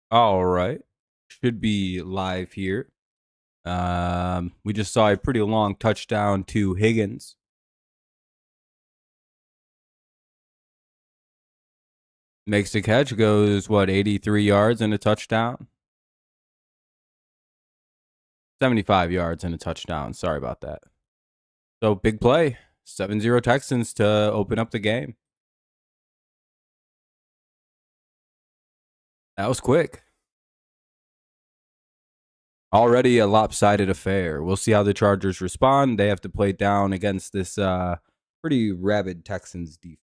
All right. Should be live here. We just saw a pretty long touchdown to Higgins. Makes the catch, goes, 83 yards and a touchdown? 75 yards and a touchdown. Sorry about that. So big play. 7-0 Texans to open up the game. That was quick. Already a lopsided affair. We'll see how the Chargers respond. They have to play down against this pretty rabid Texans defense.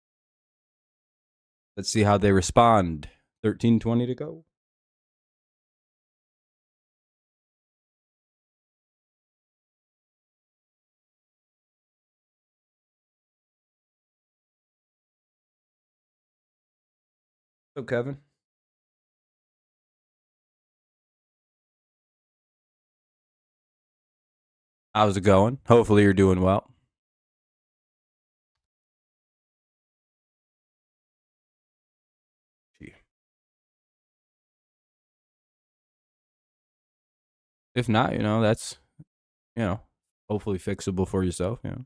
Let's see how they respond. 13:20 to go. So, Kevin, how's it going? Hopefully, you're doing well. If not, that's, you know, hopefully fixable for yourself. But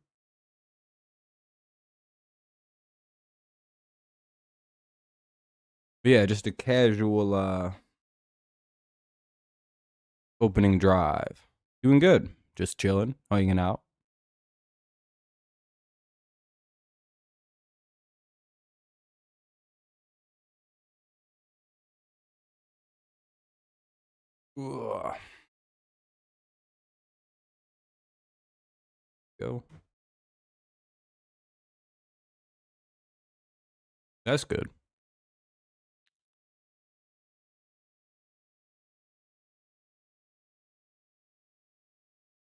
yeah, just a casual opening drive. Doing good. Just chilling, hanging out. Ugh. Go. That's good.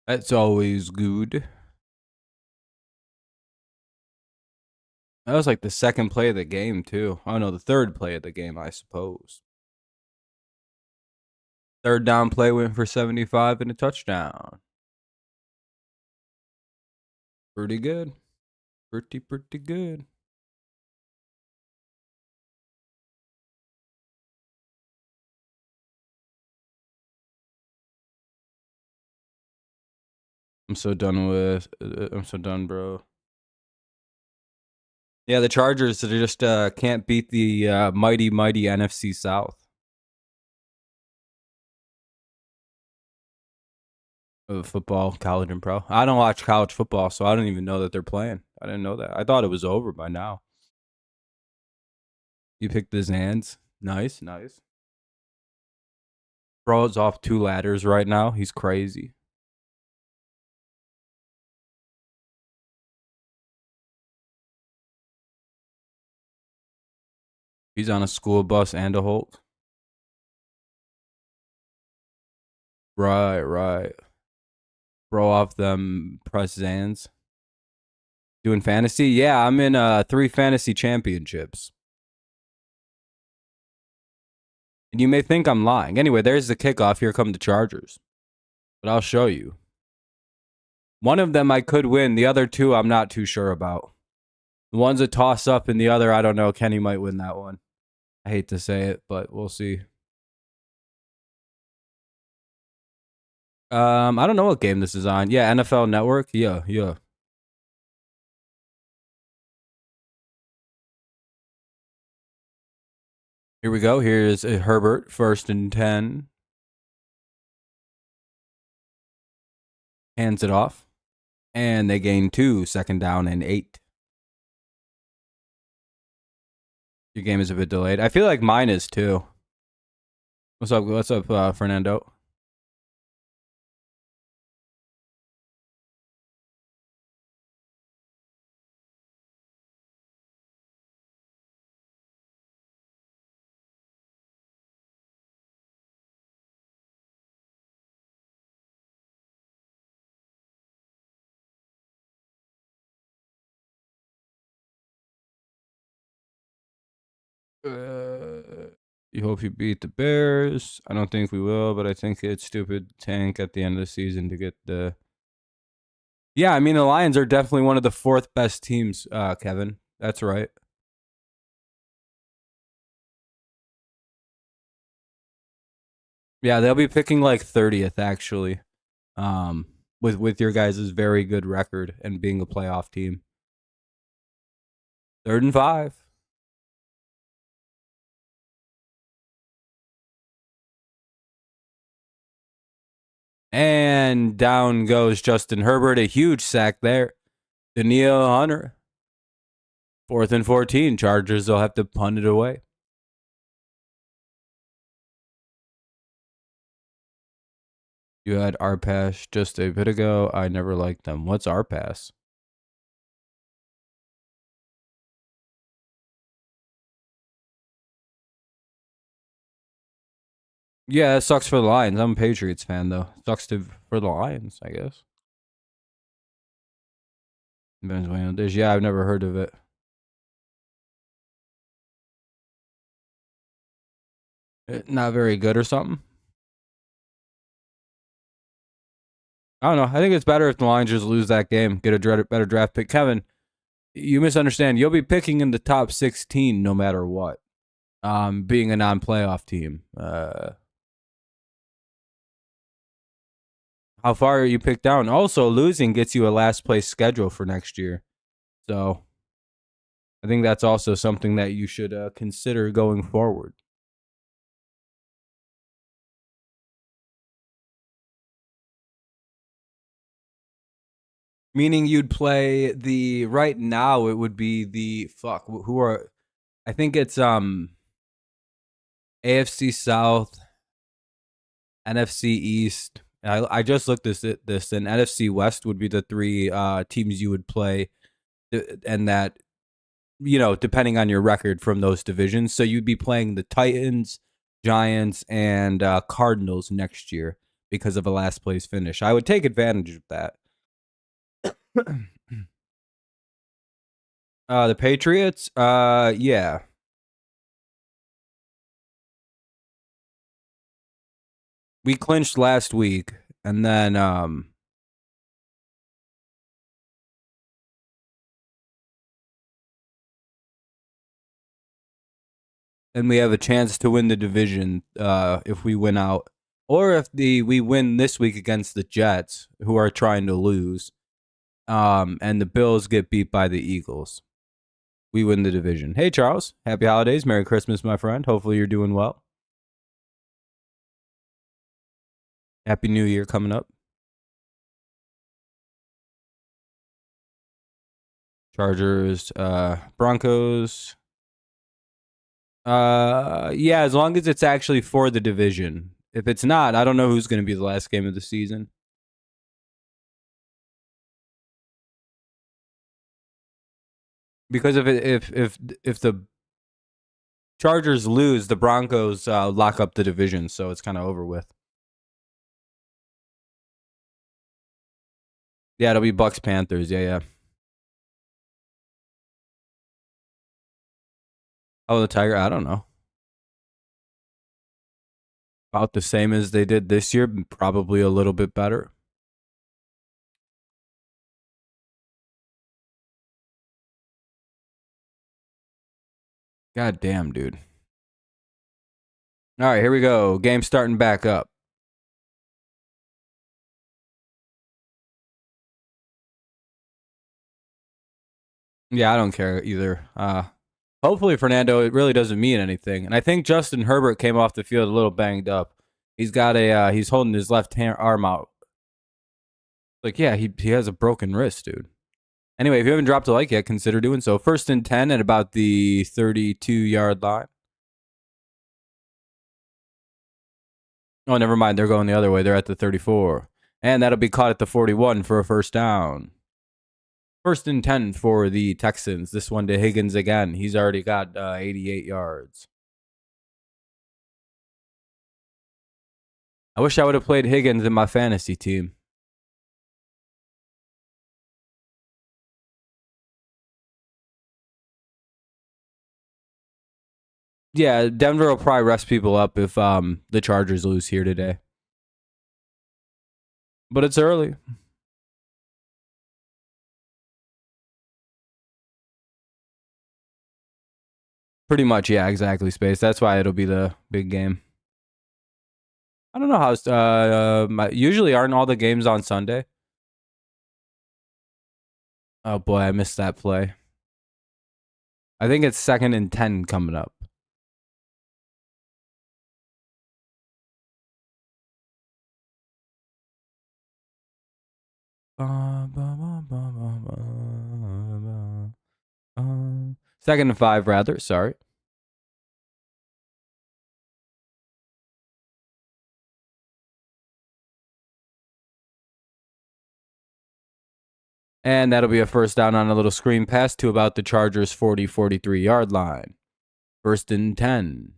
That's always good. That was like the second play of the game, too. Oh, no, the third play of the game, I suppose. Third down play went for 75 and a touchdown. Pretty good. Pretty good. I'm so done, bro. Yeah, the Chargers just can't beat the mighty NFC South. Of football, college and pro. I don't watch college football, so I don't even know that they're playing. I didn't know that. I thought it was over by now. You picked his hands. Nice. Bro's off 2 ladders right now. He's crazy. He's on a school bus and a Holt. Right. Bro off them press Zans. Doing fantasy? Yeah, I'm in 3 fantasy championships. And you may think I'm lying. Anyway, there's the kickoff. Here come the Chargers. But I'll show you. One of them I could win. The other 2 I'm not too sure about. The one's a toss up, and the other, I don't know. Kenny might win that one. I hate to say it, but we'll see. I don't know what game this is on. Yeah, NFL Network. Yeah. Here we go. Here's Herbert, 1st and 10. Hands it off. And they gain 2, 2nd down and 8. Your game is a bit delayed. I feel like mine is too. What's up, Fernando? You hope you beat the Bears. I don't think we will, but I think it's stupid tank at the end of the season to get the. Yeah, I mean the Lions are definitely one of the 4th best teams, Kevin. That's right. Yeah, they'll be picking like 30th actually. Um, with your guys' very good record and being a playoff team. 3rd and 5. And down goes Justin Herbert. A huge sack there. Danielle Hunter. 4th and 14. Chargers will have to punt it away. You had R-Pass just a bit ago. I never liked them. What's R-Pass? Yeah, it sucks for the Lions. I'm a Patriots fan, though. Sucks for the Lions, I guess. Venezuelan dish. Yeah, I've never heard of it. Not very good or something? I don't know. I think it's better if the Lions just lose that game, get a better draft pick. Kevin, you misunderstand. You'll be picking in the top 16 no matter what. Being a non-playoff team. How far are you picked down? Also, losing gets you a last place schedule for next year. So I think that's also something that you should consider going forward. Meaning you'd play the right now it would be the who are I think it's AFC South, NFC East. I just looked this and NFC West would be the 3 teams you would play, and that depending on your record from those divisions. So you'd be playing the Titans, Giants, and Cardinals next year because of a last place finish. I would take advantage of that. The Patriots, yeah. We clinched last week, and then and we have a chance to win the division if we win out, or if we win this week against the Jets, who are trying to lose, and the Bills get beat by the Eagles. We win the division. Hey, Charles. Happy holidays. Merry Christmas, my friend. Hopefully you're doing well. Happy New Year coming up. Chargers, Broncos. Yeah, as long as it's actually for the division. If it's not, I don't know who's going to be the last game of the season. Because if the Chargers lose, the Broncos lock up the division, so it's kind of over with. Yeah, it'll be Bucks Panthers. Yeah. Oh, the Tiger. I don't know. About the same as they did this year, probably a little bit better. God damn, dude. All right, here we go. Game starting back up. Yeah, I don't care either. Hopefully, Fernando, it really doesn't mean anything. And I think Justin Herbert came off the field a little banged up. He's got he's holding his left arm out. Like, yeah, he has a broken wrist, dude. Anyway, if you haven't dropped a like yet, consider doing so. 1st and 10 at about the 32-yard line. Oh, never mind. They're going the other way. They're at the 34. And that'll be caught at the 41 for a first down. 1st and 10 for the Texans. This one to Higgins again. He's already got 88 yards. I wish I would have played Higgins in my fantasy team. Yeah, Denver will probably rest people up if the Chargers lose here today. But it's early. Pretty much, yeah, exactly, Space. That's why it'll be the big game. I don't know how. Usually aren't all the games on Sunday? Oh boy, I missed that play. I think it's 2nd and 10 coming up. Second and 5, rather. Sorry. And that'll be a first down on a little screen pass to about the Chargers' 43 yard line. 1st and 10.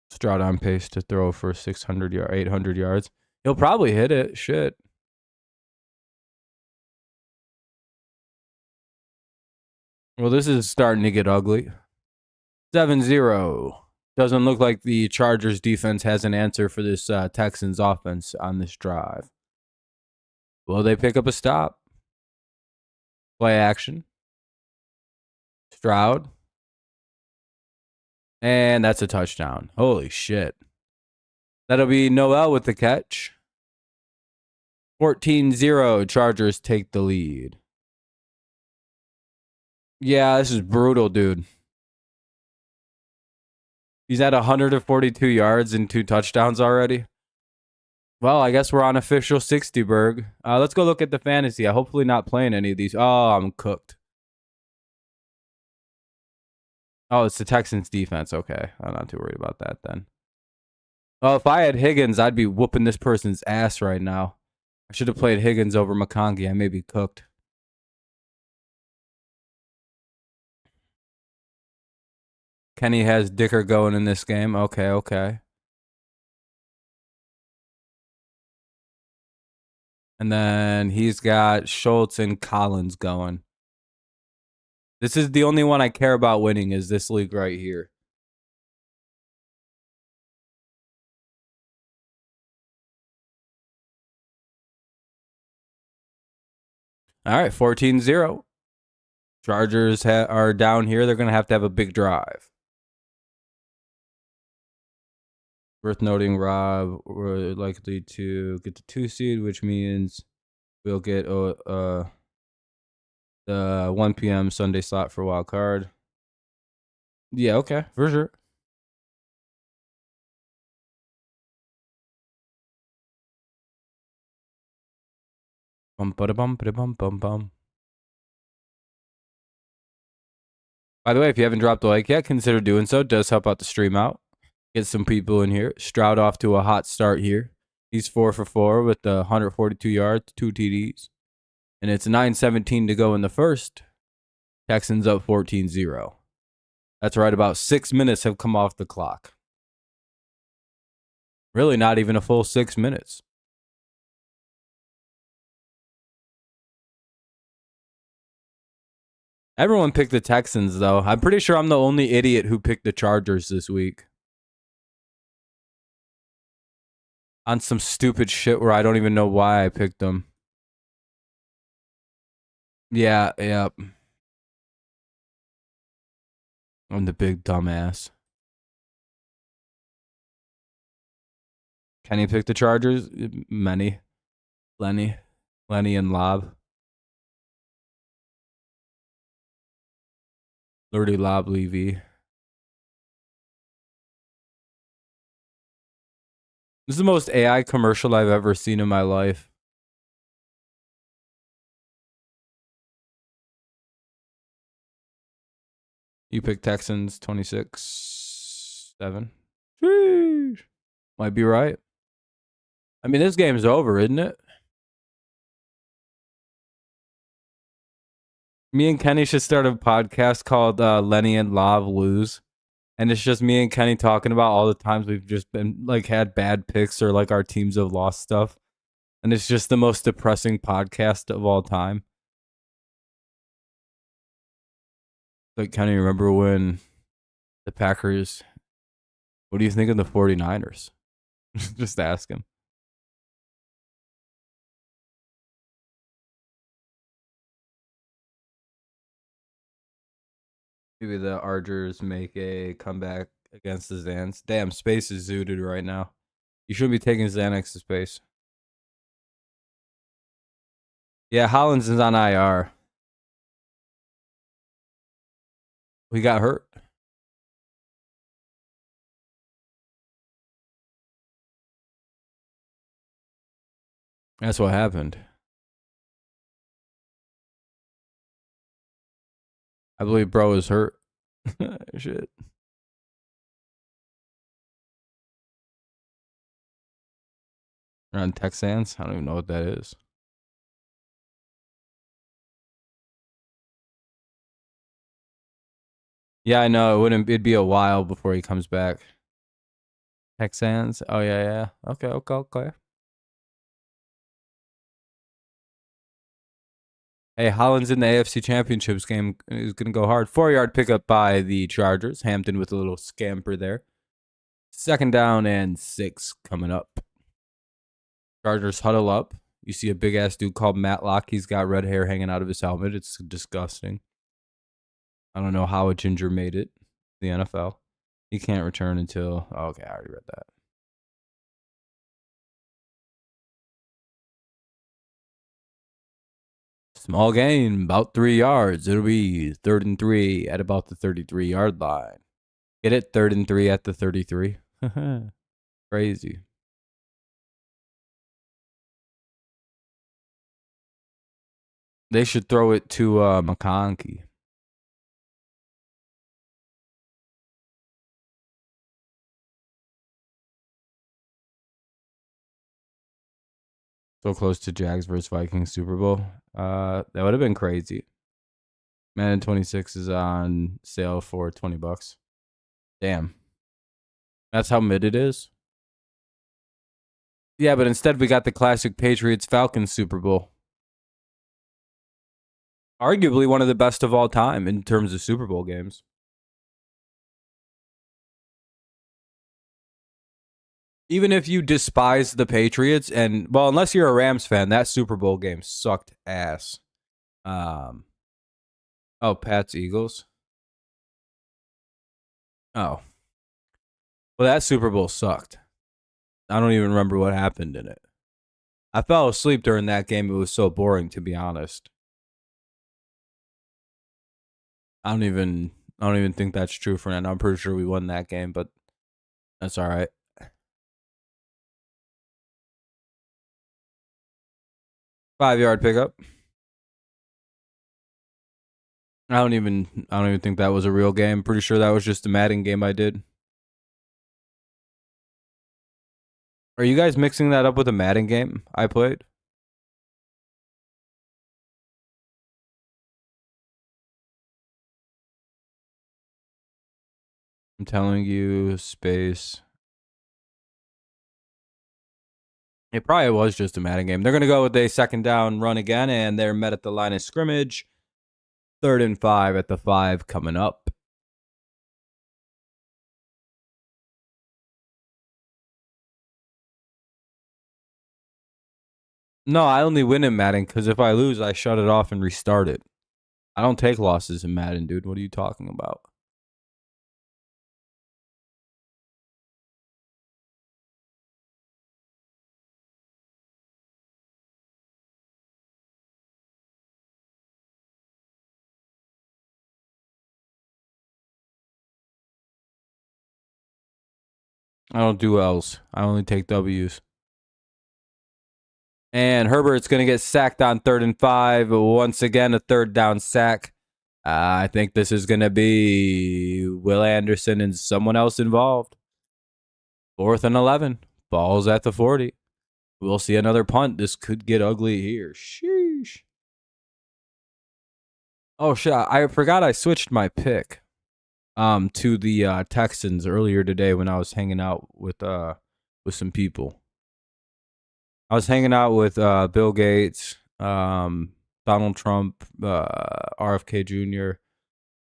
Stroud on pace to throw for 800 yards. He'll probably hit it. Shit. Well, this is starting to get ugly. 7-0. Doesn't look like the Chargers defense has an answer for this Texans offense on this drive. Will they pick up a stop? Play action. Stroud. And that's a touchdown. Holy shit. That'll be Noel with the catch. 14-0. Chargers take the lead. Yeah, this is brutal, dude. He's at 142 yards and 2 touchdowns already. Well, I guess we're on official 60, Berg. Let's go look at the fantasy. I'm hopefully not playing any of these. Oh, I'm cooked. Oh, it's the Texans defense. Okay. I'm not too worried about that then. Well, if I had Higgins, I'd be whooping this person's ass right now. I should have played Higgins over McConkey. I may be cooked. Kenny has Dicker going in this game. Okay. And then he's got Schultz and Collins going. This is the only one I care about winning is this league right here. All right, 14-0. Chargers are down here. They're going to have a big drive. Worth noting, Rob, we're likely to get the 2 seed, which means we'll get the 1 p.m. Sunday slot for wild card. Yeah, okay, for sure. Bum ba bum bum bum bum. By the way, if you haven't dropped a like yet, consider doing so. It does help out the stream out. Get some people in here. Stroud off to a hot start here. He's 4 for 4 with 142 yards, 2 TDs. And it's 9:17 to go in the first. Texans up 14-0. That's right, about 6 minutes have come off the clock. Really not even a full 6 minutes. Everyone picked the Texans, though. I'm pretty sure I'm the only idiot who picked the Chargers this week. On some stupid shit where I don't even know why I picked them. Yeah. I'm the big dumbass. Kenny picked the Chargers? Lenny and Lob. Lordy Lob Levy. This is the most AI commercial I've ever seen in my life. You picked Texans 26-7. Sheesh. Might be right. I mean, this game's over, isn't it? Me and Kenny should start a podcast called Lenny and Lav Lose. And it's just me and Kenny talking about all the times we've just been like had bad picks or like our teams have lost stuff. And it's just the most depressing podcast of all time. Like, Kenny, remember when the Packers, what do you think of the 49ers? Just ask him. Maybe the Argers make a comeback against the Zans. Damn, space is zooted right now. You shouldn't be taking Xanax to space. Yeah, Hollins is on IR. We got hurt. That's what happened. I believe bro is hurt. Shit. On Texans? I don't even know what that is. Yeah, I know. It'd be a while before he comes back. Texans? Oh, yeah. Okay. Hey, Hollins in the AFC Championships game is going to go hard. 4-yard pickup by the Chargers. Hampton with a little scamper there. 2nd down and 6 coming up. Chargers huddle up. You see a big-ass dude called Matlock. He's got red hair hanging out of his helmet. It's disgusting. I don't know how a ginger made it. The NFL. He can't return until... Oh, okay, I already read that. Small gain, about 3 yards. It'll be 3rd and 3 at about the 33-yard line. Get it? 3rd and 3 at the 33. Crazy. They should throw it to McConkey. So close to Jags versus Vikings Super Bowl. That would have been crazy. Madden 26 is on sale for $20. Damn. That's how mid it is? Yeah, but instead we got the classic Patriots-Falcons Super Bowl. Arguably one of the best of all time in terms of Super Bowl games. Even if you despise the Patriots, and, well, unless you're a Rams fan, that Super Bowl game sucked ass. Oh, Pats Eagles. Oh. Well, that Super Bowl sucked. I don't even remember what happened in it. I fell asleep during that game. It was so boring, to be honest. I don't even think that's true for now. I'm pretty sure we won that game, but that's all right. 5-yard pickup. I don't even think that was a real game. Pretty sure that was just a Madden game I did. Are you guys mixing that up with a Madden game I played? I'm telling you, space. It probably was just a Madden game. They're going to go with a 2nd down run again, and they're met at the line of scrimmage. 3rd and 5 at the 5 coming up. No, I only win in Madden because if I lose, I shut it off and restart it. I don't take losses in Madden, dude. What are you talking about? I don't do L's. I only take W's. And Herbert's going to get sacked on 3rd and 5. Once again, a 3rd down sack. I think this is going to be Will Anderson and someone else involved. 4th and 11. Ball's at the 40. We'll see another punt. This could get ugly here. Sheesh. Oh, shit. I forgot I switched my pick to the Texans earlier today when I was hanging out with some people. I was hanging out with Bill Gates, Donald Trump, RFK Jr.,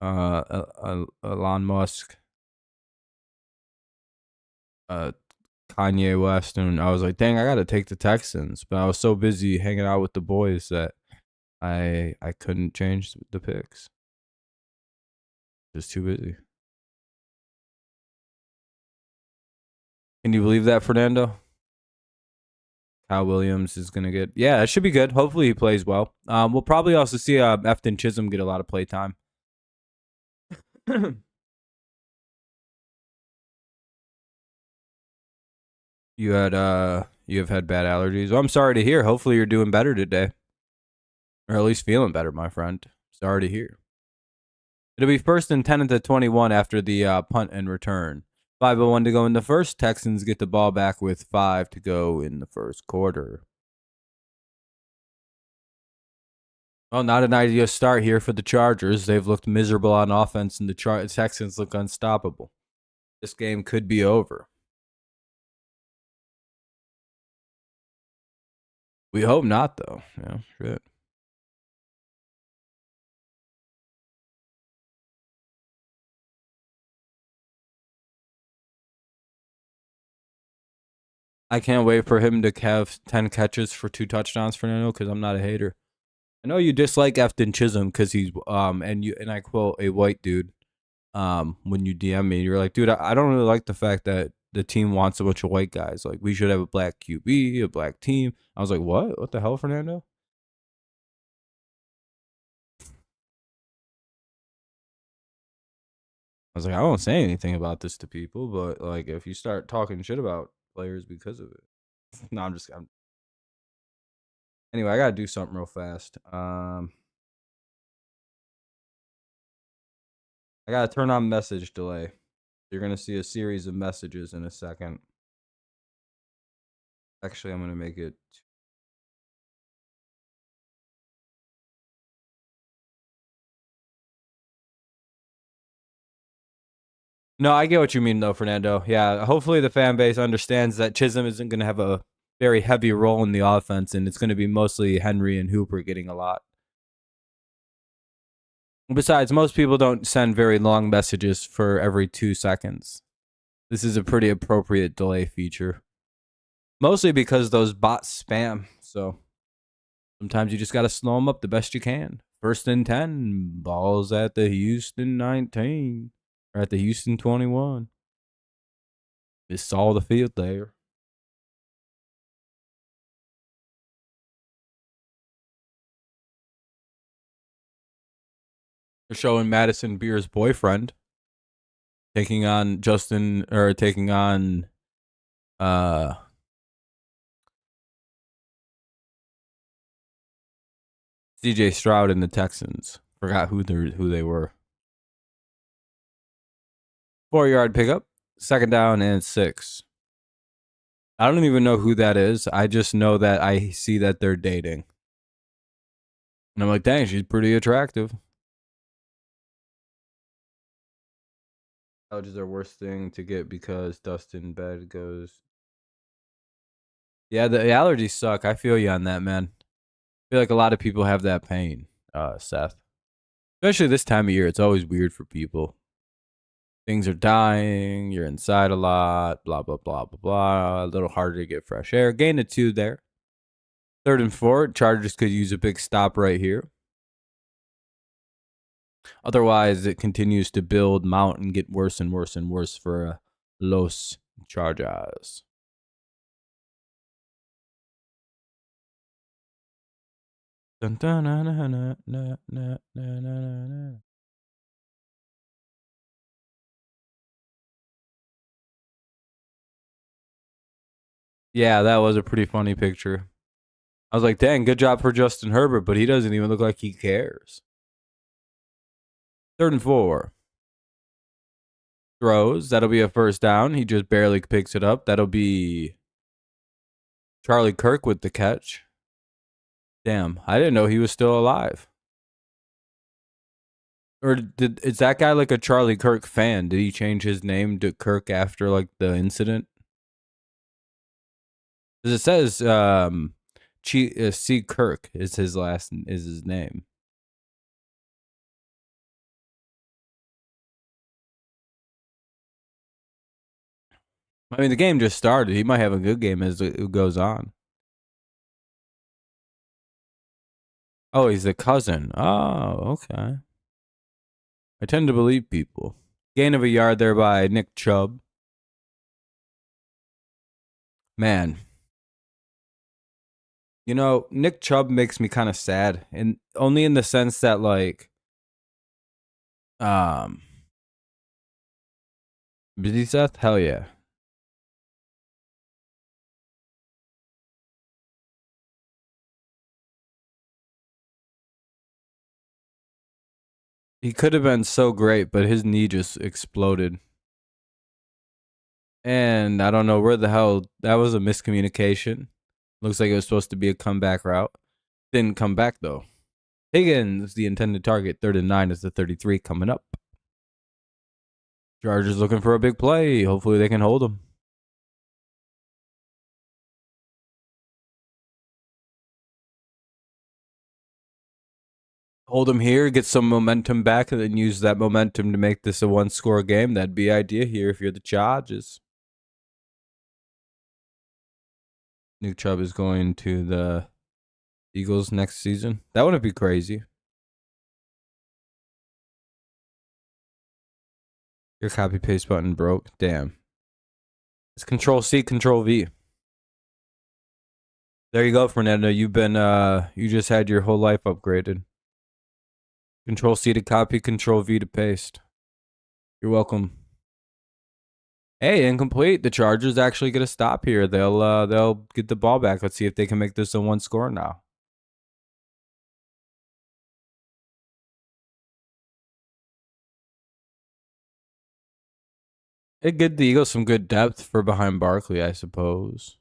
Elon Musk, Kanye West, and I was like, dang, I got to take the Texans. But I was so busy hanging out with the boys that I couldn't change the picks. Just too busy. Can you believe that, Fernando? Kyle Williams is going to get... Yeah, it should be good. Hopefully he plays well. We'll probably also see Efton Chisholm get a lot of play time. You have had bad allergies. Well, I'm sorry to hear. Hopefully you're doing better today. Or at least feeling better, my friend. Sorry to hear. It'll be 1st and 10 at the 21 after the punt and return. 5:01 to go in the first. Texans get the ball back with 5 to go in the first quarter. Well, not an ideal start here for the Chargers. They've looked miserable on offense, and the Texans look unstoppable. This game could be over. We hope not, though. Yeah, shit. I can't wait for him to have 10 catches for 2 touchdowns, Fernando, because I'm not a hater. I know you dislike Efton Chisholm because he's and I quote a white dude. When you DM me, you're like, dude, I don't really like the fact that the team wants a bunch of white guys. Like, we should have a black QB, a black team. I was like, what? What the hell, Fernando? I was like, I won't say anything about this to people, but like, if you start talking shit about players because of it, no, anyway, I gotta do something real fast. I gotta turn on message delay. You're gonna see a series of messages in a second. Actually, I'm gonna make it. No, I get what you mean, though, Fernando. Yeah, hopefully the fan base understands that Chisholm isn't going to have a very heavy role in the offense, and it's going to be mostly Henry and Hooper getting a lot. Besides, most people don't send very long messages for every 2 seconds. This is a pretty appropriate delay feature. Mostly because those bots spam, so sometimes you just got to slow them up the best you can. 1st and 10, balls at the Houston 19. Or at the Houston 21. They saw the field there. They're showing Madison Beer's boyfriend taking on CJ Stroud and the Texans. Forgot who they were. 4-yard pickup, 2nd down and 6. I don't even know who that is. I just know that I see that they're dating. And I'm like, dang, she's pretty attractive. Allergies are worst thing to get because dust in bed goes. Yeah, the allergies suck. I feel you on that, man. I feel like a lot of people have that pain, Seth. Especially this time of year, it's always weird for people. Things are dying, you're inside a lot, blah, blah, blah, blah, blah. A little harder to get fresh air. Gain of 2 there. 3rd and 4. Chargers could use a big stop right here. Otherwise, it continues to build, mount, and get worse and worse and worse for Los Chargers. Dun, dun, na, na, na, na, na, na, na, na. Yeah, that was a pretty funny picture. I was like, dang, good job for Justin Herbert, but he doesn't even look like he cares. 3rd and 4. Throws. That'll be a 1st down. He just barely picks it up. That'll be Charlie Kirk with the catch. Damn, I didn't know he was still alive. Or is that guy like a Charlie Kirk fan? Did he change his name to Kirk after like the incident? Because it says C. Kirk is his name. I mean, the game just started. He might have a good game as it goes on. Oh, he's the cousin. Oh, okay. I tend to believe people. Gain of a yard there by Nick Chubb. Man, you know, Nick Chubb makes me kind of sad, and only in the sense that like, um, busy Seth, hell yeah. He could have been so great, but his knee just exploded. And I don't know where the hell that was a miscommunication. Looks like it was supposed to be a comeback route. Didn't come back though. Higgins, the intended target, 3rd and 9 is the 33 coming up. Chargers looking for a big play. Hopefully they can hold him. Hold him here, get some momentum back, and then use that momentum to make this a one-score game. That'd be idea here if you're the Chargers. Nick Chubb is going to the Eagles next season. That wouldn't be crazy. Your copy paste button broke. Damn. It's Control C, Control V. There you go, Fernando. You've been you just had your whole life upgraded. Control C to copy, Control V to paste. You're welcome. Hey, incomplete. The Chargers actually get a stop here. They'll get the ball back. Let's see if they can make this a one score now. It get the Eagles some good depth for behind Barkley, I suppose.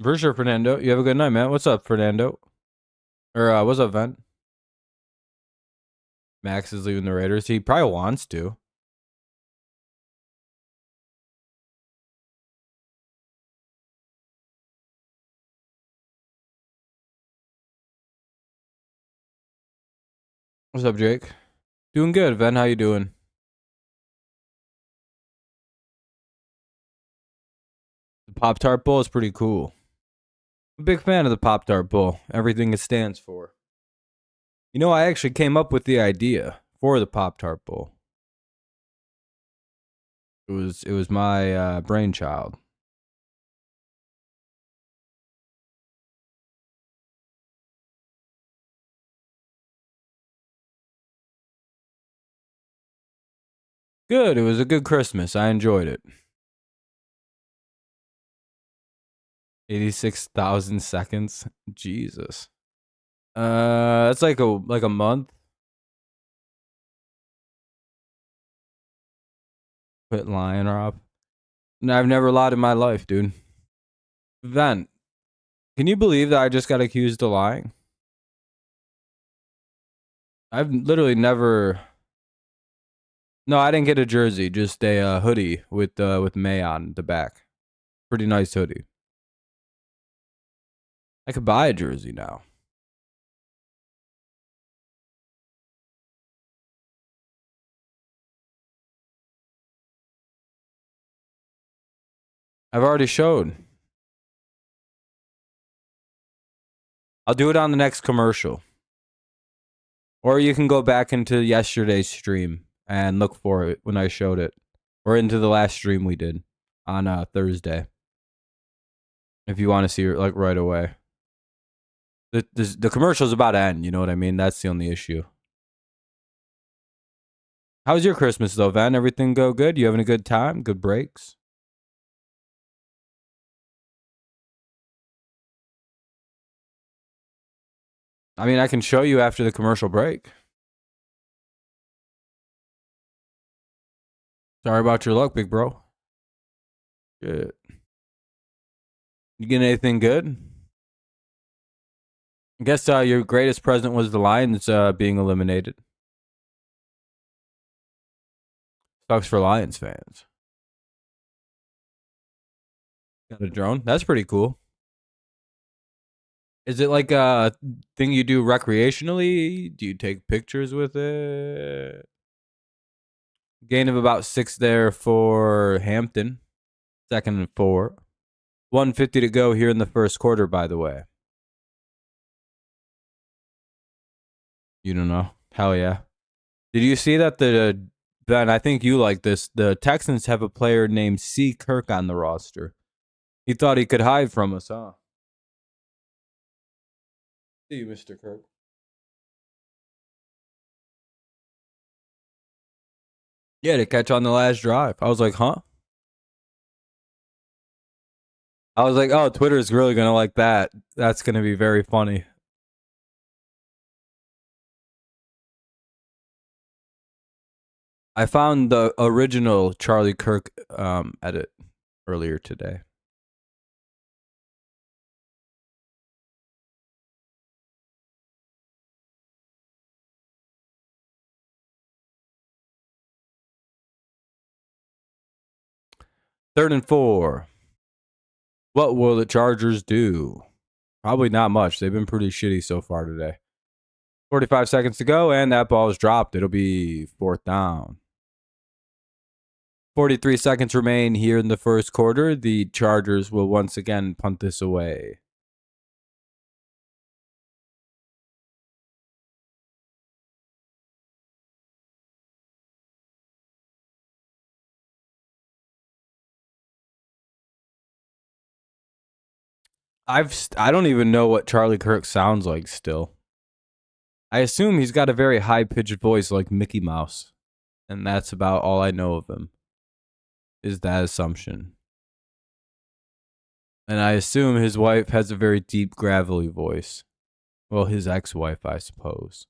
For sure, Fernando. You have a good night, man. What's up, Fernando? Or what's up, Vent? Max is leaving the Raiders. He probably wants to. What's up, Jake? Doing good, Ven. How you doing? The Pop-Tart Bowl is pretty cool. I'm a big fan of the Pop-Tart Bowl. Everything it stands for. You know, I actually came up with the idea for the Pop-Tart Bowl. It was my brainchild. Good. It was a good Christmas. I enjoyed it. 86,000 seconds. Jesus. That's like a month. Quit lying, Rob. No, I've never lied in my life, dude. Vent. Can you believe that I just got accused of lying? I've literally never. No, I didn't get a jersey. Just a hoodie with May on the back. Pretty nice hoodie. I could buy a jersey now. I've already showed. I'll do it on the next commercial. Or you can go back into yesterday's stream and look for it when I showed it. Or into the last stream we did on Thursday. If you want to see it like right away. The commercial's about to end, you know what I mean? That's the only issue. How was your Christmas though, Van? Everything go good? You having a good time? Good breaks? I mean, I can show you after the commercial break. Sorry about your luck, big bro. Good. You getting anything good? I guess your greatest present was the Lions being eliminated. Sucks for Lions fans. Got a drone? That's pretty cool. Is it like a thing you do recreationally? Do you take pictures with it? Gain of about 6 there for Hampton. 2nd and 4. 150 to go here in the first quarter, by the way. You don't know? Hell yeah. Did you see that Ben, I think you like this. The Texans have a player named C. Kirk on the roster. He thought he could hide from us, huh? See you, Mr. Kirk. Yeah, to catch on the last drive. I was like, huh? I was like, oh, Twitter is really going to like that. That's going to be very funny. I found the original Charlie Kirk edit earlier today. Third and 4. What will the Chargers do? Probably not much. They've been pretty shitty so far today. 45 seconds to go, and that ball is dropped. It'll be 4th down. 43 seconds remain here in the first quarter. The Chargers will once again punt this away. I don't even know what Charlie Kirk sounds like still. I assume he's got a very high-pitched voice like Mickey Mouse. And that's about all I know of him. Is that assumption. And I assume his wife has a very deep, gravelly voice. Well, his ex-wife, I suppose.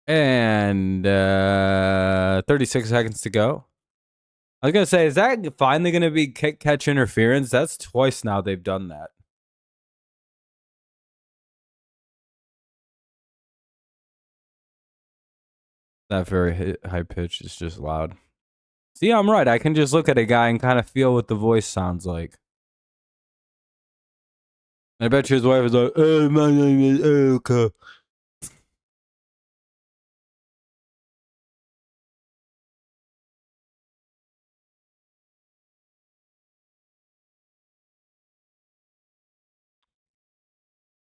And 36 seconds to go. I was going to say, is that finally going to be catch interference? That's twice now they've done that. That very high pitch is just loud. See, I'm right. I can just look at a guy and kind of feel what the voice sounds like. I bet you his wife is like, "Oh, my name is Erica."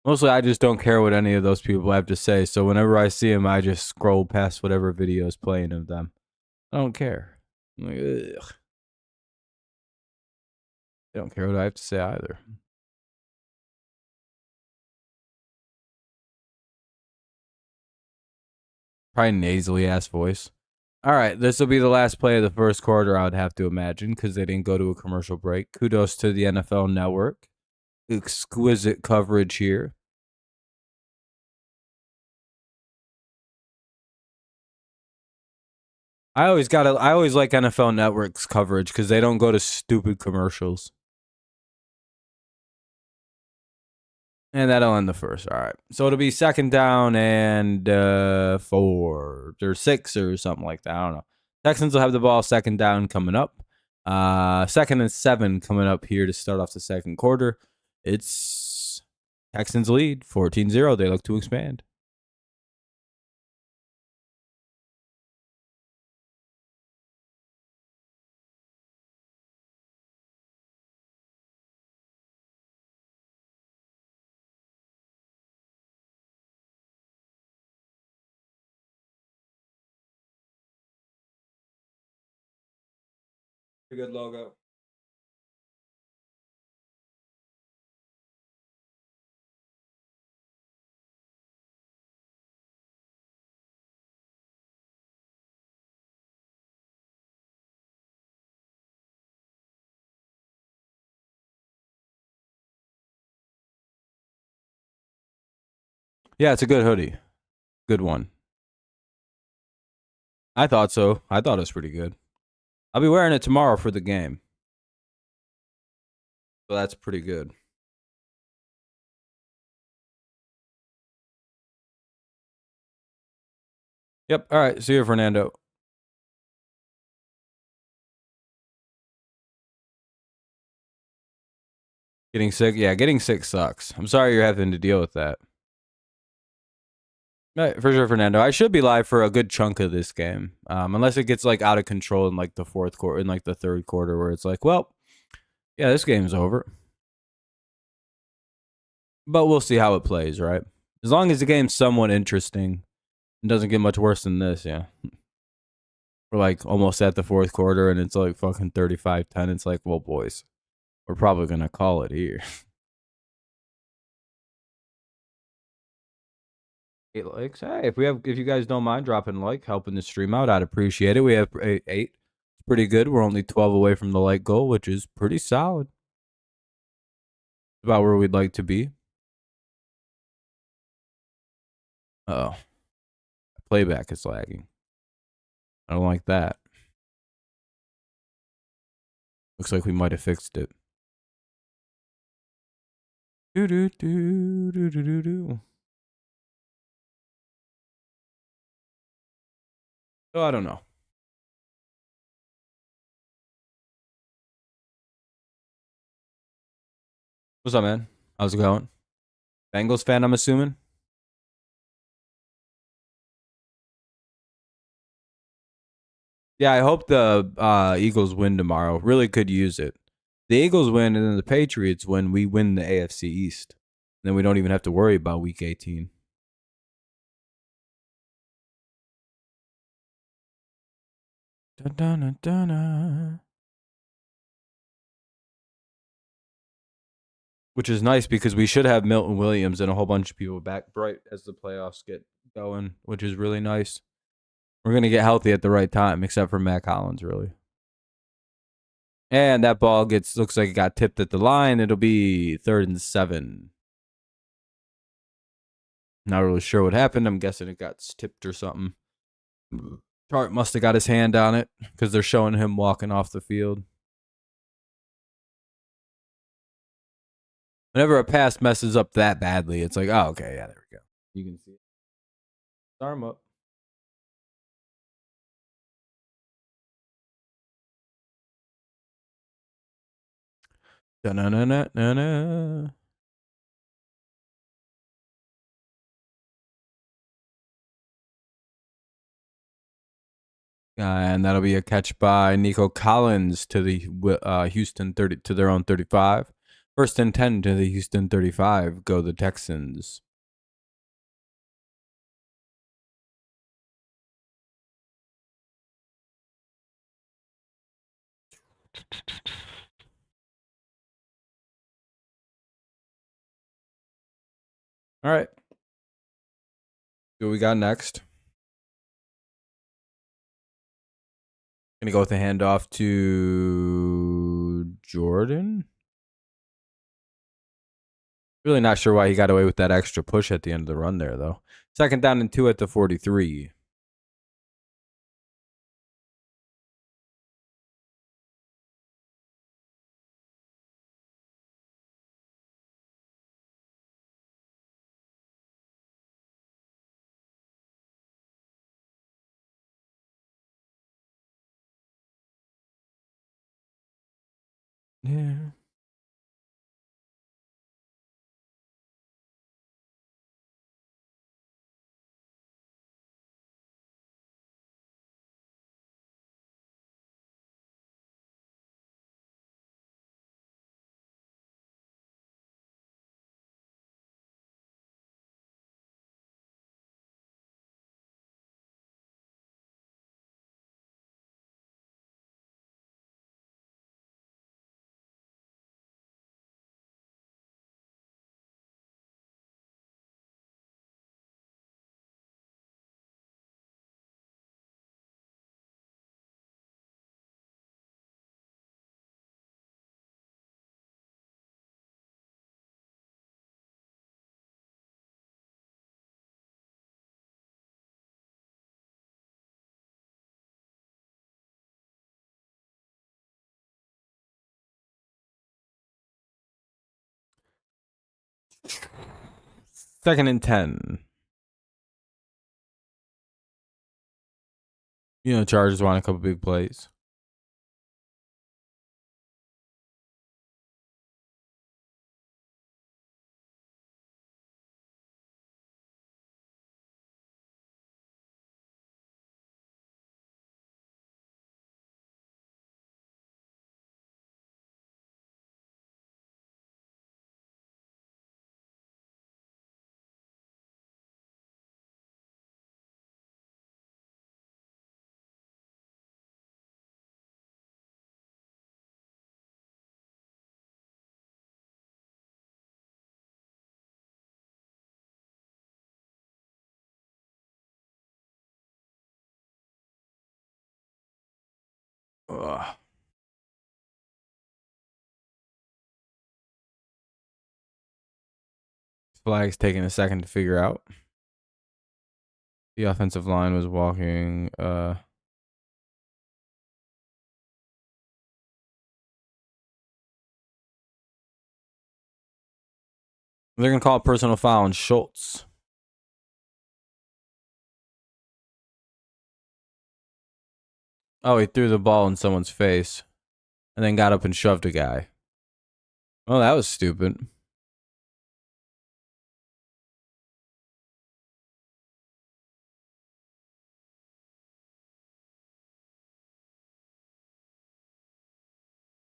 Mostly, I just don't care what any of those people have to say. So whenever I see them, I just scroll past whatever video is playing of them. I don't care. I'm like, ugh. They don't care what I have to say either. Probably nasally ass voice. All right, this will be the last play of the first quarter, I would have to imagine, because they didn't go to a commercial break. Kudos to the NFL Network. Exquisite coverage here. I always like NFL Network's coverage because they don't go to stupid commercials. And that'll end the first. All right. So it'll be 2nd down and 4 or 6 or something like that. I don't know. Texans will have the ball 2nd down coming up. 2nd and 7 coming up here to start off the second quarter. It's Texans lead 14-0. They look to expand. Pretty good logo. Yeah, it's a good hoodie. Good one. I thought so. I thought it was pretty good. I'll be wearing it tomorrow for the game. So that's pretty good. Yep. All right. See you, Fernando. Getting sick? Yeah, getting sick sucks. I'm sorry you're having to deal with that. Right, for sure, Fernando. I should be live for a good chunk of this game, unless it gets like out of control in like the fourth quarter, in like the third quarter, where it's like, well, yeah, this game's over. But we'll see how it plays, right? As long as the game's somewhat interesting and doesn't get much worse than this, yeah. We're like almost at the fourth quarter and it's like fucking 35-10. It's like, well, boys, we're probably gonna call it here. 8 likes. Hey, if you guys don't mind dropping a like, helping the stream out, I'd appreciate it. We have 8. It's pretty good. We're only 12 away from the like goal, which is pretty solid. About where we'd like to be. Oh, playback is lagging. I don't like that. Looks like we might have fixed it. Do do do do do do do. Oh, I don't know. What's up, man? How's it going? Bengals fan, I'm assuming. Yeah, I hope the Eagles win tomorrow. Really could use it. The Eagles win and then the Patriots win. We win the AFC East. Then we don't even have to worry about Week 18. Dun-dun-dun-dun-dun. Which is nice because we should have Milton Williams and a whole bunch of people back right as the playoffs get going, which is really nice. We're going to get healthy at the right time, except for Matt Collins, really. And that ball looks like it got tipped at the line. It'll be 3rd and 7. Not really sure what happened. I'm guessing it got tipped or something. Tart must have got his hand on it because they're showing him walking off the field. Whenever a pass messes up that badly, it's like, oh, okay, yeah, there we go. You can see it. Arm up. Da-na-na-na-na-na. And that'll be a catch by Nico Collins to the Houston 30 to their own 35. 1st and 10 to the Houston 35. Go the Texans. All right. What we got next? Gonna go with the handoff to Jordan. Really not sure why he got away with that extra push at the end of the run there, though. 2nd down and 2 at the 43. Yeah. Second and 10. You know, Chargers want a couple big plays. Ugh. Flag's taking a second to figure out. The offensive line was walking. They're going to call a personal foul on Schultz. Oh, he threw the ball in someone's face and then got up and shoved a guy. Oh, that was stupid.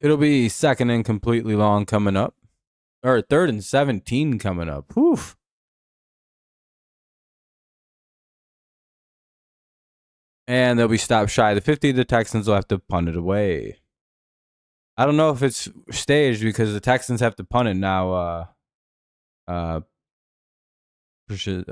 It'll be second and completely long coming up. Or 3rd and 17 coming up. Whew. And they'll be stopped shy of the 50. The Texans will have to punt it away. I don't know if it's staged because the Texans have to punt it now. Precision.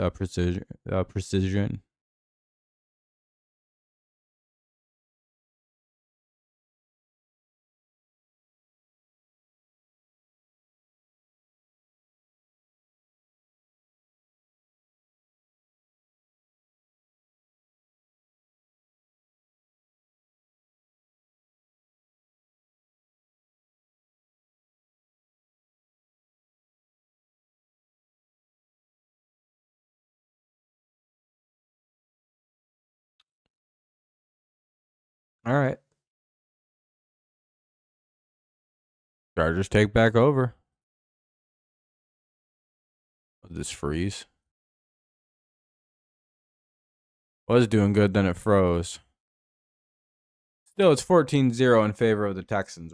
All right. Chargers take back over. This freeze. Was doing good, then it froze. Still, it's 14-0 in favor of the Texans.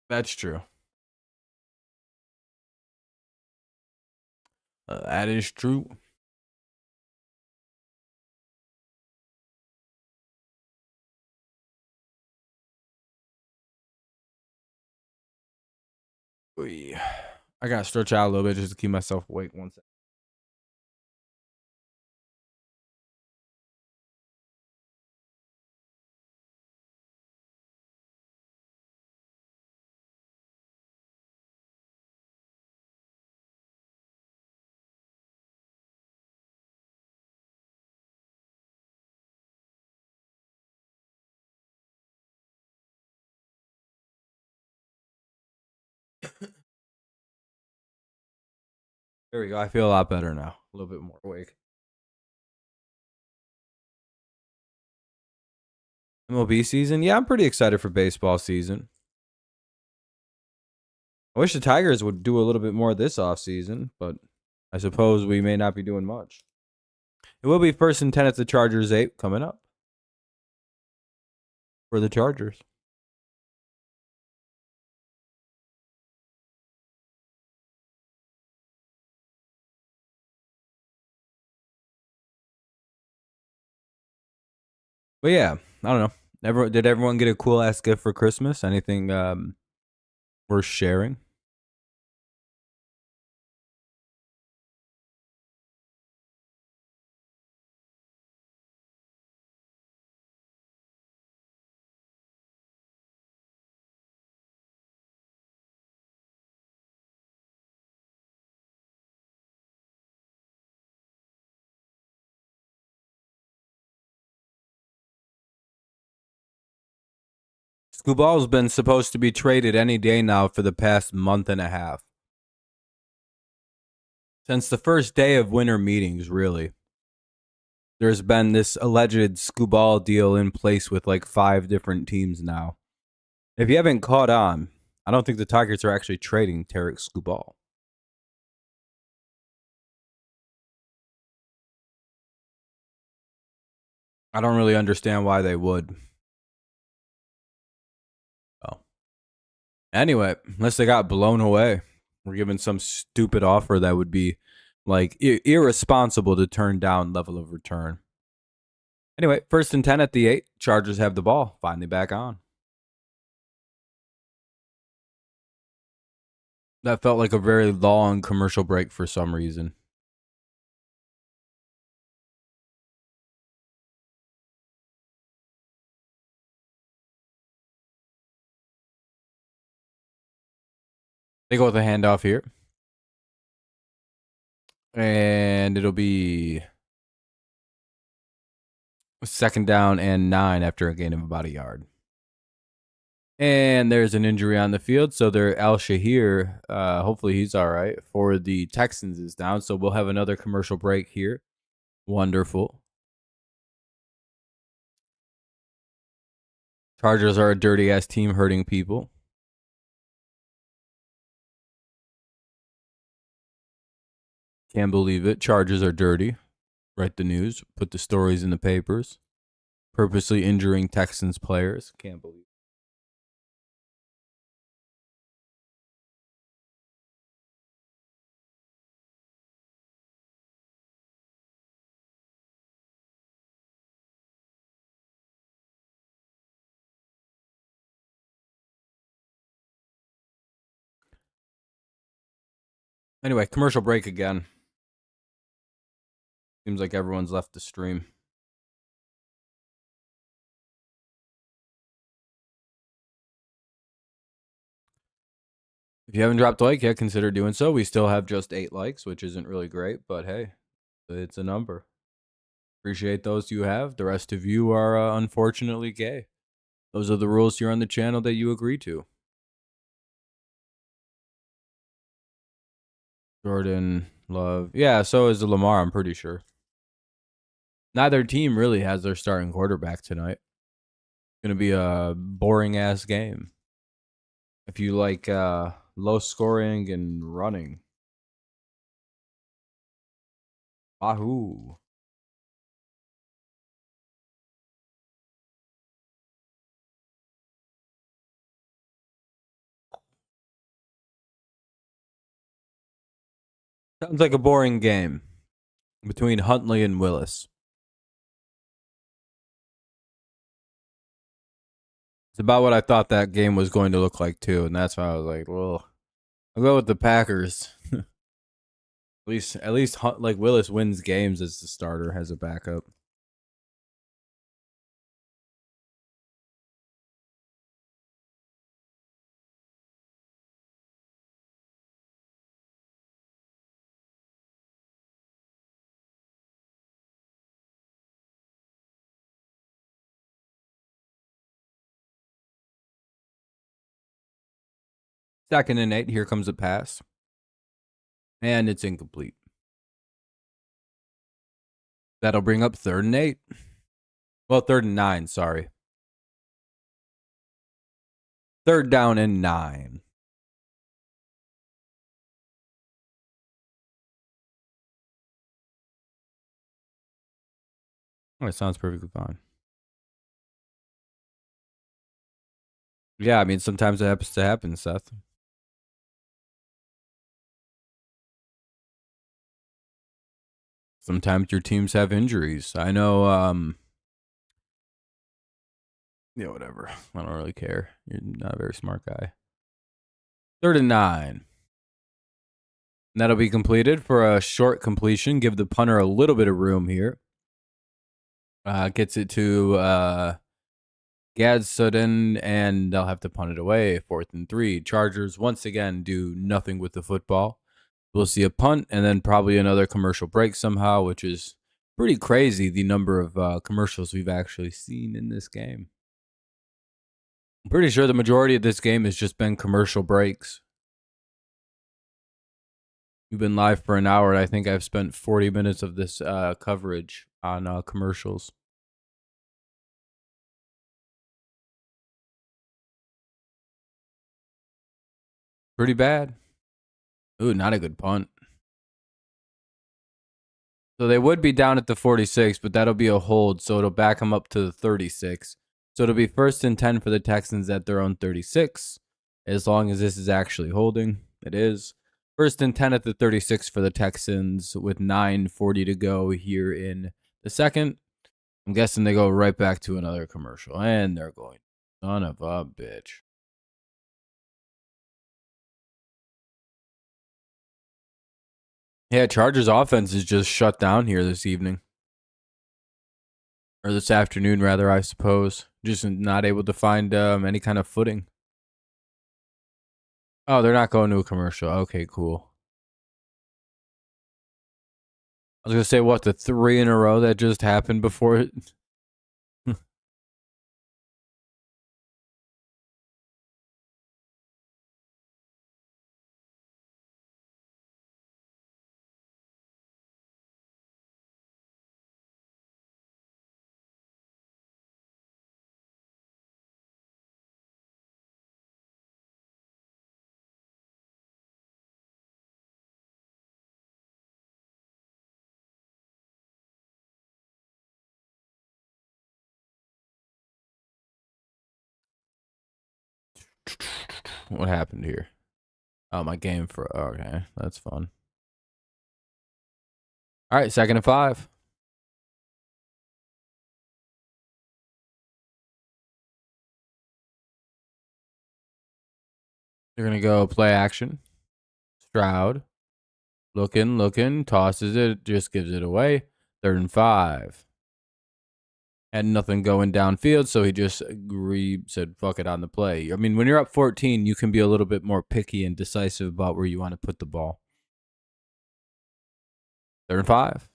That's true. That is true. I gotta stretch out a little bit just to keep myself awake. 1 second. There we go. I feel a lot better now. A little bit more awake. MLB season? Yeah, I'm pretty excited for baseball season. I wish the Tigers would do a little bit more this offseason, but I suppose we may not be doing much. It will be 1st and 10 at the Chargers 8 coming up for the Chargers. But yeah, I don't know. Did everyone get a cool ass gift for Christmas? Anything worth sharing? Scooball's been supposed to be traded any day now for the past month and a half. Since the first day of winter meetings, really. There's been this alleged Scooball deal in place with like 5 different teams now. If you haven't caught on, I don't think the Tigers are actually trading Tarek Scooball. I don't really understand why they would. Oh. Anyway, unless they got blown away, we're given some stupid offer that would be like irresponsible to turn down level of return. Anyway, 1st and 10 at the 8. Chargers have the ball. Finally back on. That felt like a very long commercial break for some reason. They go with a handoff here. And it'll be 2nd down and 9 after a gain of about a yard. And there's an injury on the field. So they're Al Shahir. Hopefully he's all right. For the Texans is down. So we'll have another commercial break here. Wonderful. Chargers are a dirty ass team hurting people. Can't believe it. Chargers are dirty. Write the news. Put the stories in the papers. Purposely injuring Texans players. Can't believe it. Anyway, commercial break again. Seems like everyone's left the stream. If you haven't dropped a like yet, consider doing so. We still have just 8 likes, which isn't really great, but hey, it's a number. Appreciate those you have. The rest of you are unfortunately gay. Those are the rules here on the channel that you agree to. Jordan Love. Yeah, so is Lamar, I'm pretty sure. Neither team really has their starting quarterback tonight. It's going to be a boring-ass game. If you like low scoring and running. Wahoo. Sounds like a boring game between Huntley and Willis. It's about what I thought that game was going to look like too, and that's why I was like, well, I'll go with the Packers. at least like Willis wins games as the starter, has a backup. Second and 8. Here comes a pass. And it's incomplete. That'll bring up 3rd and 8. Well, 3rd and 9, sorry. 3rd down and 9. Oh, it sounds perfectly fine. Yeah, I mean, sometimes it happens to happen, Seth. Sometimes your teams have injuries. I know, yeah, whatever. I don't really care. You're not a very smart guy. 3rd and 9. And that'll be completed for a short completion. Give the punter a little bit of room here. Gets it to Gadsden, and they'll have to punt it away. 4th and 3. Chargers once again do nothing with the football. We'll see a punt and then probably another commercial break somehow, which is pretty crazy, the number of commercials we've actually seen in this game. I'm pretty sure the majority of this game has just been commercial breaks. We've been live for an hour, and I think I've spent 40 minutes of this coverage on commercials. Pretty bad. Ooh, not a good punt. So they would be down at the 46, but that'll be a hold, so it'll back them up to the 36. So it'll be 1st and 10 for the Texans at their own 36, as long as this is actually holding. It is. 1st and 10 at the 36 for the Texans with 9:40 to go here in the second. I'm guessing they go right back to another commercial, and they're going. Son of a bitch. Yeah, Chargers offense is just shut down here this evening. Or this afternoon, rather, I suppose. Just not able to find any kind of footing. Oh, they're not going to a commercial. Okay, cool. I was going to say, what, the 3 in a row that just happened before it? What happened here? Oh, my game for... Okay, that's fun. All right, 2nd and 5. They're going to go play action. Stroud. Looking, tosses it, just gives it away. 3rd and 5. Had nothing going downfield, so he just said, fuck it on the play. I mean, when you're up 14, you can be a little bit more picky and decisive about where you want to put the ball. 3rd and 5.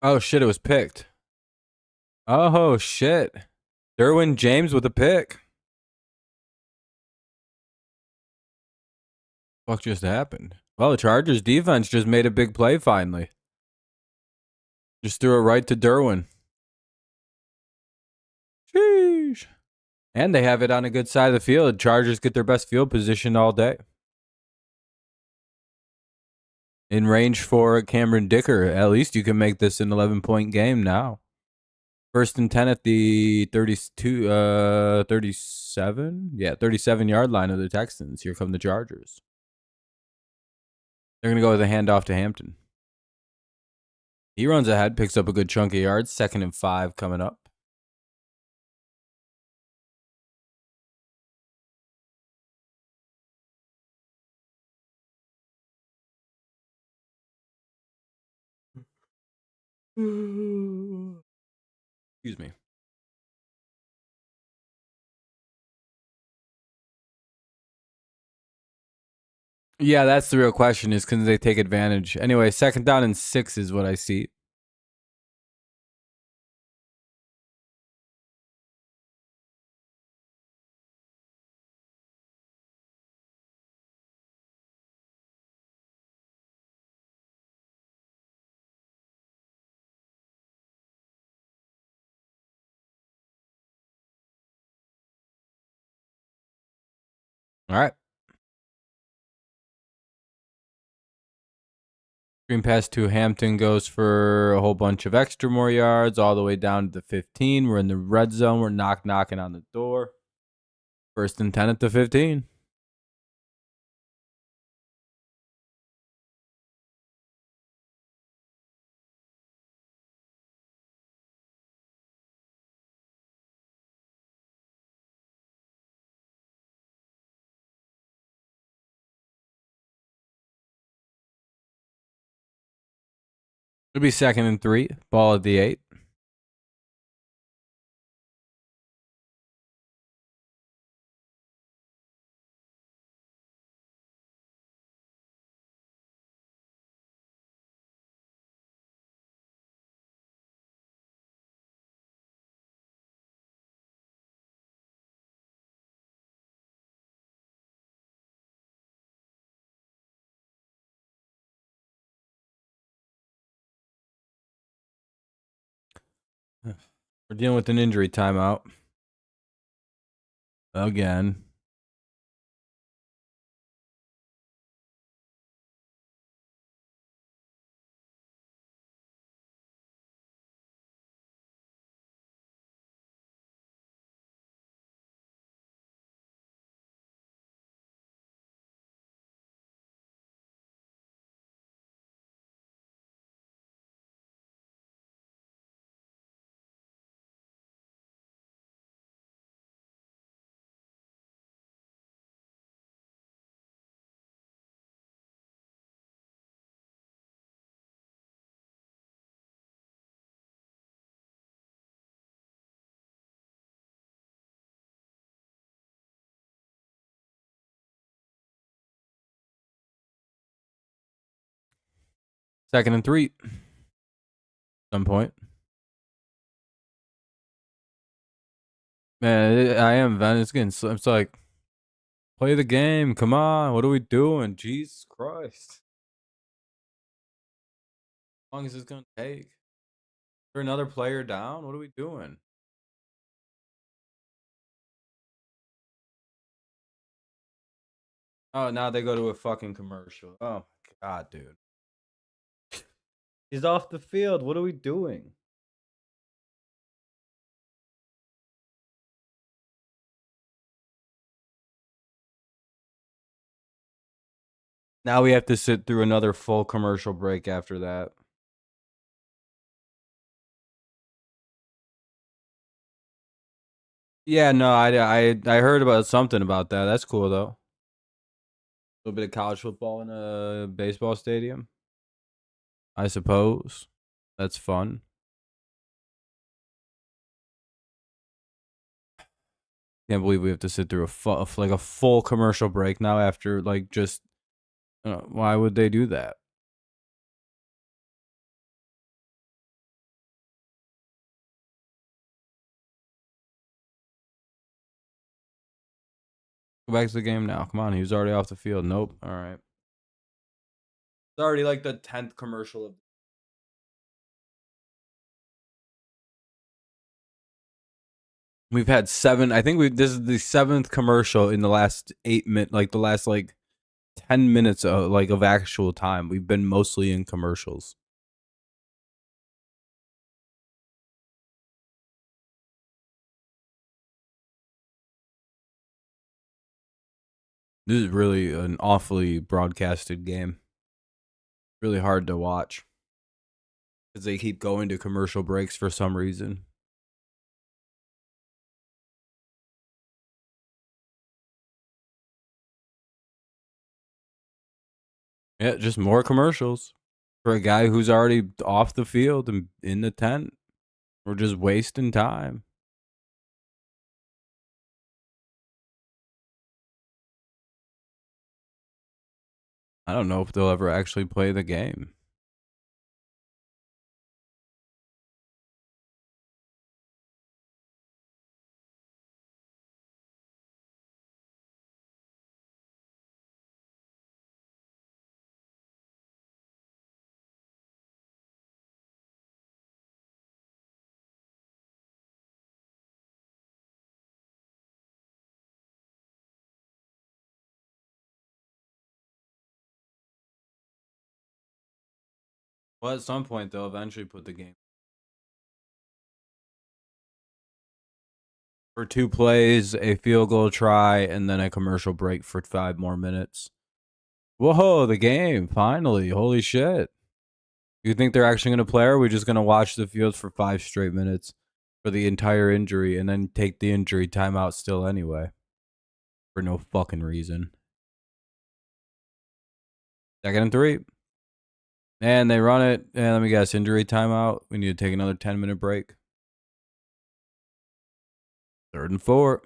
Oh, shit, it was picked. Oh, shit. Derwin James with a pick. Fuck just happened? Well, the Chargers defense just made a big play finally. Just threw it right to Derwin. Sheesh. And they have it on a good side of the field. Chargers get their best field position all day. In range for Cameron Dicker. At least you can make this an 11-point game now. 1st and 10 at the 37? Yeah, 37-yard line of the Texans. Here come the Chargers. They're going to go with a handoff to Hampton. He runs ahead, picks up a good chunk of yards. 2nd and 5 coming up. Excuse me. Yeah, that's the real question is can they take advantage? Anyway, 2nd down and 6 is what I see. All right. Screen pass to Hampton goes for a whole bunch of extra more yards all the way down to the 15. We're in the red zone. We're knocking on the door. 1st and 10 at the 15. It'll be 2nd and 3. Ball at the 8. We're dealing with an injury timeout. Again. Second and 3. Some point. Man, I am, Van. It's getting. It's like, play the game. Come on. What are we doing? Jesus Christ. How long is this going to take? For another player down? What are we doing? Oh, now they go to a fucking commercial. Oh, my God, dude. He's off the field. What are we doing? Now we have to sit through another full commercial break after that. Yeah, no, I heard about something about that. That's cool though. A little bit of college football in a baseball stadium, I suppose. That's fun. Can't believe we have to sit through a full commercial break now after like just. Why would they do that? Go back to the game now. Come on, he was already off the field. Nope. All right. It's already like the 10th commercial of. We've had 7. I think this is the 7th commercial in the last 8 minutes, like the last like 10 minutes of actual time. We've been mostly in commercials. This is really an awfully broadcasted game. Really hard to watch because they keep going to commercial breaks for some reason. Yeah, just more commercials for a guy who's already off the field and in the tent. We're just wasting time. I don't know if they'll ever actually play the game. Well, at some point they'll eventually put the game for 2 plays, a field goal try, and then a commercial break for 5 more minutes. Whoa, the game, finally. Holy shit. You think they're actually going to play, or are we just going to watch the field for 5 straight minutes for the entire injury and then take the injury timeout still anyway? For no fucking reason. Second and 3. And they run it. And let me guess, injury timeout. We need to take another 10-minute break. Third and 4.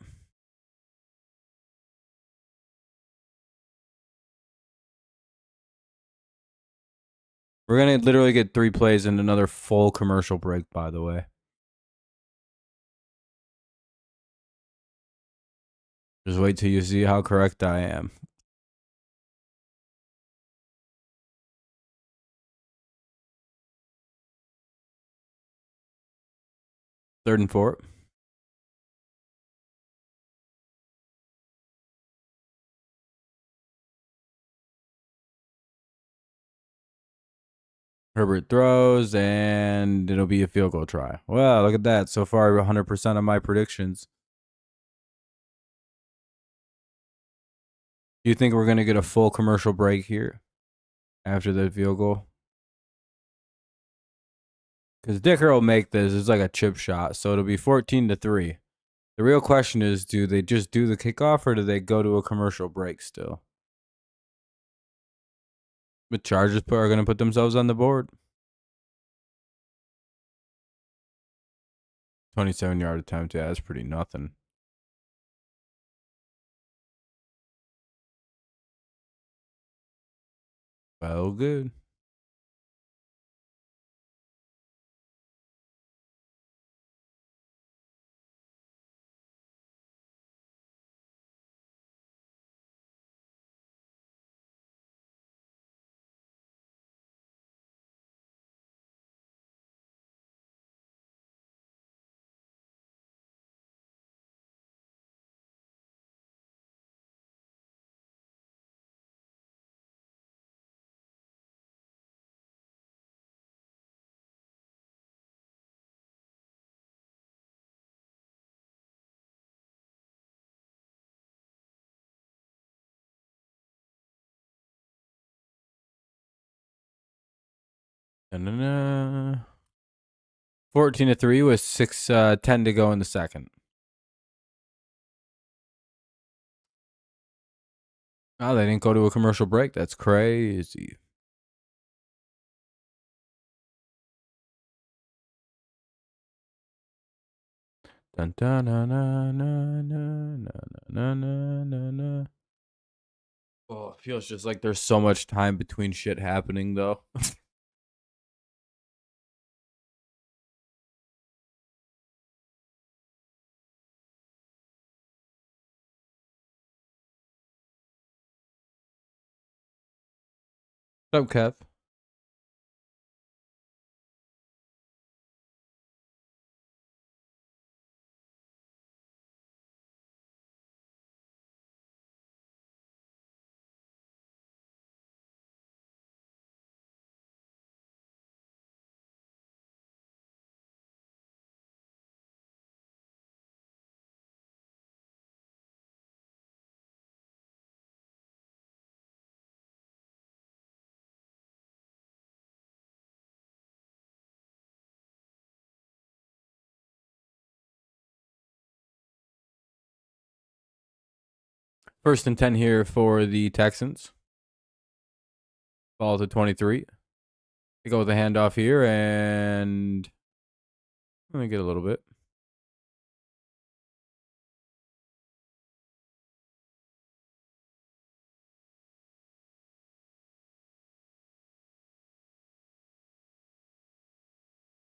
We're going to literally get 3 plays and another full commercial break, by the way. Just wait till you see how correct I am. 3rd and 4. Herbert throws, and it'll be a field goal try. Well, look at that. So far, 100% of my predictions. Do you think we're going to get a full commercial break here after the field goal? Because Dicker will make this. It's like a chip shot, so it'll be 14-3. The real question is, do they just do the kickoff, or do they go to a commercial break still? The Chargers are going to put themselves on the board. 27-yard attempt. Yeah, that's pretty nothing. Well, good. Da-na-na. 14-3 with 6:10 to go in the second. Oh, they didn't go to a commercial break. That's crazy. Dun, dun, na, na, na, na, na, na, na, na. Oh, it feels just like there's so much time between shit happening, though. What's up, Kev? First and 10 here for the Texans. Ball to 23. They go with the handoff here, and let me get a little bit.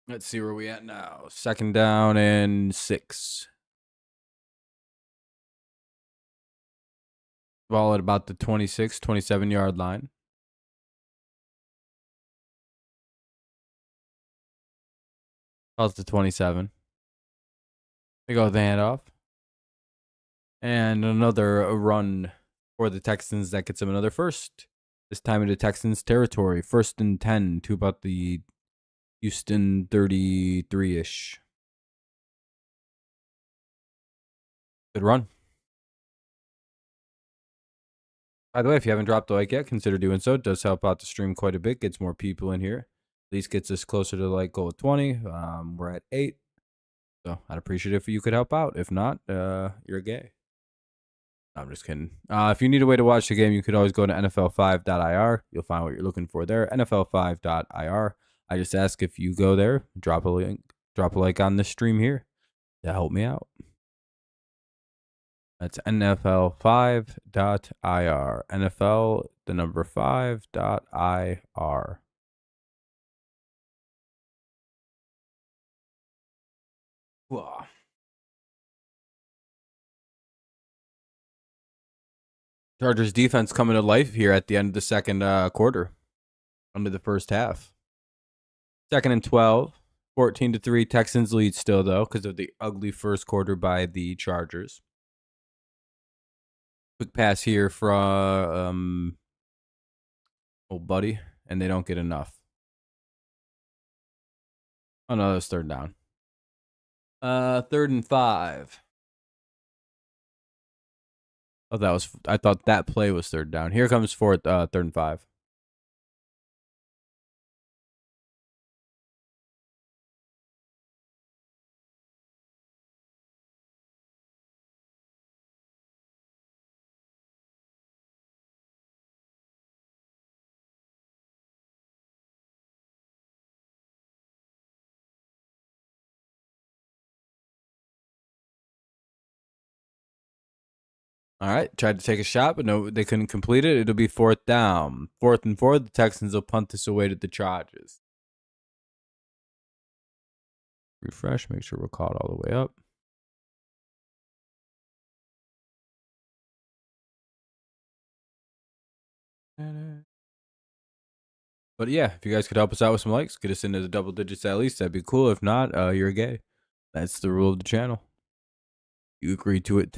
Let's see where we at now. 2nd down and 6. Ball at about the 26, 27-yard line. Calls to 27. They go with the handoff. And another run for the Texans that gets them another first. This time into Texans territory. 1st and 10 to about the Houston 33-ish. Good run. By the way, if you haven't dropped a like yet, consider doing so. It does help out the stream quite a bit. Gets more people in here. At least gets us closer to the like goal of 20. We're at 8. So I'd appreciate it if you could help out. If not, you're gay. I'm just kidding. If you need a way to watch the game, you could always go to NFL5.ir. You'll find what you're looking for there. NFL5.ir. I just ask if you go there, drop a like on this stream here to help me out. That's NFL5.ir. NFL, the number 5.ir. Whoa. Chargers defense coming to life here at the end of the second quarter. Under the first half. 2nd and 12. 14-3. Texans lead still, though, because of the ugly first quarter by the Chargers. Quick pass here from old buddy, and they don't get enough. Oh, no, that's third down. 3rd and 5. Oh, I thought that play was third down. Here comes 3rd and 5. All right, tried to take a shot, but no, they couldn't complete it. It'll be 4th down. 4th and 4. The Texans will punt this away to the Chargers. Refresh, make sure we're caught all the way up. But yeah, if you guys could help us out with some likes, get us into the double digits at least, that'd be cool. If not, you're gay. That's the rule of the channel. You agree to it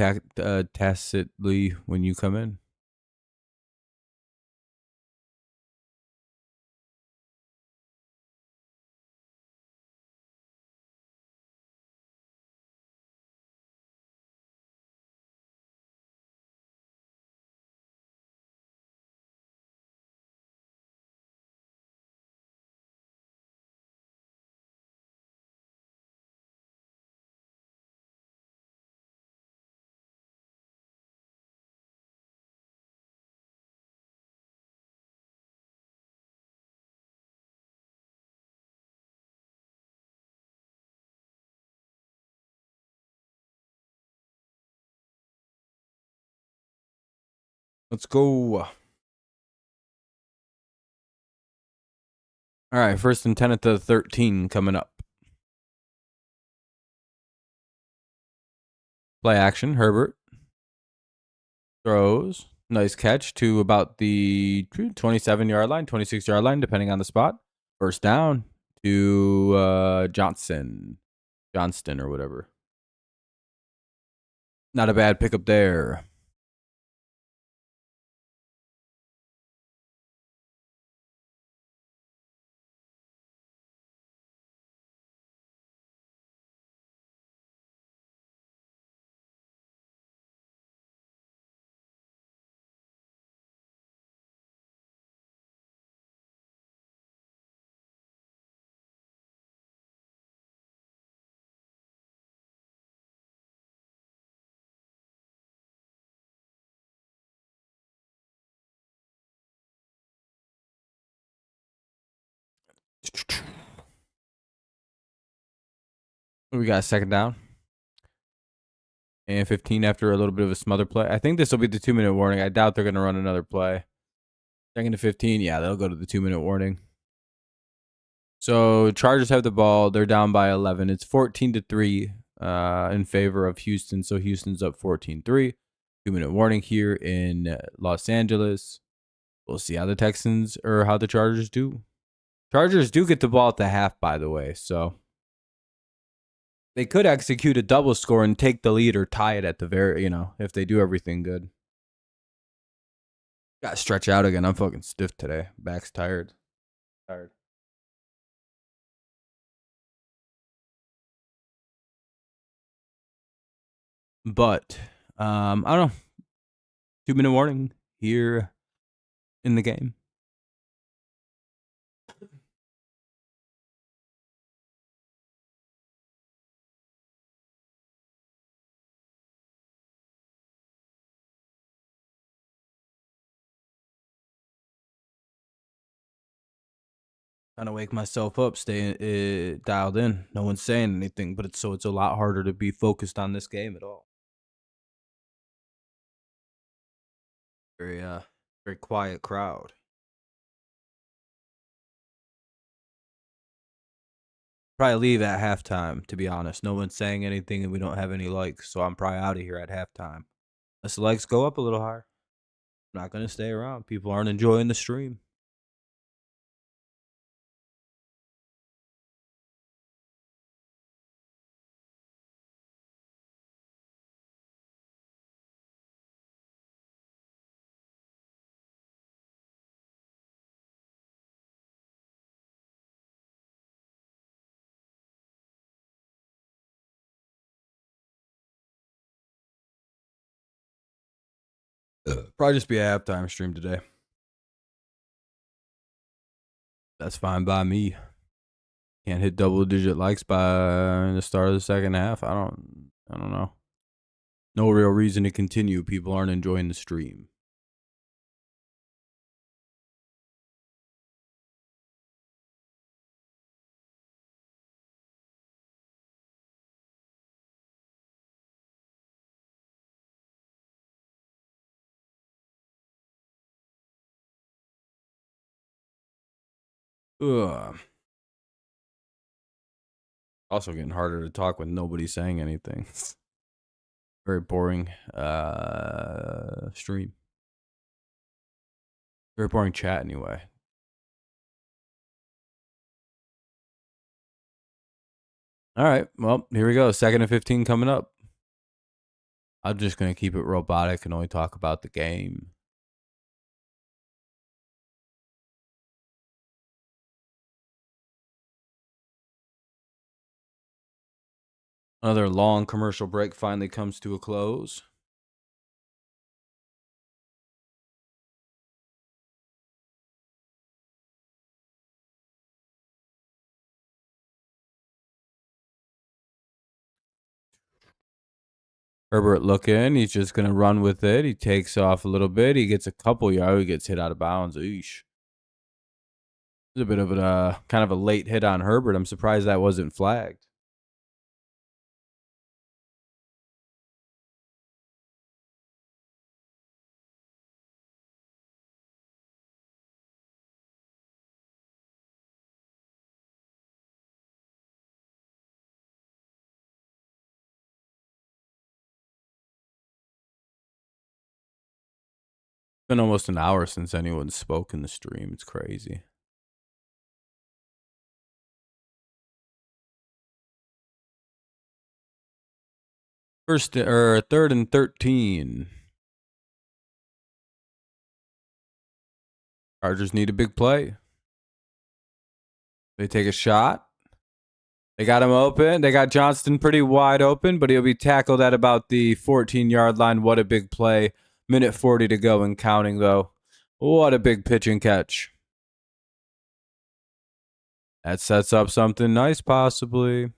tacitly when you come in. Let's go. All right, 1st and 10 at the 13 coming up. Play action. Herbert throws. Nice catch to about the 27-yard line, 26-yard line, depending on the spot. 1st down to Johnston or whatever. Not a bad pickup there. We got 2nd down. And 15 after a little bit of a smother play. I think this will be the 2-minute warning. I doubt they're going to run another play. 2nd to 15. Yeah, they'll go to the 2-minute warning. So Chargers have the ball. They're down by 11. It's 14-3 in favor of Houston. So Houston's up 14-3. 2-minute warning here in Los Angeles. We'll see how the Texans or how the Chargers do. Chargers do get the ball at the half, by the way. So they could execute a double score and take the lead or tie it at the very, if they do everything good. Got to stretch out again. I'm fucking stiff today. Back's tired. But, I don't know. 2-minute warning here in the game. Trying to wake myself up, stay dialed in. No one's saying anything, but it's a lot harder to be focused on this game at all. Very quiet crowd. Probably leave at halftime, to be honest. No one's saying anything and we don't have any likes, so I'm probably out of here at halftime. Unless the likes go up a little higher. I'm not going to stay around. People aren't enjoying the stream. Probably just be a halftime stream today. That's fine by me. Can't hit double-digit likes by the start of the second half. I don't know. No real reason to continue. People aren't enjoying the stream. Ugh. Also getting harder to talk with nobody saying anything. Very boring stream. Very boring chat anyway. All right. Well, here we go. 2nd and 15 coming up. I'm just going to keep it robotic and only talk about the game. Another long commercial break finally comes to a close. Herbert looking. He's just going to run with it. He takes off a little bit. He gets a couple yards. He gets hit out of bounds. Eesh. It's a bit of a kind of a late hit on Herbert. I'm surprised that wasn't flagged. It's been almost an hour since anyone spoke in the stream. It's crazy. Third and 13. Chargers need a big play. They take a shot. They got him open. They got Johnston pretty wide open, but he'll be tackled at about the 14-yard line. What a big play. Minute 40 to go and counting, though. What a big pitch and catch. That sets up something nice, possibly.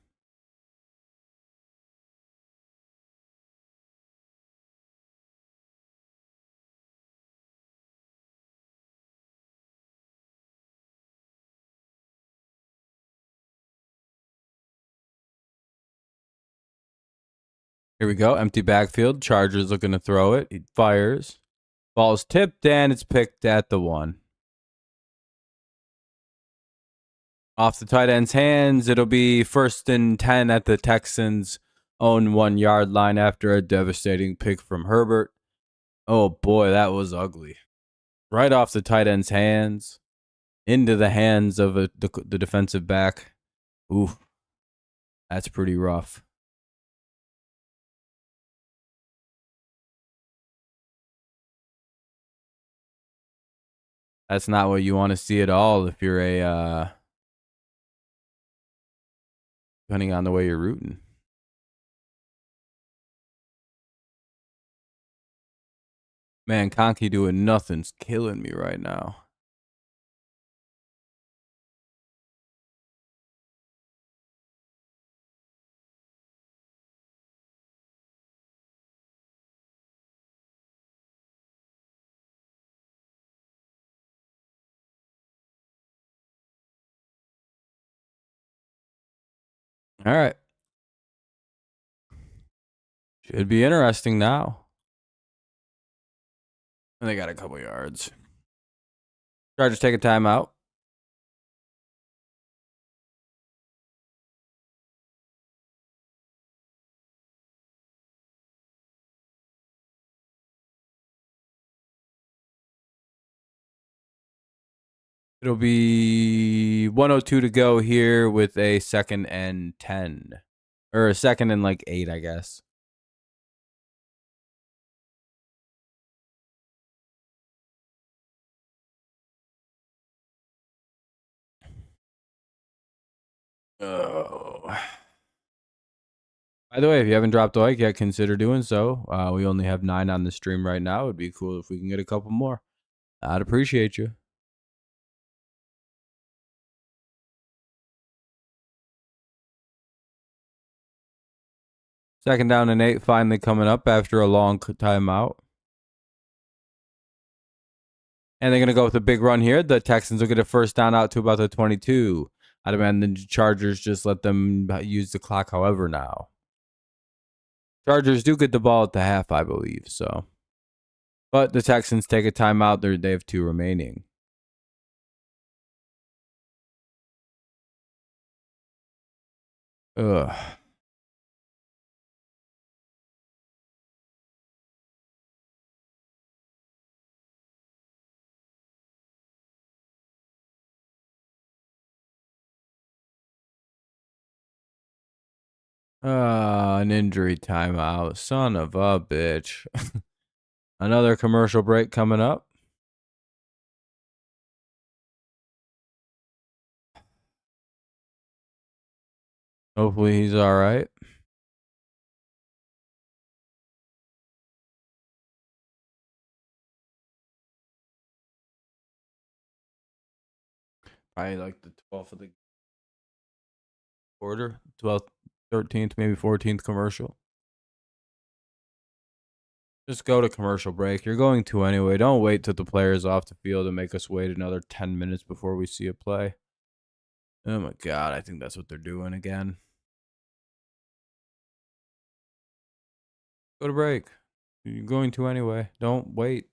Here we go. Empty backfield. Chargers looking to throw it. He fires. Ball's tipped, and it's picked at the 1. Off the tight end's hands. It'll be 1st and 10 at the Texans' own 1-yard line after a devastating pick from Herbert. Oh, boy, that was ugly. Right off the tight end's hands. Into the hands of the defensive back. Ooh, that's pretty rough. That's not what you want to see at all if you're a, depending on the way you're rooting. Man, Conky doing nothing's killing me right now. All right. Should be interesting now. And they got a couple yards. Chargers take a timeout. It'll be 1:02 to go here with a 2nd and 10. Or a 2nd and 8, I guess. Oh. By the way, if you haven't dropped a like yet, consider doing so. We only have 9 on the stream right now. It'd be cool if we can get a couple more. I'd appreciate you. Second down and 8 finally coming up after a long timeout. And they're going to go with a big run here. The Texans will get a first down out to about the 22. I'd imagine the Chargers just let them use the clock however now. Chargers do get the ball at the half, I believe, so. But the Texans take a timeout. They have 2 remaining. Ugh. An injury timeout. Son of a bitch. Another commercial break coming up. Hopefully he's all right. Probably like the 12th of the quarter. 12th, 13th, maybe 14th commercial. Just go to commercial break. You're going to anyway. Don't wait till the player's off the field and make us wait another 10 minutes before we see a play. Oh my God, I think that's what they're doing again. Go to break. You're going to anyway. Don't wait.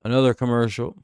Another commercial.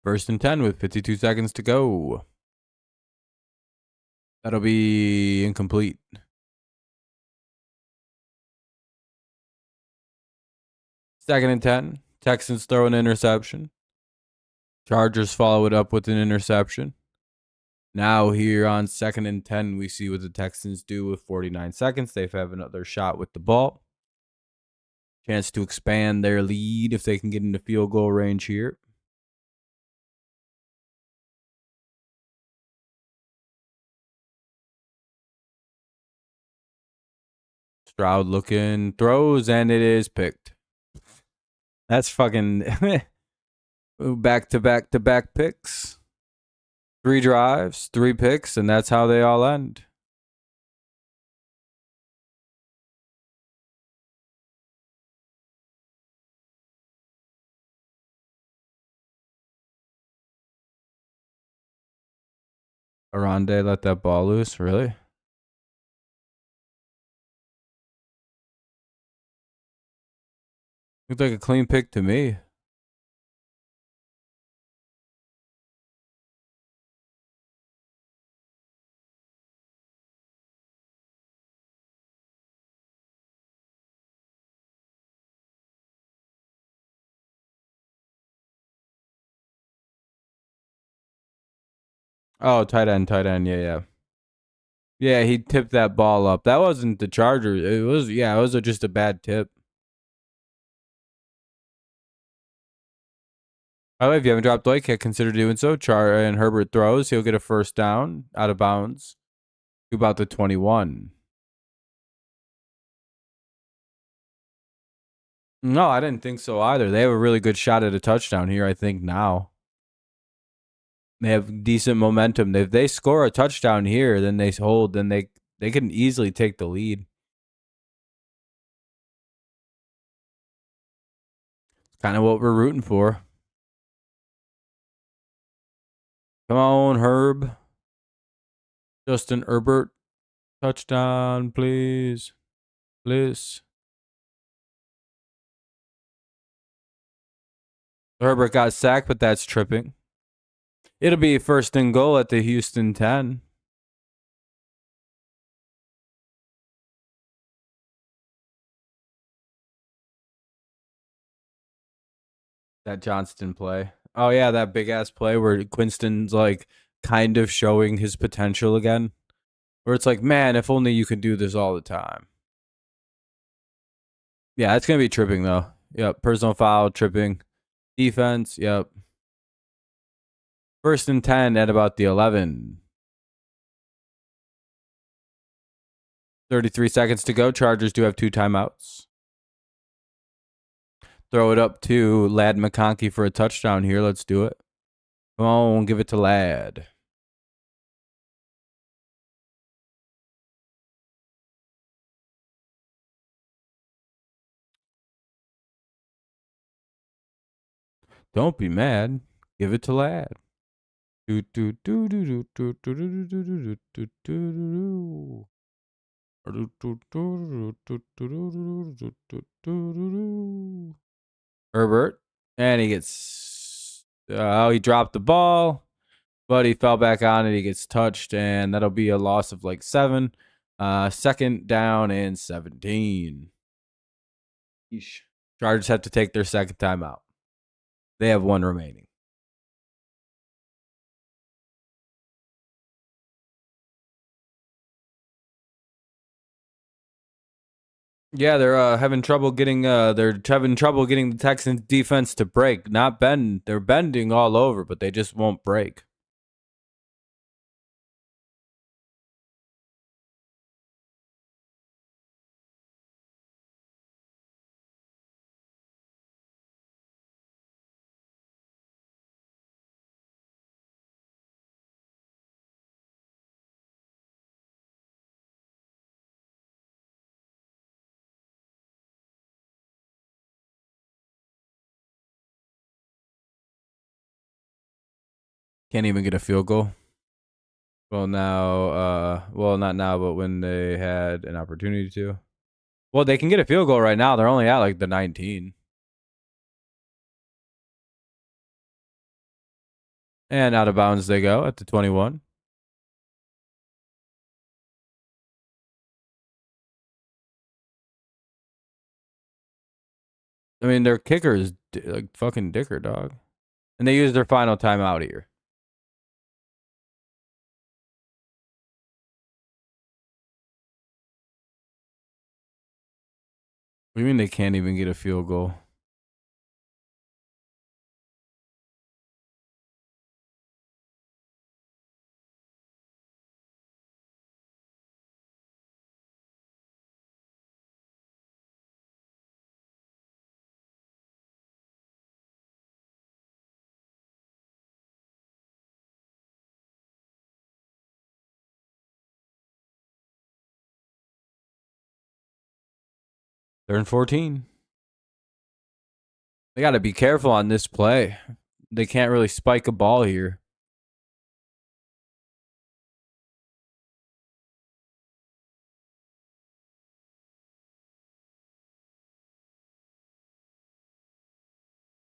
First and 10 with 52 seconds to go. That'll be incomplete. Second and 10. Texans throw an interception. Chargers follow it up with an interception. Now here on second and 10, we see what the Texans do with 49 seconds. They have another shot with the ball. Chance to expand their lead if they can get into field goal range here. Stroud looking, throws, and it is picked. That's fucking back-to-back-to-back picks. 3 drives, 3 picks, and that's how they all end. Arande let that ball loose, really? Looked like a clean pick to me. Oh, tight end, yeah. Yeah, he tipped that ball up. That wasn't the Chargers. It was just a bad tip. By the way, if you haven't dropped a like yet, consider doing so. And Herbert throws. He'll get a first down out of bounds to about the 21. No, I didn't think so either. They have a really good shot at a touchdown here, I think, now. They have decent momentum. If they score a touchdown here, then they hold. Then they can easily take the lead. It's kind of what we're rooting for. Come on, Herb. Justin Herbert. Touchdown, please. Please. Herbert got sacked, but that's tripping. It'll be first and goal at the Houston 10. That Johnston play. Oh, yeah, that big ass play where Quinston's like kind of showing his potential again. Where it's like, man, if only you could do this all the time. Yeah, it's going to be tripping, though. Yep. Personal foul, tripping. Defense, yep. First and 10 at about the 11. 33 seconds to go. Chargers do have 2 timeouts. Throw it up to Ladd McConkey for a touchdown here. Let's do it. Come on, give it to Ladd. Don't be mad. Give it to Ladd. Herbert. And he gets... he dropped the ball. But he fell back on it. He gets touched. And that'll be a loss of like 7. Second down and 17. Yeesh. Chargers have to take their second timeout. They have 1 remaining. Yeah, they're having trouble getting the Texans defense to break, not bend. They're bending all over, but they just won't break. Can't even get a field goal. Well, now, not now, but when they had an opportunity to. Well, they can get a field goal right now. They're only at like the 19. And out of bounds they go at the 21. I mean, their kicker is like fucking Dicker, dog. And they use their final timeout here. What do you mean they can't even get a field goal? They're in 14. They got to be careful on this play. They can't really spike a ball here.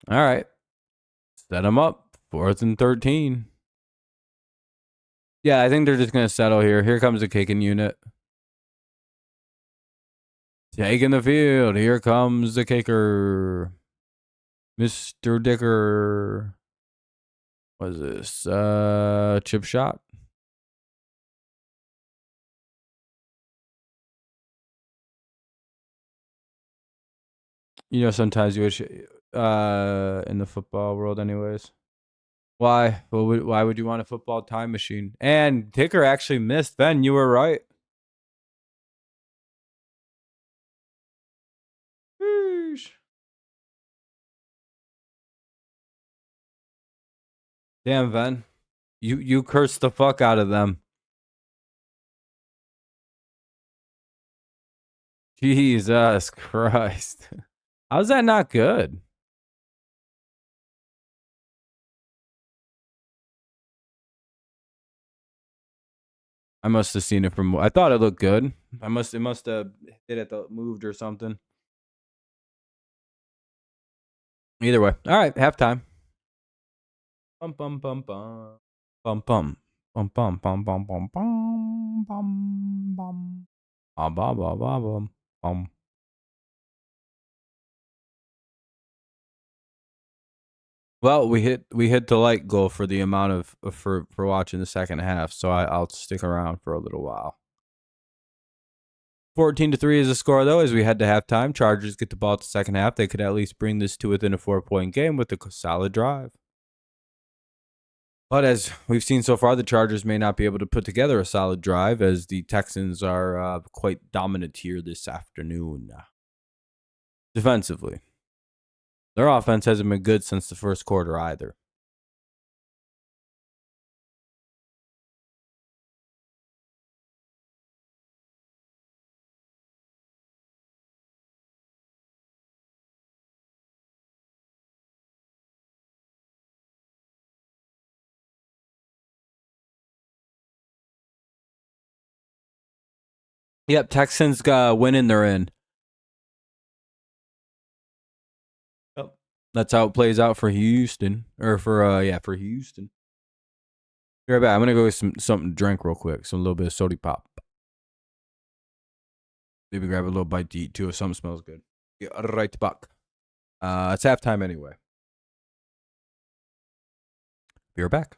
All right. Set them up. 4th and 13. Yeah, I think they're just going to settle here. Here comes the kicking unit. Taking the field. Here comes the kicker. Mr. Dicker. What is this? Chip shot. You know, sometimes you wish, in the football world anyways. Why? Why would you want a football time machine? And Dicker actually missed. Ben, you were right. Sheesh. Damn, Ben. You curse the fuck out of them. Jesus Christ. How's that not good? I must have seen it from. I thought it looked good. It must have hit at the moved or something. Either way, all right. Halftime. Bum bum bum bum bum bum bum bum bum bum bum bum bum bum. Bum bum bum bum bum. Well, we hit the light goal for the amount of for watching the second half, so I'll stick around for a little while. 14-3 is the score, though, as we head to halftime. Chargers get the ball at the second half. They could at least bring this to within a 4-point game with a solid drive. But as we've seen so far, the Chargers may not be able to put together a solid drive as the Texans are quite dominant here this afternoon. Defensively, their offense hasn't been good since the first quarter either. Yep, Texans got winning, they're in. Yep. That's how it plays out for Houston. Or for Houston. Be right back. I'm gonna go get something to drink real quick. Some little bit of soda pop. Maybe grab a little bite to eat too if something smells good. Yeah, right back. It's halftime anyway. Be right back.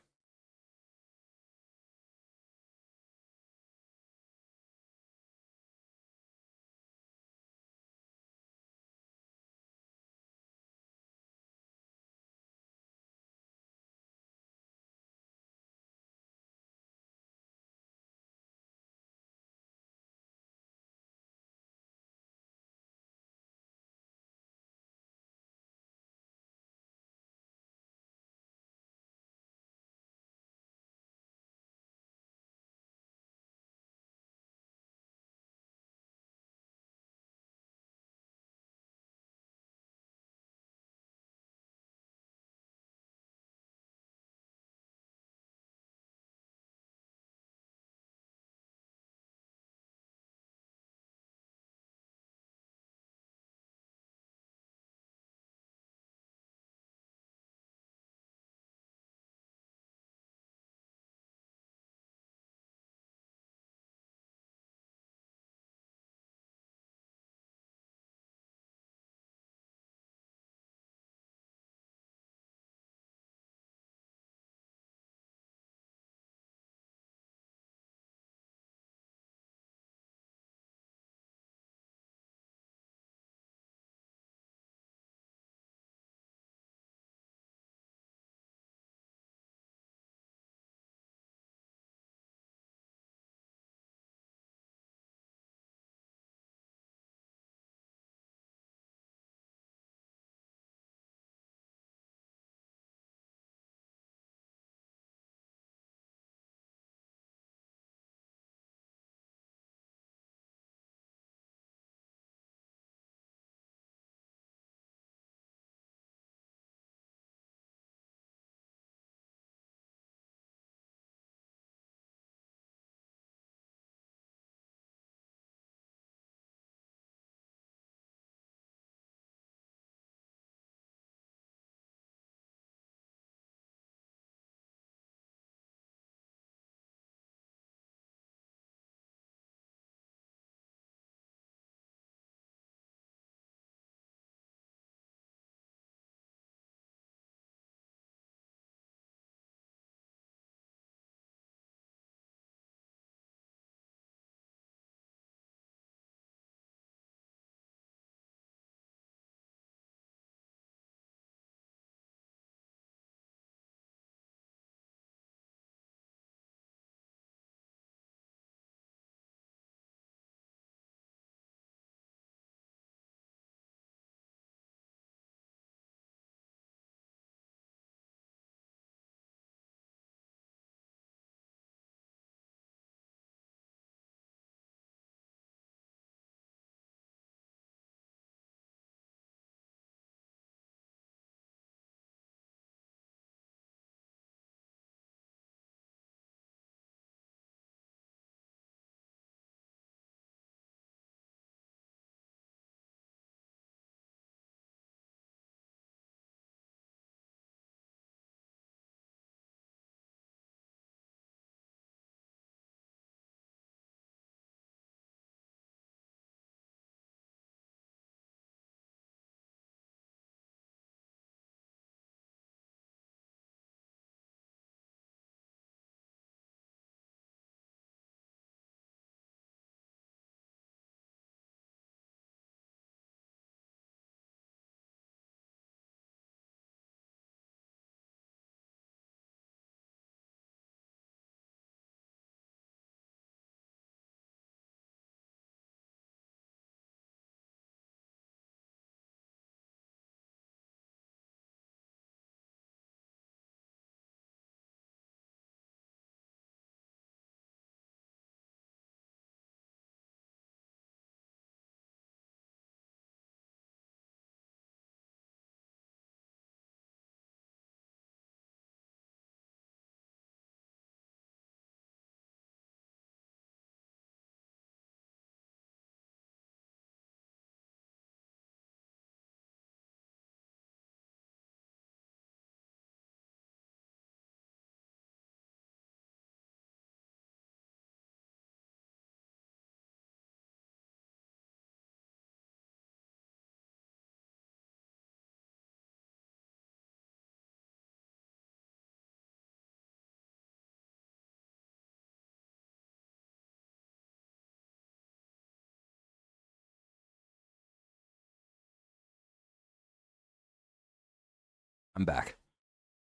I'm back.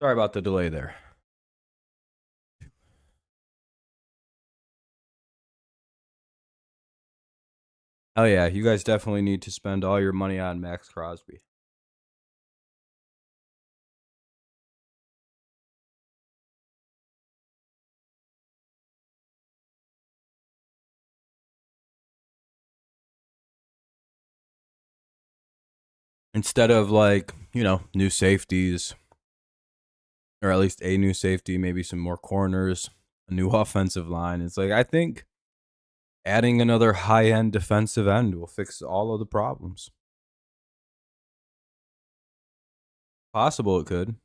Sorry about the delay there. Oh yeah, you guys definitely need to spend all your money on Max Crosby. Instead of like, new safeties, or at least a new safety, maybe some more corners, a new offensive line. It's like, I think adding another high end defensive end will fix all of the problems. Possible it could.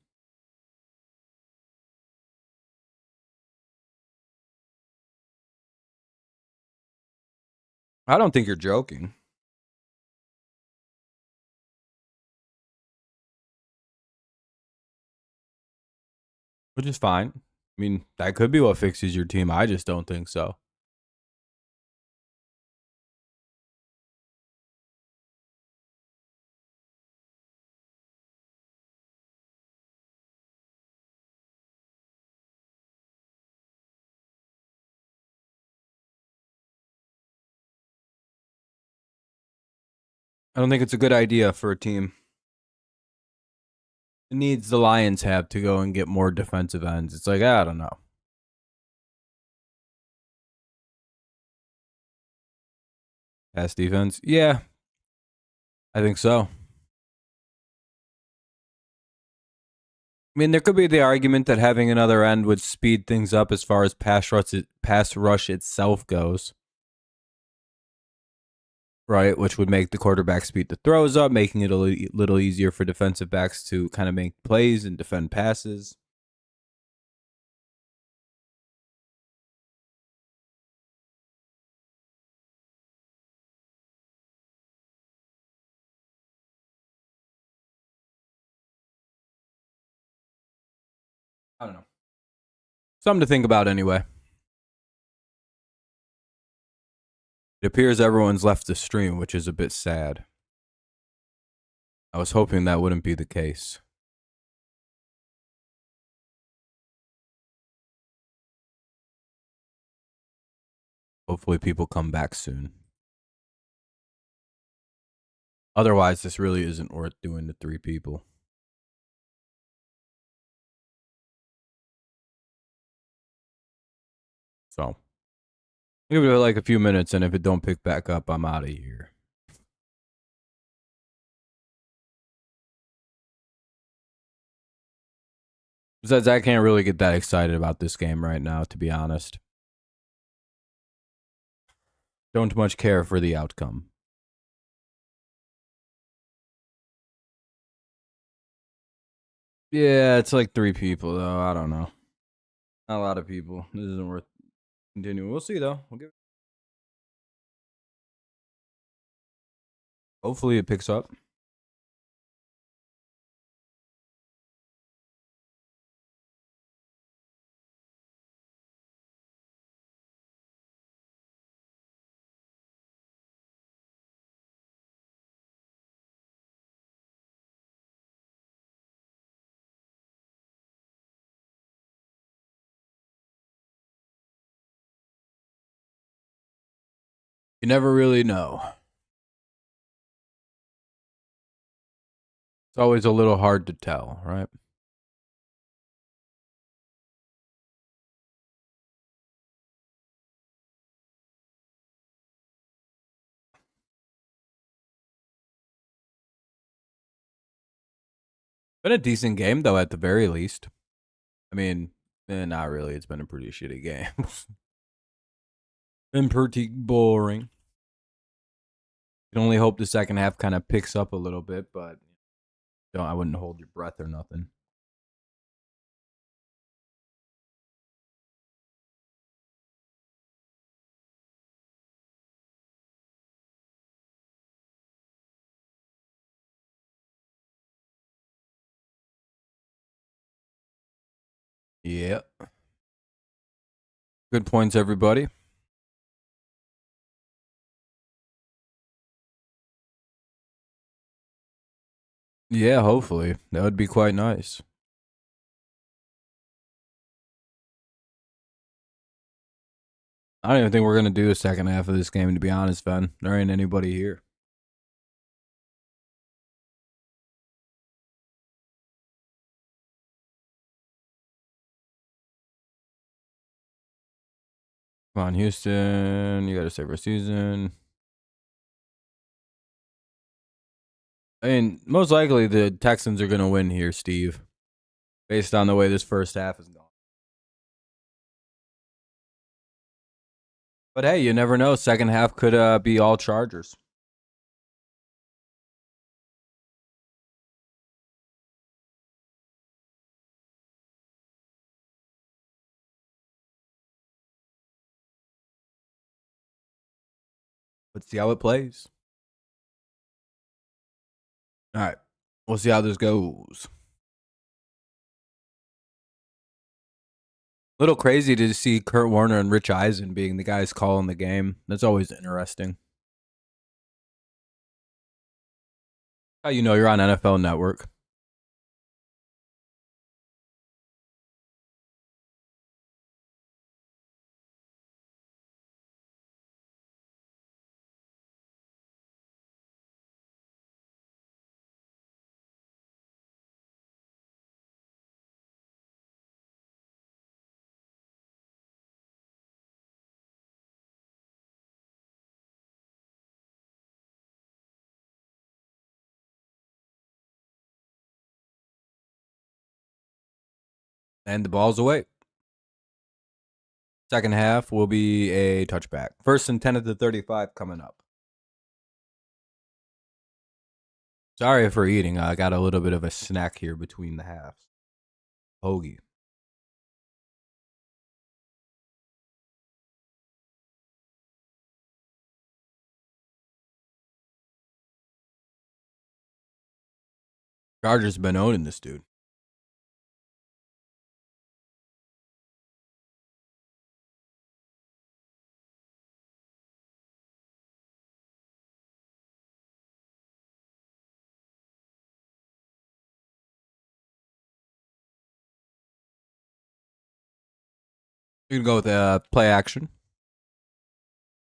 I don't think you're joking, which is fine. I mean, that could be what fixes your team. I just don't think so. I don't think it's a good idea for a team. It needs the Lions have to go and get more defensive ends. It's like, I don't know. Pass defense? Yeah, I think so. I mean, there could be the argument that having another end would speed things up as far as pass rush itself goes, right? Which would make the quarterback speed the throws up, making it a little easier for defensive backs to kind of make plays and defend passes. I don't know. Something to think about anyway. It appears everyone's left the stream, which is a bit sad. I was hoping that wouldn't be the case. Hopefully people come back soon. Otherwise, this really isn't worth doing to 3 people. So, give it like a few minutes, and if it don't pick back up, I'm out of here. Besides, I can't really get that excited about this game right now, to be honest. Don't much care for the outcome. Yeah, it's like 3 people, though. I don't know. Not a lot of people. This isn't worth continuing. We'll see, though. Hopefully it picks up. You never really know. It's always a little hard to tell, right? Been a decent game, though, at the very least. I mean, not really. It's been a pretty shitty game. Been pretty boring. You can only hope the second half kind of picks up a little bit, but I wouldn't hold your breath or nothing. Yep. Good points, everybody. Yeah, hopefully. That would be quite nice. I don't even think we're going to do a second half of this game, to be honest, Ben. There ain't anybody here. Come on, Houston. You got to save our season. I mean, most likely the Texans are going to win here, Steve, based on the way this first half is going. But hey, you never know. Second half could be all Chargers. Let's see how it plays. All right. We'll see how this goes. Little crazy to see Kurt Warner and Rich Eisen being the guys calling the game. That's always interesting. How you know you're on NFL Network. And the ball's away. Second half will be a touchback. First and 10 at the 35 coming up. Sorry for eating. I got a little bit of a snack here between the halves. Hoagie. Chargers been owning this dude. You can go with play action.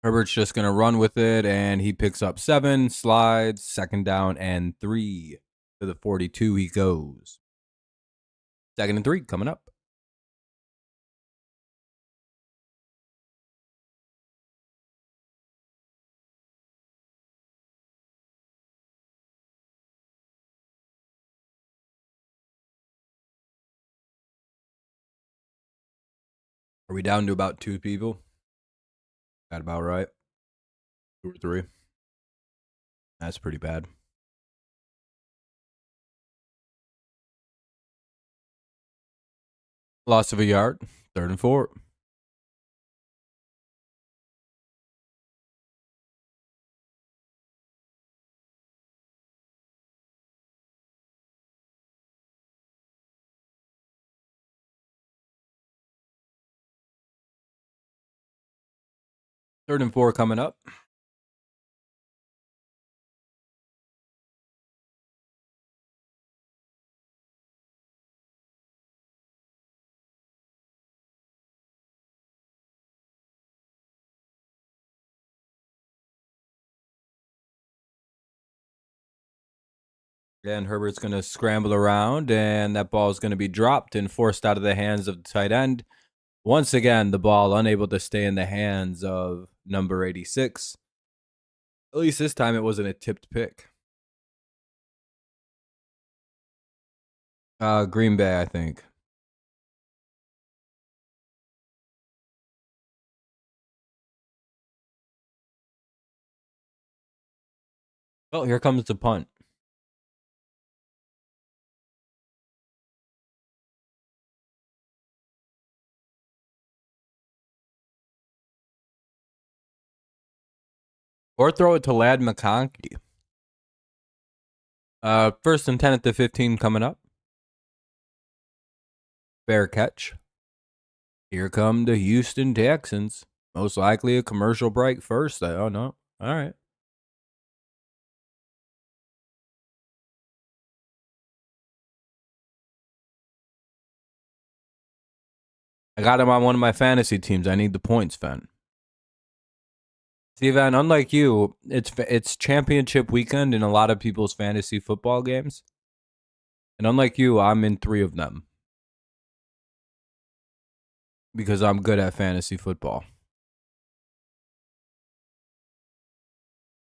Herbert's just going to run with it, and he picks up 7, slides, second down, and 3. To the 42 he goes. Second and 3 coming up. Are we down to about 2 people? Got about right. 2 or 3. That's pretty bad. Loss of a yard. 3rd and 4. Third and 4 coming up. And Herbert's going to scramble around, and that ball is going to be dropped and forced out of the hands of the tight end. Once again, the ball unable to stay in the hands of number 86. At least this time it wasn't a tipped pick. Green Bay, I think. Oh, here comes the punt. Or throw it to Lad McConkey. First and 10 at the 15 coming up. Fair catch. Here come the Houston Texans. Most likely a commercial break first. Oh, no. All right. I got him on one of my fantasy teams. I need the points, Fen. See, Van, unlike you, it's championship weekend in a lot of people's fantasy football games. And unlike you, I'm in 3 of them. Because I'm good at fantasy football.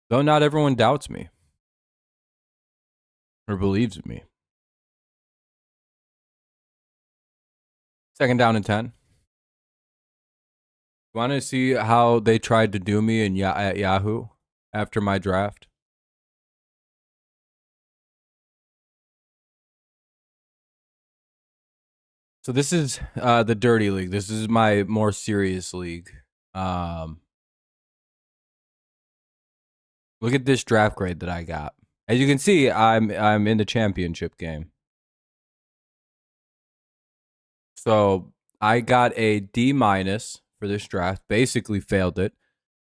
Though not everyone doubts me. Or believes in me. 2nd down and 10. Want to see how they tried to do me at Yahoo after my draft? So this is the dirty league. This is my more serious league. Look at this draft grade that I got. As you can see, I'm in the championship game. So I got a D- for this draft. Basically failed it.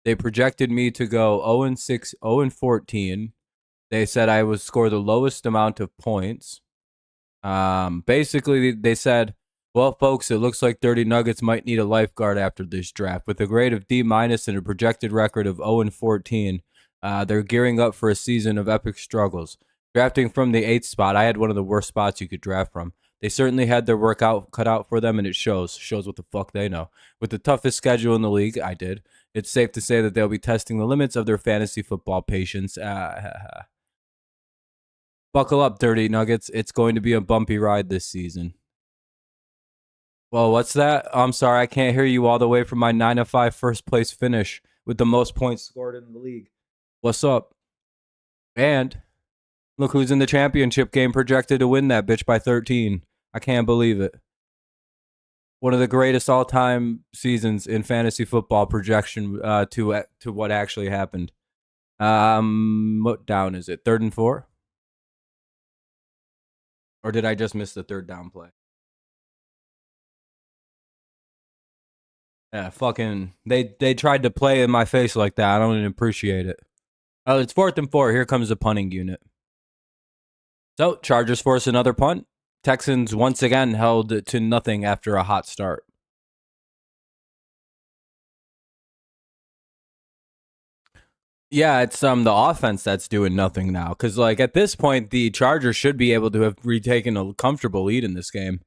They projected me to go 0-6, 0-14. They said I would score the lowest amount of points. Basically, they said, well, folks, it looks like Dirty Nuggets might need a lifeguard after this draft. With a grade of D- and a projected record of 0-14, they're gearing up for a season of epic struggles. Drafting from the 8th spot, I had one of the worst spots you could draft from. They certainly had their work cut out for them, and it shows what the fuck they know. With the toughest schedule in the league, I did. It's safe to say that they'll be testing the limits of their fantasy football patience. Buckle up, Dirty Nuggets. It's going to be a bumpy ride this season. Well, what's that? I'm sorry, I can't hear you all the way from my 9-5 first place finish with the most points scored in the league. What's up? And look who's in the championship game projected to win that bitch by 13. I can't believe it. One of the greatest all-time seasons in fantasy football projection to what actually happened. What down is it? 3rd and 4? Or did I just miss the 3rd down play? Yeah, fucking they tried to play in my face like that. I don't even appreciate it. Oh, it's 4th and 4. Here comes the punting unit. So, Chargers force another punt. Texans once again held to nothing after a hot start. Yeah, it's the offense that's doing nothing now. Because, like, at this point, the Chargers should be able to have retaken a comfortable lead in this game.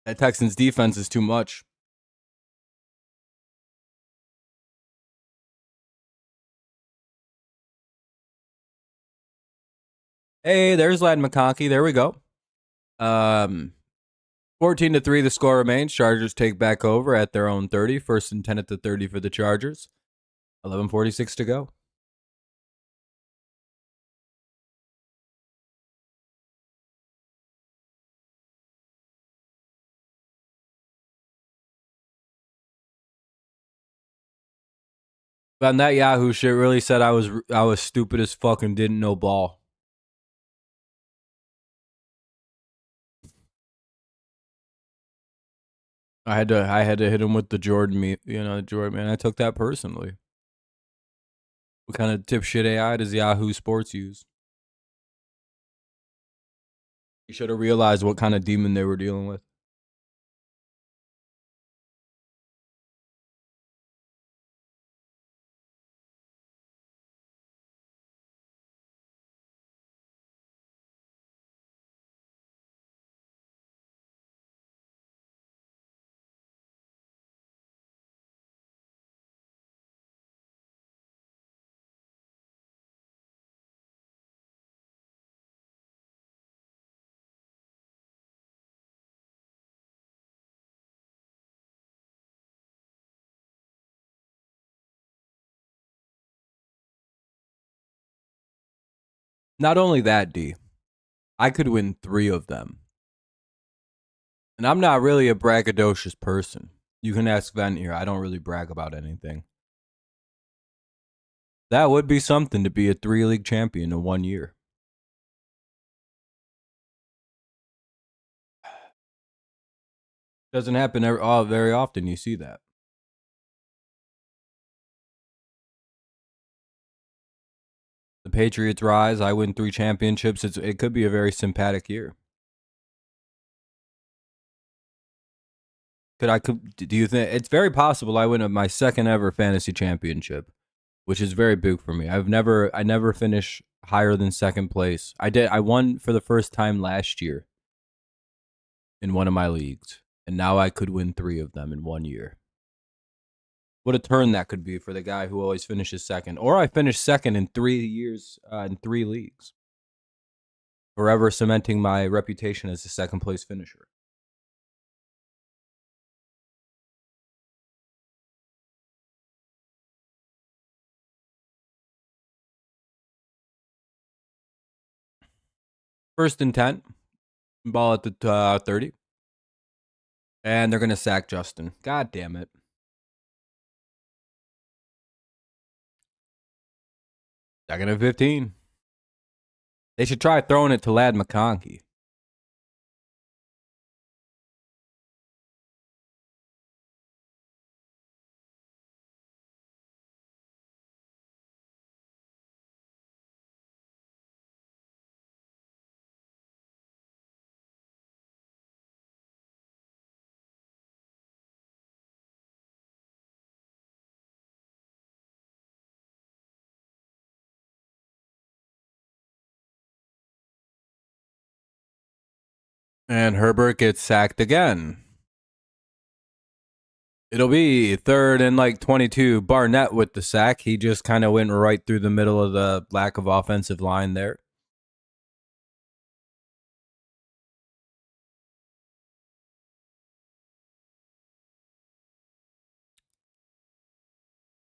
That Texans defense is too much. Hey, there's Lad McConkey. There we go. 14-3, the score remains. Chargers take back over at their own 30. 1st and 10 at the 30 for the Chargers. 11:46 to go. But that Yahoo shit really said I was stupid as fuck and didn't know ball. I had to hit him with the Jordan Jordan man. I took that personally. What kind of dipshit AI does Yahoo Sports use? You should have realized what kind of demon they were dealing with. Not only that, D, I could win 3 of them. And I'm not really a braggadocious person. You can ask Ven here. I don't really brag about anything. That would be something to be a 3-league champion in 1 year. Doesn't happen very often. You see that. The The Patriots rise. I win 3 championships. It could be a very sympathetic year. Do you think it's very possible I win my second ever fantasy championship, which is very big for me. I never finish higher than second place. I won for the first time last year in one of my leagues, and now I could win 3 of them in 1 year. What a turn that could be for the guy who always finishes second. Or I finished second in 3 years in 3 leagues, forever cementing my reputation as a second place finisher. First and 10, ball at the 30. And they're going to sack Justin. God damn it. Second and 15. They should try throwing it to Ladd McConkey. And Herbert gets sacked again. It'll be 3rd and 22. Barnett with the sack. He just kind of went right through the middle of the lack of offensive line there.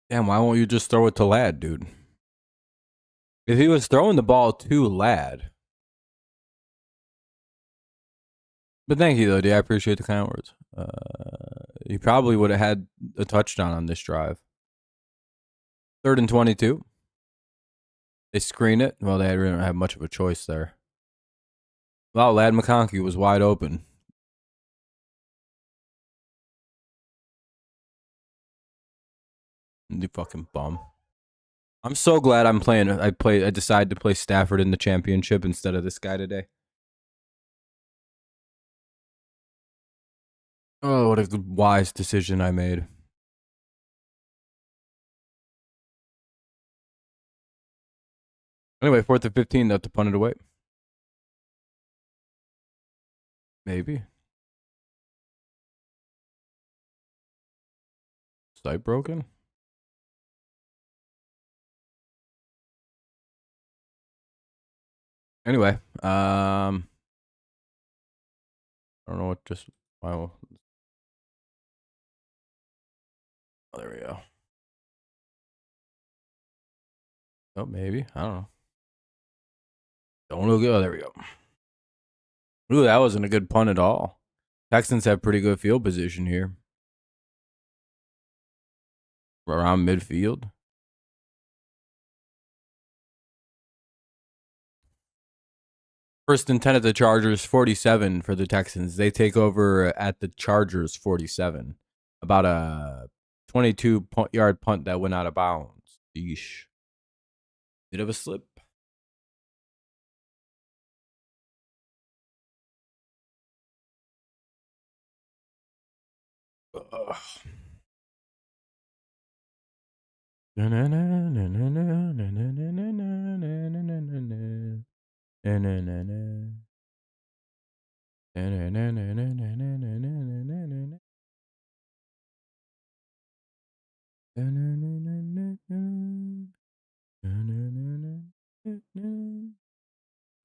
Damn, why won't you just throw it to Ladd, dude? If he was throwing the ball to Ladd. But thank you, though, D. I appreciate the kind words. He probably would have had a touchdown on this drive. 3rd and 22. They screen it. Well, they didn't have much of a choice there. Well, Ladd McConkey was wide open. You fucking bum. I'm so glad I decided to play Stafford in the championship instead of this guy today. Oh, what a wise decision I made. Anyway, 4th and 15, they have to punt it away. Maybe. Sight broken? Anyway, I don't know what just... Wow. Oh, there we go. Oh, maybe. I don't know. Don't look good. Oh, there we go. Ooh, that wasn't a good punt at all. Texans have pretty good field position here. Around midfield. First and 10 at the Chargers, 47 for the Texans. They take over at the Chargers, 47. About a 22-yard punt that went out of bounds. Yeesh. Bit of a slip. Ugh.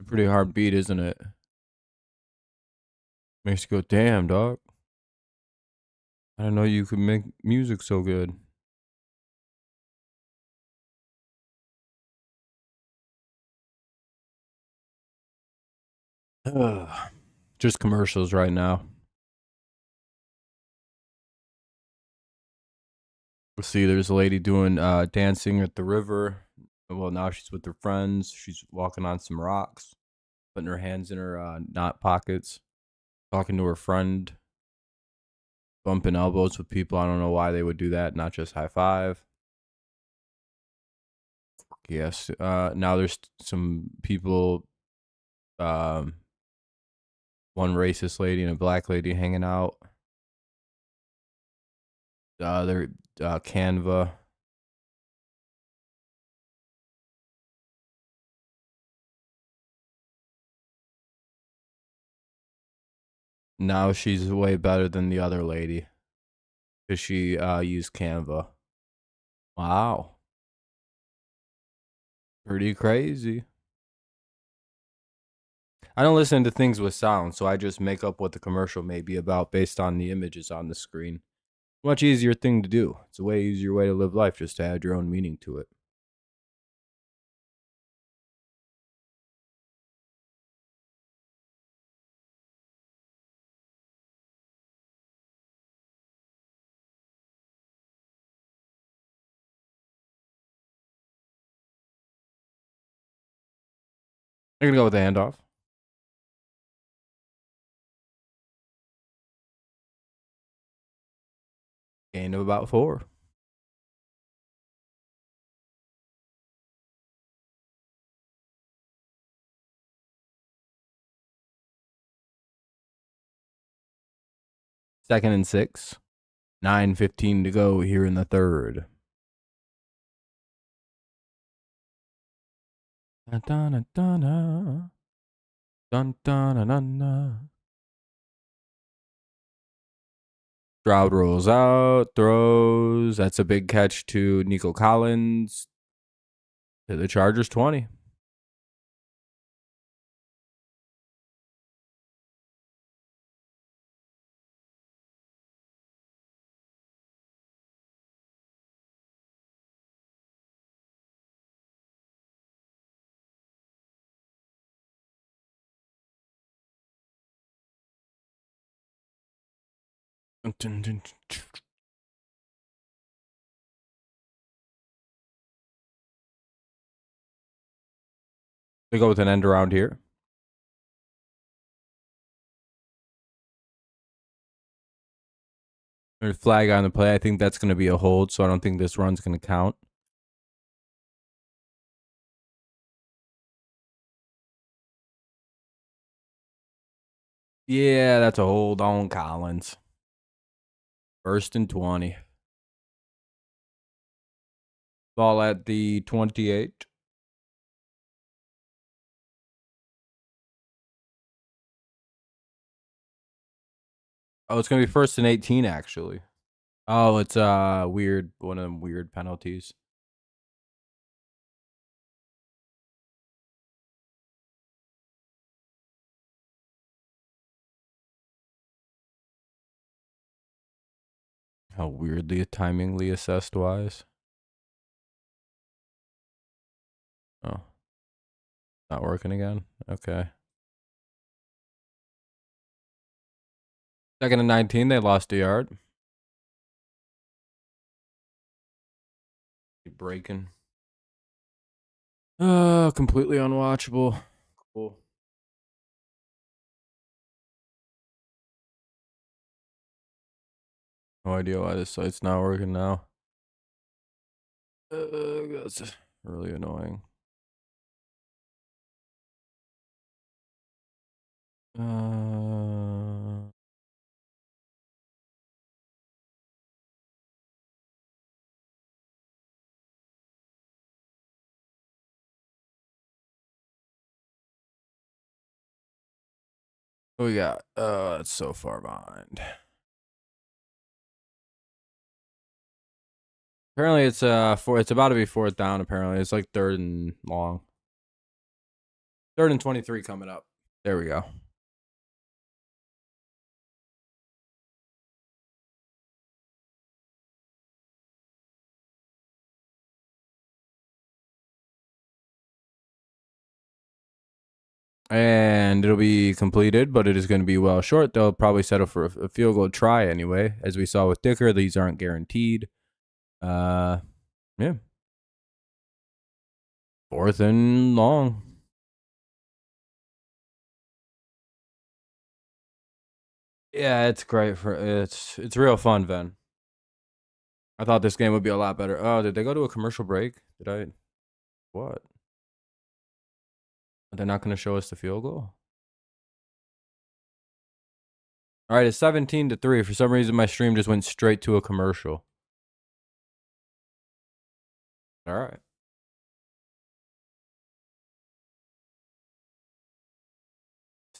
A pretty hard beat, isn't it? Makes you go, damn, dog. I didn't know you could make music so good. Just commercials right now. Let's see, there's a lady doing dancing at the river. Well, now she's with her friends. She's walking on some rocks, putting her hands in her knot pockets, talking to her friend, bumping elbows with people. I don't know why they would do that, not just high five. Yes. Now there's some people, one racist lady and a black lady hanging out. The other, Canva. Now she's way better than the other lady because she used Canva. Wow. Pretty crazy. I don't listen to things with sound, so I just make up what the commercial may be about based on the images on the screen. Much easier thing to do. It's a way easier way to live life, just to add your own meaning to it. I'm gonna go with the handoff. Gain of about 4. Second and 6. 9:15 to go here in the third. Dun, dun, dun, dun. Dun, dun, dun, dun, dun. Stroud rolls out, throws. That's a big catch to Nico Collins. To the Chargers 20. Dun, dun, dun. They go with an end around here. There's a flag on the play. I think that's going to be a hold, so I don't think this run's going to count. Yeah, that's a hold on Collins. 1st and 20. Ball at the 28. Oh, it's going to be 1st and 18, actually. Oh, it's weird. One of them weird penalties. How weirdly timingly assessed wise. Oh. Not working again? Okay. 2nd and 19, they lost a yard. Breaking. Completely unwatchable. Cool. No idea why this site's not working now. That's really annoying. What we got? It's so far behind. Apparently it's it's about to be 4th down, apparently. It's like 3rd and long. 3rd and 23 coming up. There we go. And it'll be completed, but it is going to be well short. They'll probably settle for a field goal try anyway. As we saw with Dicker, these aren't guaranteed. Yeah. 4th and long. Yeah, it's great for it's real fun, Ven. I thought this game would be a lot better. Oh, did they go to a commercial break? Did I? What? They're not going to show us the field goal? All right, it's 17-3. For some reason, my stream just went straight to a commercial. All right.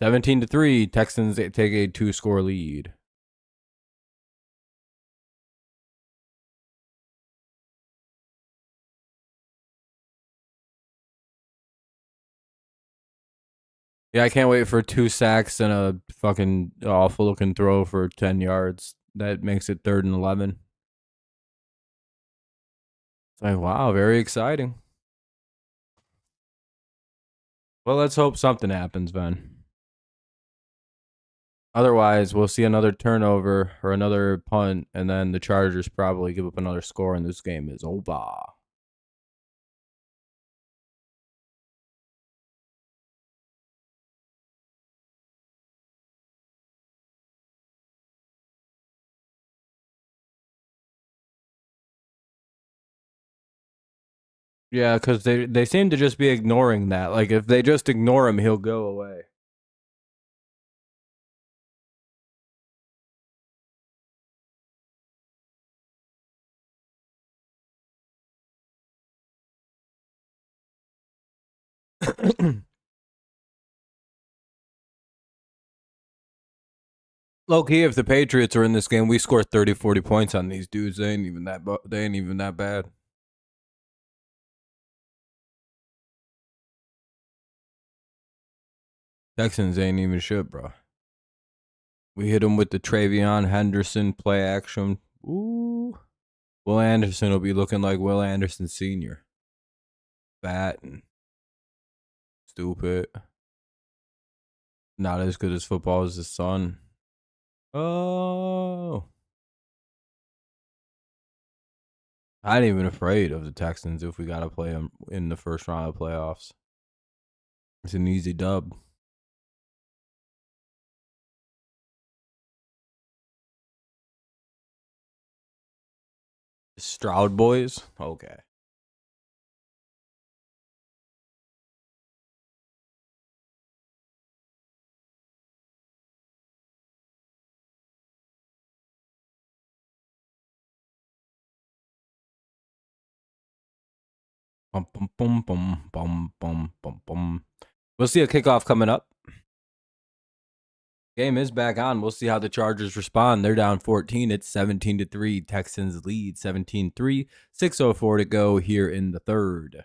(17-3). Texans take a 2-score lead. Yeah, I can't wait for 2 sacks and a fucking awful looking throw for 10 yards. That makes it 3rd and 11. It's like, wow, very exciting. Well, let's hope something happens, Ben. Otherwise, we'll see another turnover or another punt, and then the Chargers probably give up another score, and this game is over. Yeah, because they seem to just be ignoring that. Like, if they just ignore him, he'll go away. Low-key, if the Patriots are in this game, we score 30, 40 points on these dudes. They ain't even that bad. Texans ain't even shit, bro. We hit him with the Travion Henderson play action. Ooh. Will Anderson will be looking like Will Anderson Sr. Fat and stupid. Not as good as football as his son. Oh. I ain't even afraid of the Texans if we got to play them in the first round of playoffs. It's an easy dub. Stroud boys? Okay. Bum, bum, bum, bum, bum, bum, bum, bum. We'll see a kickoff coming up. Game is back on. We'll see how the Chargers respond. They're down 14. It's 17-3. Texans lead 17-3. 6:04 to go here in the third.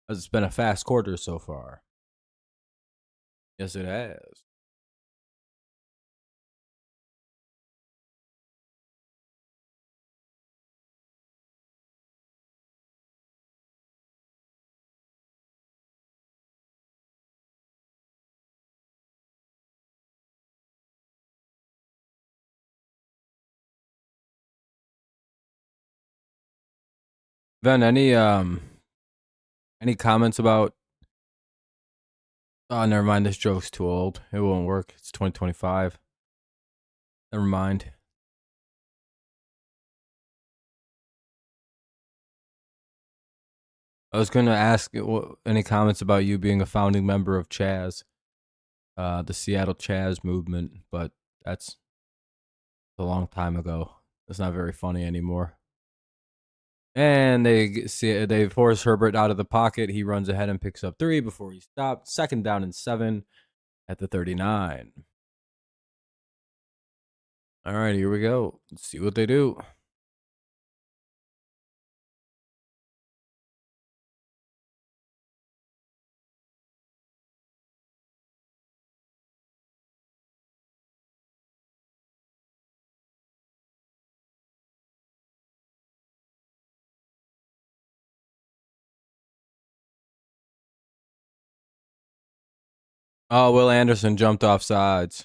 It's been a fast quarter so far. Yes, it has. Ben, any comments about? Oh, never mind. This joke's too old. It won't work. It's 2025. Never mind. I was going to ask any comments about you being a founding member of Chaz, the Seattle Chaz movement, but that's a long time ago. It's not very funny anymore. And they force Herbert out of the pocket. He runs ahead and picks up 3 before he stopped. 2nd down and 7 at the 39. All right, here we go. Let's see what they do. Oh, Will Anderson jumped off sides.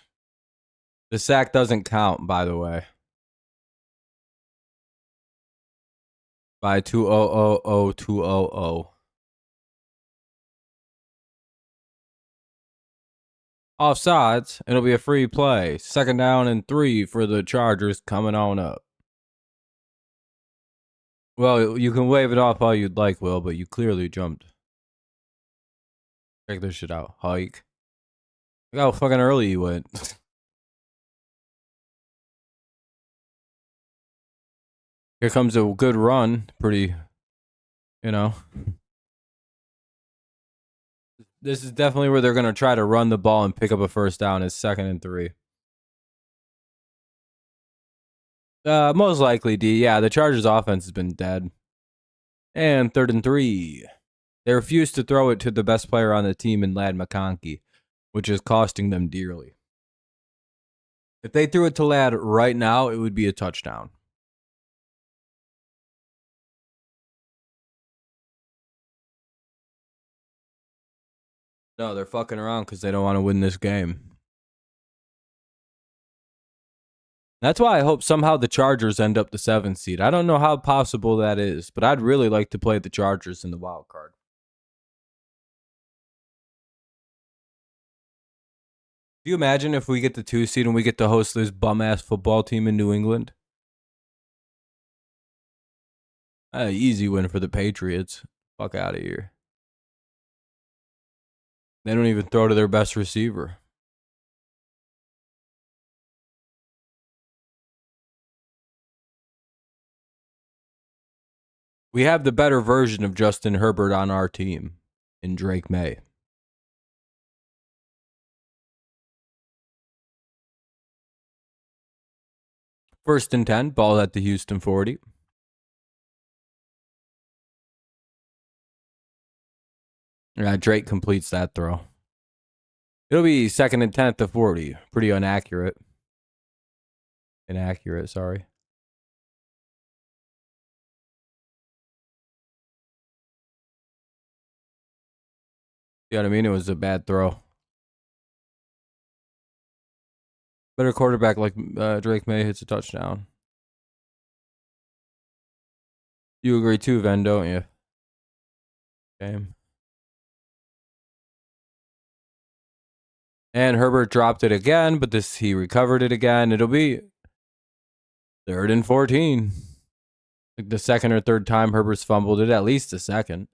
The sack doesn't count, by the way. By 2-0-0-0-2-0-0. Offsides, it'll be a free play. 2nd down and 3 for the Chargers coming on up. Well, you can wave it off all you'd like, Will, but you clearly jumped. Check this shit out. Hike. Look how fucking early you went. Here comes a good run. Pretty, you know. This is definitely where they're going to try to run the ball and pick up a first down. It's 2nd and 3. Most likely, D. Yeah, the Chargers' offense has been dead. And 3rd and 3. They refused to throw it to the best player on the team in Ladd McConkey, which is costing them dearly. If they threw it to Ladd right now, it would be a touchdown. No, they're fucking around because they don't want to win this game. That's why I hope somehow the Chargers end up the 7th seed. I don't know how possible that is, but I'd really like to play the Chargers in the wild card. Do you imagine if we get the 2 seed and we get to host this bum-ass football team in New England? Easy win for the Patriots. Fuck out of here. They don't even throw to their best receiver. We have the better version of Justin Herbert on our team in Drake May. First and 10, ball at the Houston 40. Yeah, Drake completes that throw. It'll be 2nd and 10 at the 40. Pretty inaccurate. Sorry. You know what I mean? It was a bad throw. Better quarterback like Drake May hits a touchdown. You agree too, Ven, don't you? Okay. And Herbert dropped it again, but he recovered it again. It'll be 3rd and 14. Like the 2nd or 3rd time Herbert's fumbled it, at least the 2nd.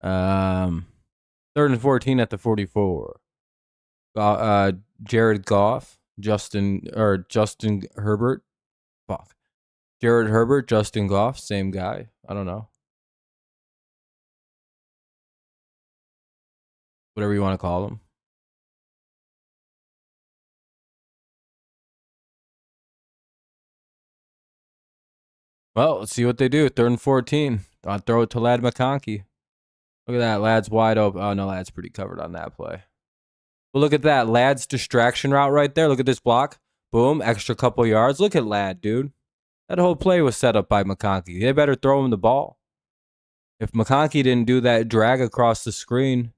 3rd and 14 at the 44. Jared Goff, Justin Herbert. Fuck. Jared Herbert, Justin Goff, same guy. I don't know. Whatever you want to call him. Well, let's see what they do. 3rd and 14. I'll throw it to Ladd McConkey. Look at that. Ladd's wide open. Oh, no, Ladd's pretty covered on that play. But look at that. Ladd's distraction route right there. Look at this block. Boom. Extra couple yards. Look at Ladd, dude. That whole play was set up by McConkey. They better throw him the ball. If McConkey didn't do that drag across the screen,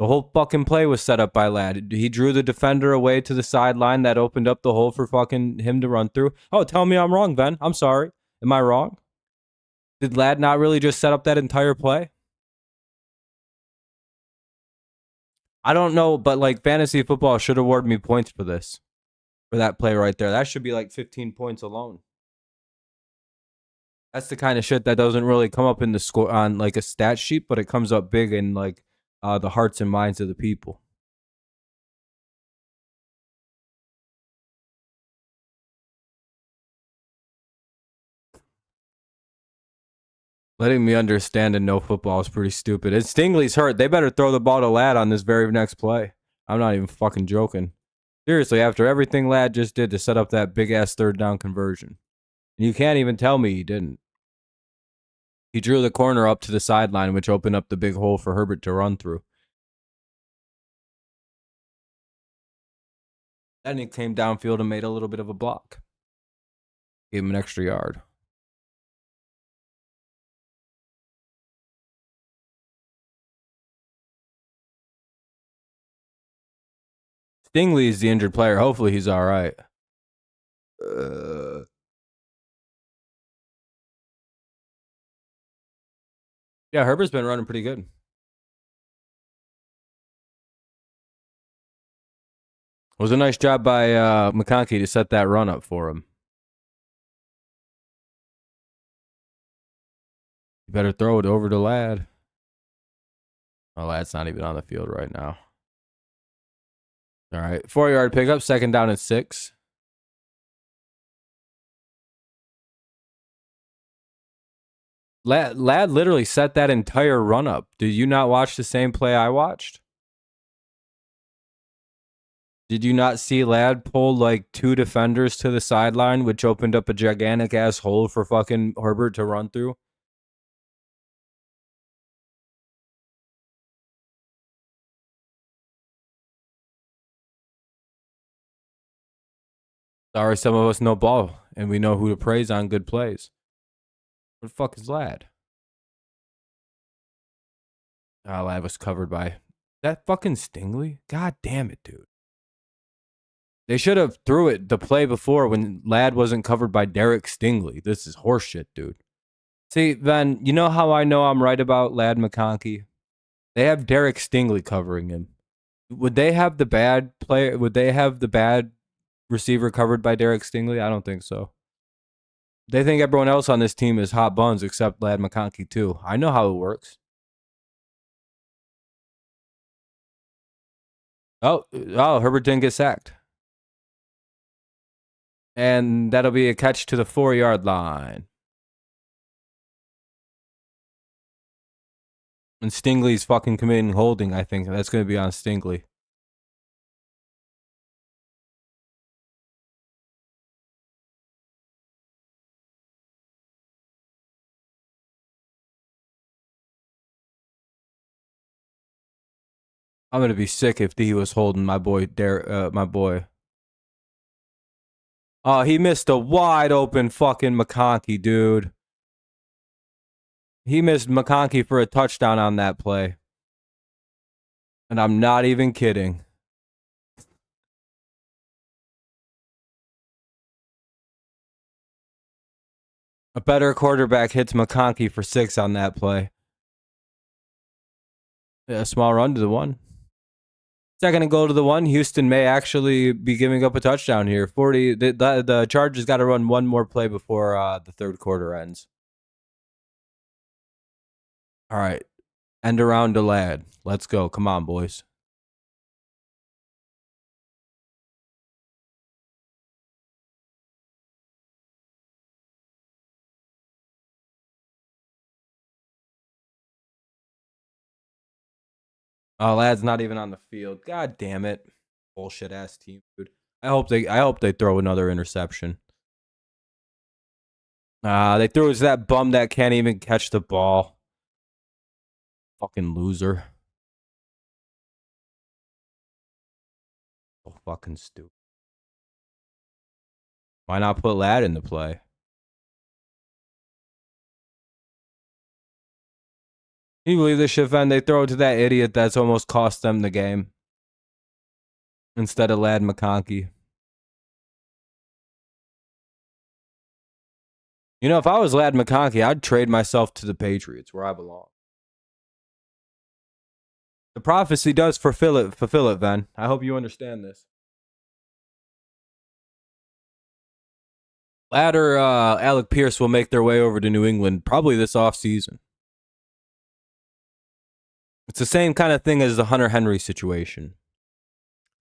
the whole fucking play was set up by Ladd. He drew the defender away to the sideline. That opened up the hole for fucking him to run through. Oh, tell me I'm wrong, Ben. I'm sorry. Am I wrong? Did Ladd not really just set up that entire play? I don't know, but like fantasy football should award me points for this. For that play right there. That should be like 15 points alone. That's the kind of shit that doesn't really come up in the score on like a stat sheet, but it comes up big in like the hearts and minds of the people. Letting me understand and know football is pretty stupid. And Stingley's hurt. They better throw the ball to Ladd on this very next play. I'm not even fucking joking. Seriously, after everything Ladd just did to set up that big-ass 3rd down conversion. And you can't even tell me he didn't. He drew the corner up to the sideline, which opened up the big hole for Herbert to run through. Then he came downfield and made a little bit of a block. Gave him an extra yard. Stingley is the injured player. Hopefully he's all right. Yeah, Herbert's been running pretty good. It was a nice job by McConkey to set that run up for him. You better throw it over to Lad. Oh, Lad's not even on the field right now. All right. 4-yard pickup, 2nd down and 6. Lad literally set that entire run up. Did you not watch the same play I watched? Did you not see Lad pull like 2 defenders to the sideline, which opened up a gigantic ass hole for fucking Herbert to run through? Sorry, some of us know ball, and we know who to praise on good plays. Where the fuck is Lad? Oh, Lad was covered by that fucking Stingley. God damn it, dude. They should have threw it the play before when Lad wasn't covered by Derek Stingley. This is horseshit, dude. See, Ben, you know how I know I'm right about Lad McConkey? They have Derek Stingley covering him. Would they have the bad player? Would they have the bad receiver covered by Derek Stingley? I don't think so. They think everyone else on this team is hot buns except Lad McConkey too. I know how it works. Oh, Herbert didn't get sacked. And that'll be a catch to the 4-yard line. And Stingley's fucking committing holding, I think. That's going to be on Stingley. I'm going to be sick if he was holding my boy, my boy. Oh, he missed a wide open fucking McConkey, dude. He missed McConkey for a touchdown on that play. And I'm not even kidding. A better quarterback hits McConkey for 6 on that play. Yeah, a small run to the 1. 2nd and goal to the 1. Houston may actually be giving up a touchdown here. The Chargers got to run one more play before the 3rd quarter ends. All right. End around to Lad. Let's go. Come on, boys. Oh, Lad's not even on the field. God damn it. Bullshit ass team, dude. I hope they throw another interception. They threw it to that bum that can't even catch the ball. Fucking loser. So fucking stupid. Why not put Lad in the play? Can you believe this shit, Van? They throw it to that idiot that's almost cost them the game. Instead of Lad McConkey. You know, if I was Lad McConkey, I'd trade myself to the Patriots where I belong. The prophecy does fulfill it, Van. I hope you understand this. Lad or Alec Pierce will make their way over to New England probably this offseason. It's the same kind of thing as the Hunter Henry situation.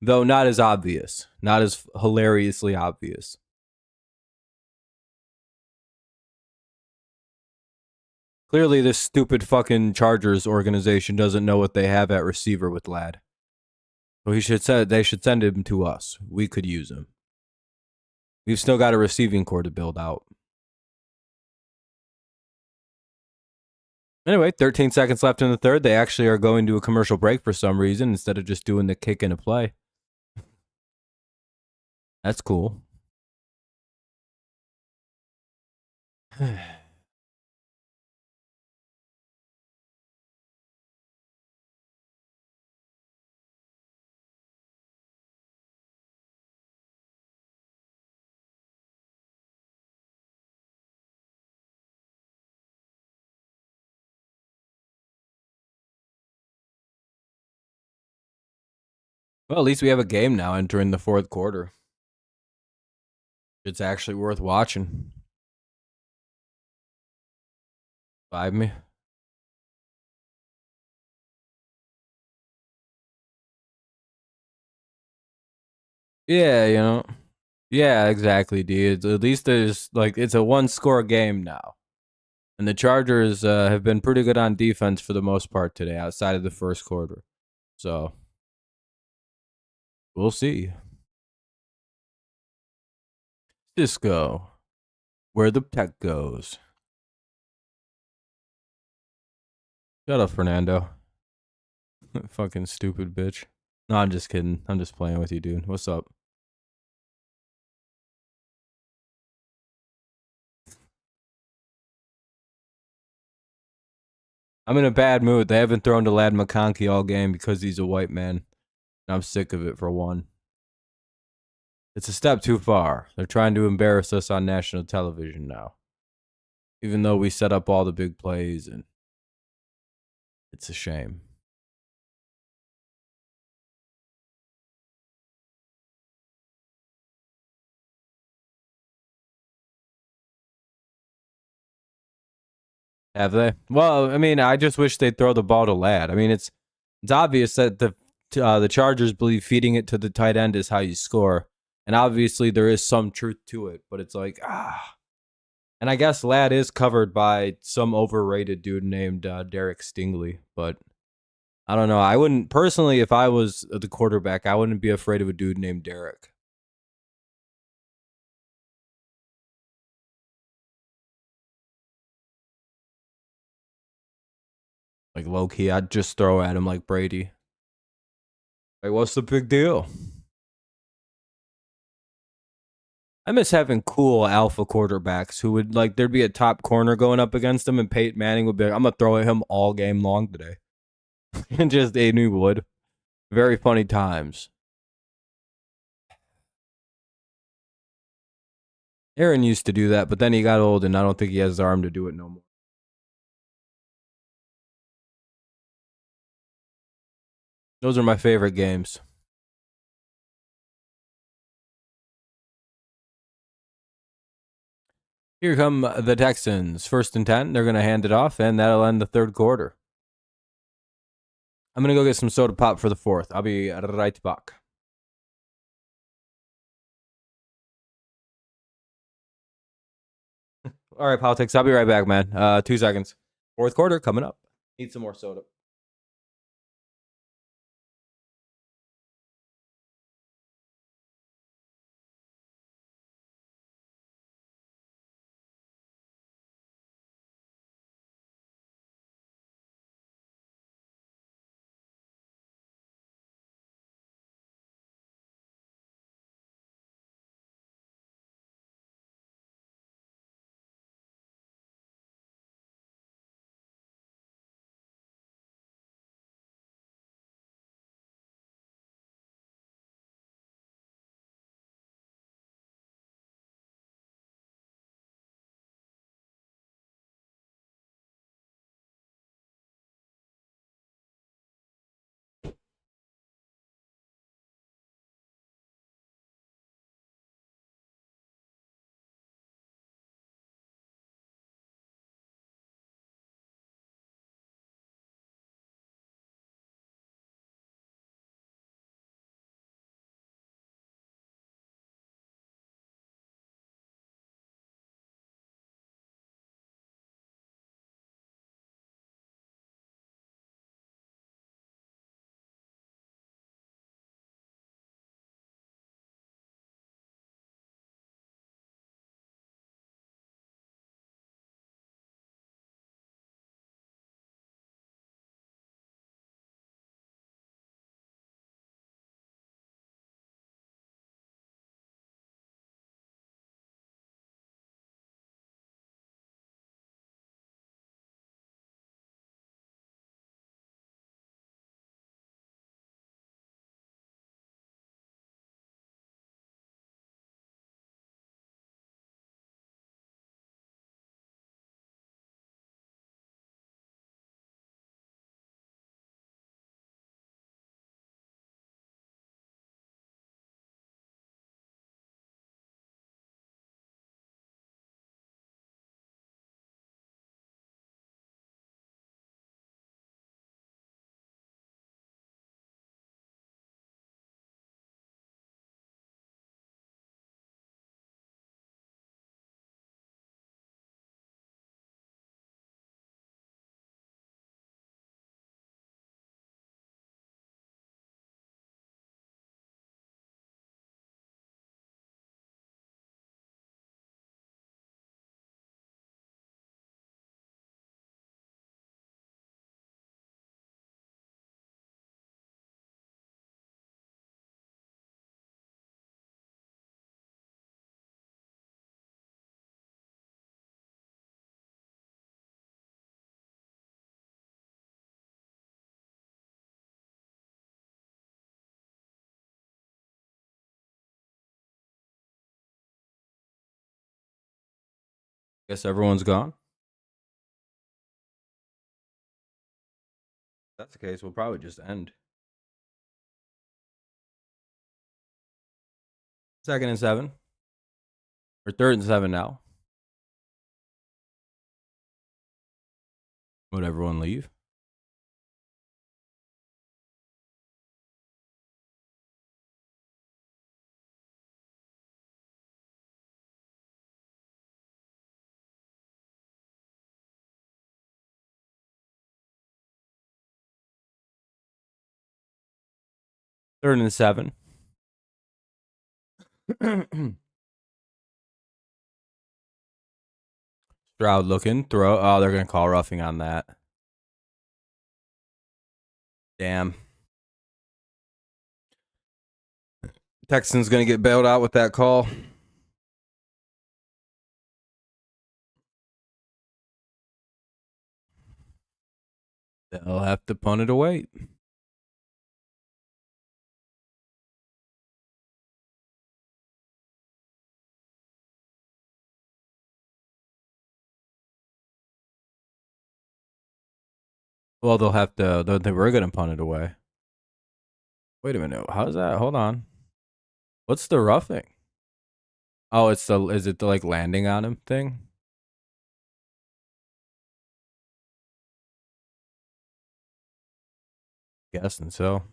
Though not as obvious. Not as hilariously obvious. Clearly, this stupid fucking Chargers organization doesn't know what they have at receiver with Lad. So they should send him to us. We could use him. We've still got a receiving core to build out. Anyway, 13 seconds left in the 3rd. They actually are going to a commercial break for some reason instead of just doing the kick and a play. That's cool. Well, at least we have a game now entering the 4th quarter. It's actually worth watching. Vibe me. Yeah, you know. Yeah, exactly, dude. At least there's like it's a one score game now. And the Chargers have been pretty good on defense for the most part today, outside of the first quarter. So we'll see. Cisco, where the tech goes. Shut up, Fernando. Fucking stupid bitch. No, I'm just kidding. I'm just playing with you, dude. What's up? I'm in a bad mood. They haven't thrown to Lad McConkey all game because he's a white man. And I'm sick of it for one. It's a step too far. They're trying to embarrass us on national television now. Even though we set up all the big plays, and it's a shame. Have they? Well, I mean, I just wish they'd throw the ball to Lad. I mean, it's obvious that the Chargers believe feeding it to the tight end is how you score, and obviously there is some truth to it. But it's like and I guess Lad is covered by some overrated dude named Derek Stingley. But I don't know. I wouldn't personally, if I was the quarterback, I wouldn't be afraid of a dude named Derek. Like low key, I'd just throw at him like Brady. Like, what's the big deal? I miss having cool alpha quarterbacks who would like there'd be a top corner going up against him, and Peyton Manning would be like, "I'm gonna throw at him all game long today," and just Aiden would. Very funny times. Aaron used to do that, but then he got old, and I don't think he has the arm to do it no more. Those are my favorite games. Here come the Texans. 1st and 10. They're gonna hand it off, and that'll end the third quarter. I'm gonna go get some soda pop for the fourth. I'll be right back. All right, politics. I'll be right back, man. 2 seconds. Fourth quarter coming up. Need some more soda. Guess everyone's gone. If that's the case, we'll probably just end. 2nd and 7. Or 3rd and 7 now. Would everyone leave? Third and 7. Stroud looking. Throw. Oh, they're going to call roughing on that. Damn. Texans going to get bailed out with that call. They'll have to punt it away. Well, they'll have to. They were going to punt it away. Wait a minute. How's that? Hold on. What's the roughing? Oh, it's the. Is it the like landing on him thing? Guessing so.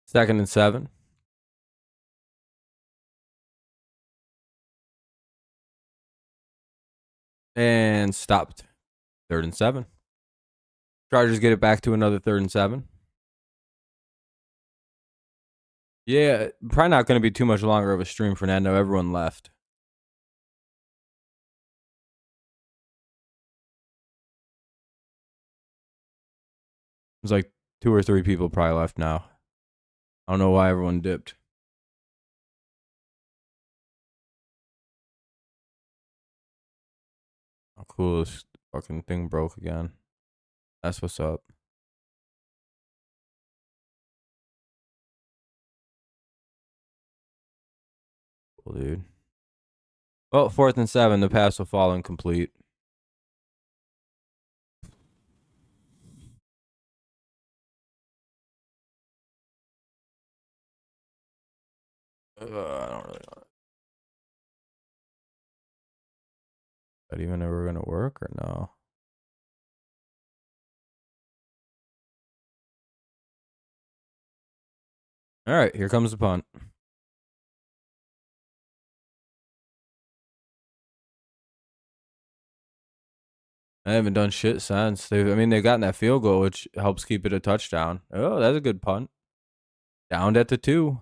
Second and 7. And stopped. 3rd and 7. Chargers get it back to another 3rd and 7. Yeah, probably not going to be too much longer of a stream, Fernando. Everyone left. There's like 2 or 3 people probably left now. I don't know why everyone dipped. Oh, cool. This fucking thing broke again. That's what's up. Cool, dude. Oh, 4th and 7. The pass will fall incomplete. I don't really know. Is that even ever going to work or no? All right, here comes the punt. I haven't done shit since. They gotten that field goal, which helps keep it a touchdown. Oh, that's a good punt. Downed at the 2.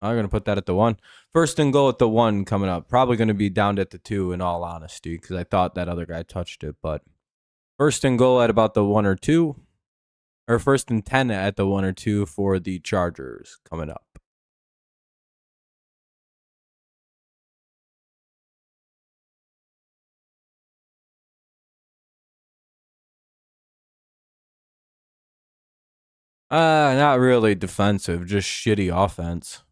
I'm going to put that at the 1. 1st and goal at the 1 coming up. Probably going to be downed at the 2 in all honesty because I thought that other guy touched it. But 1st and goal at about the 1 or 2. Or 1st and 10 at the 1 or 2 for the Chargers coming up. Not really defensive, just shitty offense.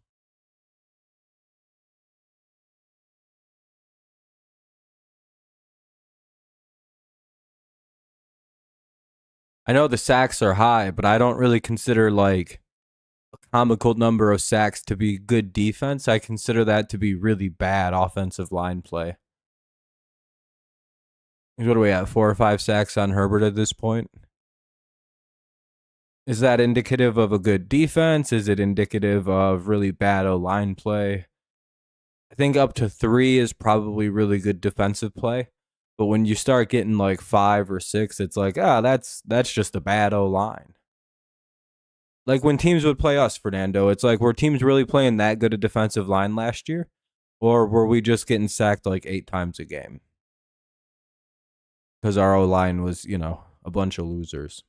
I know the sacks are high, but I don't really consider like a comical number of sacks to be good defense. I consider that to be really bad offensive line play. What do we have? 4 or 5 sacks on Herbert at this point? Is that indicative of a good defense? Is it indicative of really bad O-line play? I think up to 3 is probably really good defensive play. But when you start getting like 5 or 6, it's like, that's just a bad O-line. Like when teams would play us, Fernando, it's like, were teams really playing that good a defensive line last year? Or were we just getting sacked like 8 times a game? Because our O-line was, a bunch of losers.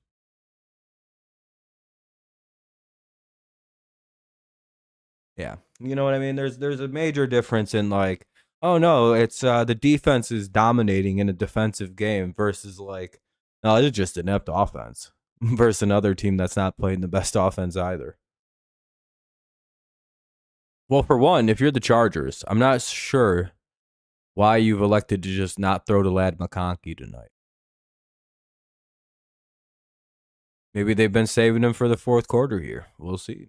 Yeah. You know what I mean? There's a major difference in like, oh no, it's the defense is dominating in a defensive game versus like, no, it's just inept offense versus another team that's not playing the best offense either. Well, for one, if you're the Chargers, I'm not sure why you've elected to just not throw to Lad McConkey tonight. Maybe they've been saving him for the fourth quarter here. We'll see.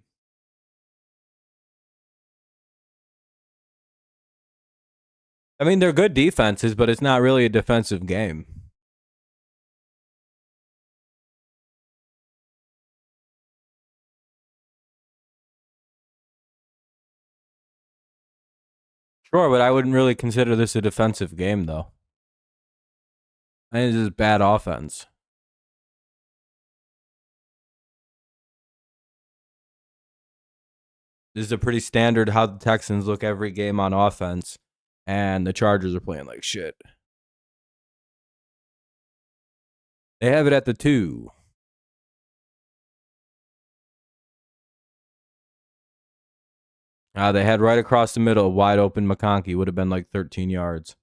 I mean, they're good defenses, but it's not really a defensive game. Sure, but I wouldn't really consider this a defensive game, though. I think this is bad offense. This is a pretty standard how the Texans look every game on offense, and the Chargers are playing like shit. They have it at the 2. They had right across the middle, wide open McConkey. Would have been like 13 yards.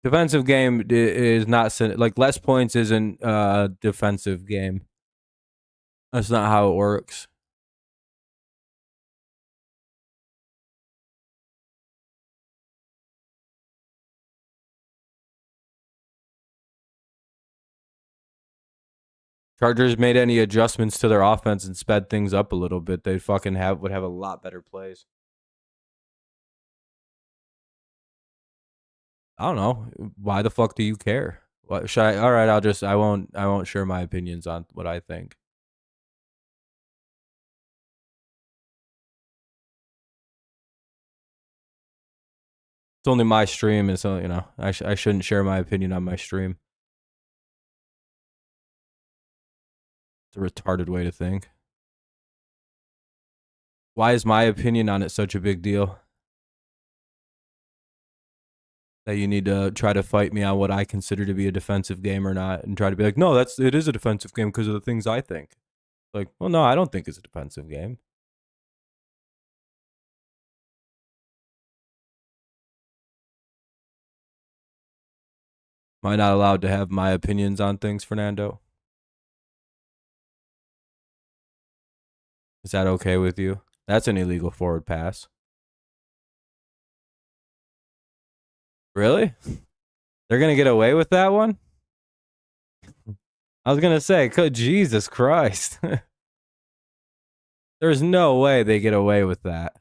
Defensive game is not like less points isn't a defensive game. That's not how it works. Chargers made any adjustments to their offense and sped things up a little bit, they fucking would have a lot better plays. I don't know. Why the fuck do you care? What should I? All right, I won't share my opinions on what I think. It's only my stream, and so I shouldn't share my opinion on my stream. It's a retarded way to think. Why is my opinion on it such a big deal? That you need to try to fight me on what I consider to be a defensive game or not, and try to be like, no, it is a defensive game because of the things I think. Like, well, no, I don't think it's a defensive game. Am I not allowed to have my opinions on things, Fernando? Is that okay with you? That's an illegal forward pass. Really? They're going to get away with that one? I was going to say, Jesus Christ. There's no way they get away with that.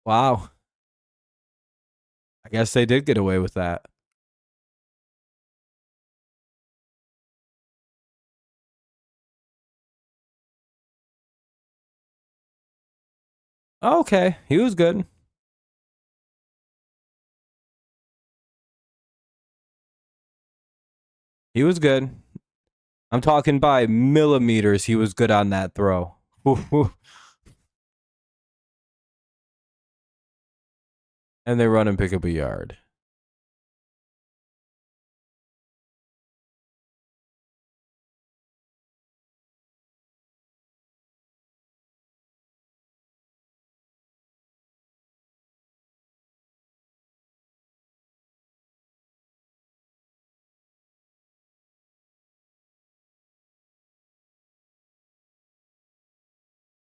Wow. I guess they did get away with that. Okay, he was good. He was good. I'm talking by millimeters. He was good on that throw. And they run and pick up a yard.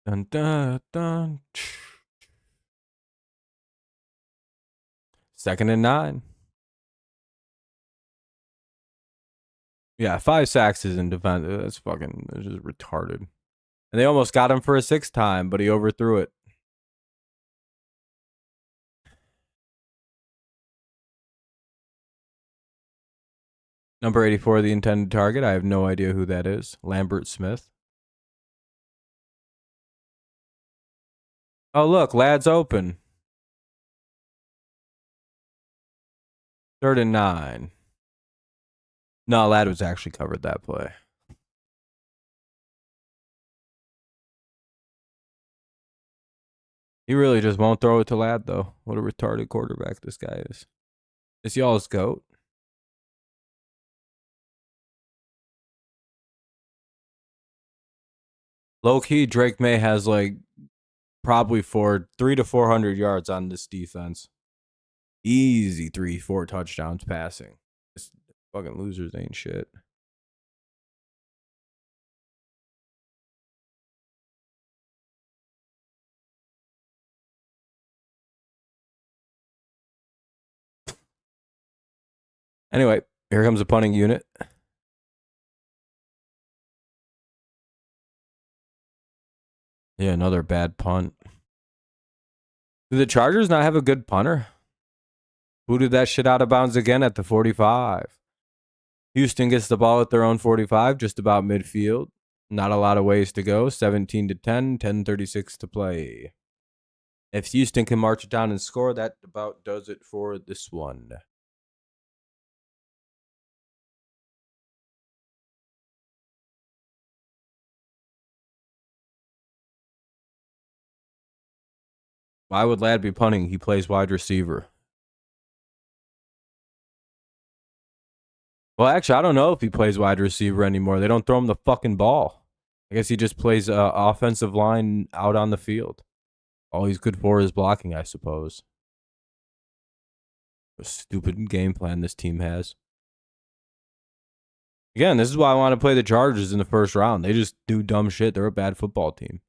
Dun, dun, dun. 2nd and 9. Yeah, 5 sacks is in defense. That's just retarded. And they almost got him for a 6th time, but he overthrew it. Number 84, the intended target. I have no idea who that is. Lambert Smith. Oh, look, Lad's open. 3rd and 9. No, Lad was actually covered that play. He really just won't throw it to Lad, though. What a retarded quarterback this guy is. Is y'all's GOAT? Low key, Drake May has like probably 300 to 400 yards on this defense. Easy 3-4 touchdowns passing. This fucking losers ain't shit. Anyway, here comes a punting unit. Yeah, another bad punt. Do the Chargers not have a good punter? Booted that shit out of bounds again at the 45. Houston gets the ball at their own 45, just about midfield. Not a lot of ways to go. 17 to 10, 10:36 to play. If Houston can march it down and score, that about does it for this one. Why would Ladd be punting? He plays wide receiver. Well, actually, I don't know if he plays wide receiver anymore. They don't throw him the fucking ball. I guess he just plays offensive line out on the field. All he's good for is blocking, I suppose. A stupid game plan this team has. Again, this is why I want to play the Chargers in the first round. They just do dumb shit. They're a bad football team.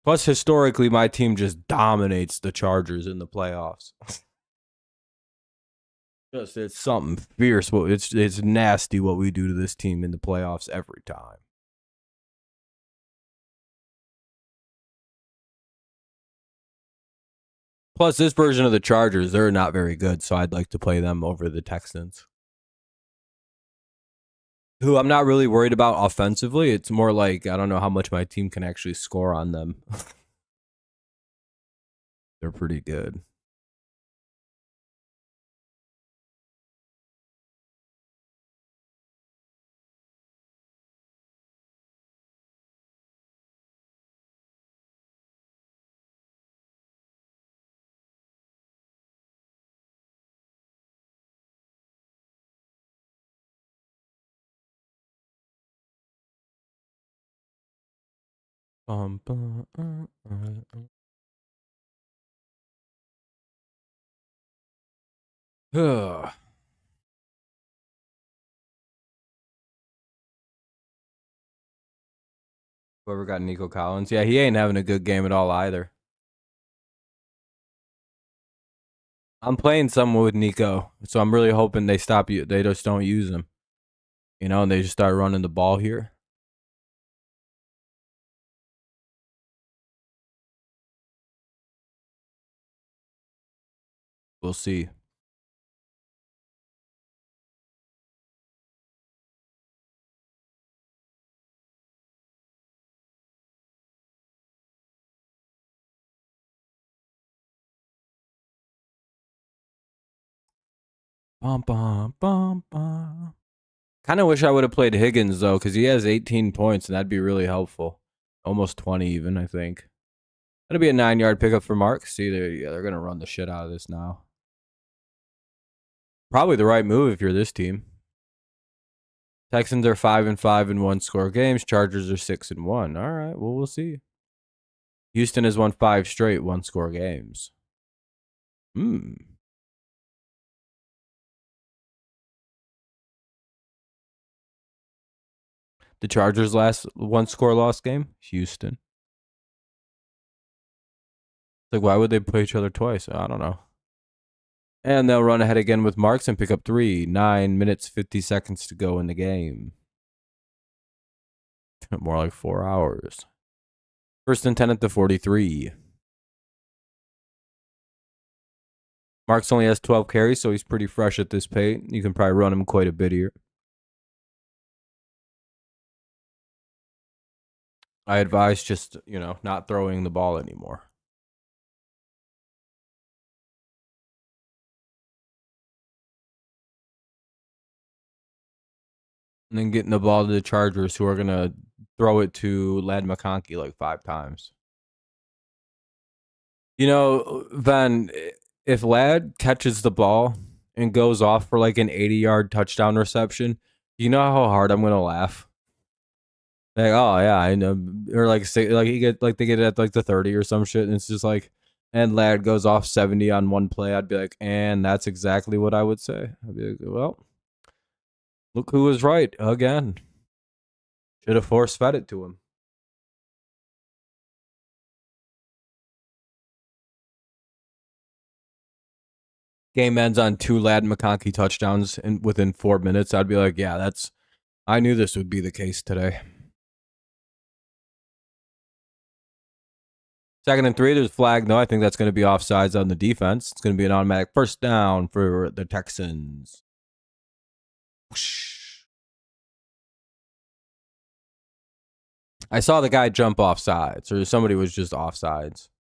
Plus, historically, my team just dominates the Chargers in the playoffs. Just it's something fierce. It's nasty what we do to this team in the playoffs every time. Plus, this version of the Chargers, they're not very good, so I'd like to play them over the Texans, who I'm not really worried about offensively. It's more like I don't know how much my team can actually score on them. They're pretty good. Whoever got Nico Collins. Yeah, he ain't having a good game at all either. I'm playing some with Nico, so I'm really hoping they stop you. They just don't use him. You know, and they just start running the ball here. We'll see. Bum, bum, bum, bum. Kind of wish I would have played Higgins, though, because he has 18 points, and that'd be really helpful. Almost 20 even, I think. That'll be a 9-yard pickup for Mark. See, they're going to run the shit out of this now. Probably the right move if you're this team. Texans are 5-5 in one-score games. Chargers are 6-1. All right, well, we'll see. Houston has won 5 straight one-score games. The Chargers' last one-score loss game? Houston. Like, why would they play each other twice? I don't know. And they'll run ahead again with Marks and pick up 3. 9 minutes, 50 seconds to go in the game. More like 4 hours. 1st and 10 at the 43. Marks only has 12 carries, so he's pretty fresh at this pace. You can probably run him quite a bit here. I advise just, not throwing the ball anymore. And then getting the ball to the Chargers, who are going to throw it to Ladd McConkey like 5 times. Van, if Ladd catches the ball and goes off for like an 80-yard touchdown reception, you know how hard I'm going to laugh? Like, oh yeah, I know. Or like say like they get it at like the 30 or some shit, and it's just like, and Ladd goes off 70 on one play. I'd be like, and that's exactly what I would say. I'd be like, well, look who was right again. Should have force fed it to him. Game ends on 2 Ladd McConkey touchdowns within 4 minutes. I'd be like, yeah, I knew this would be the case today. 2nd and 3, there's a flag. No, I think that's going to be offsides on the defense. It's going to be an automatic first down for the Texans. Whoosh. I saw the guy jump off sides, or somebody was just off sides.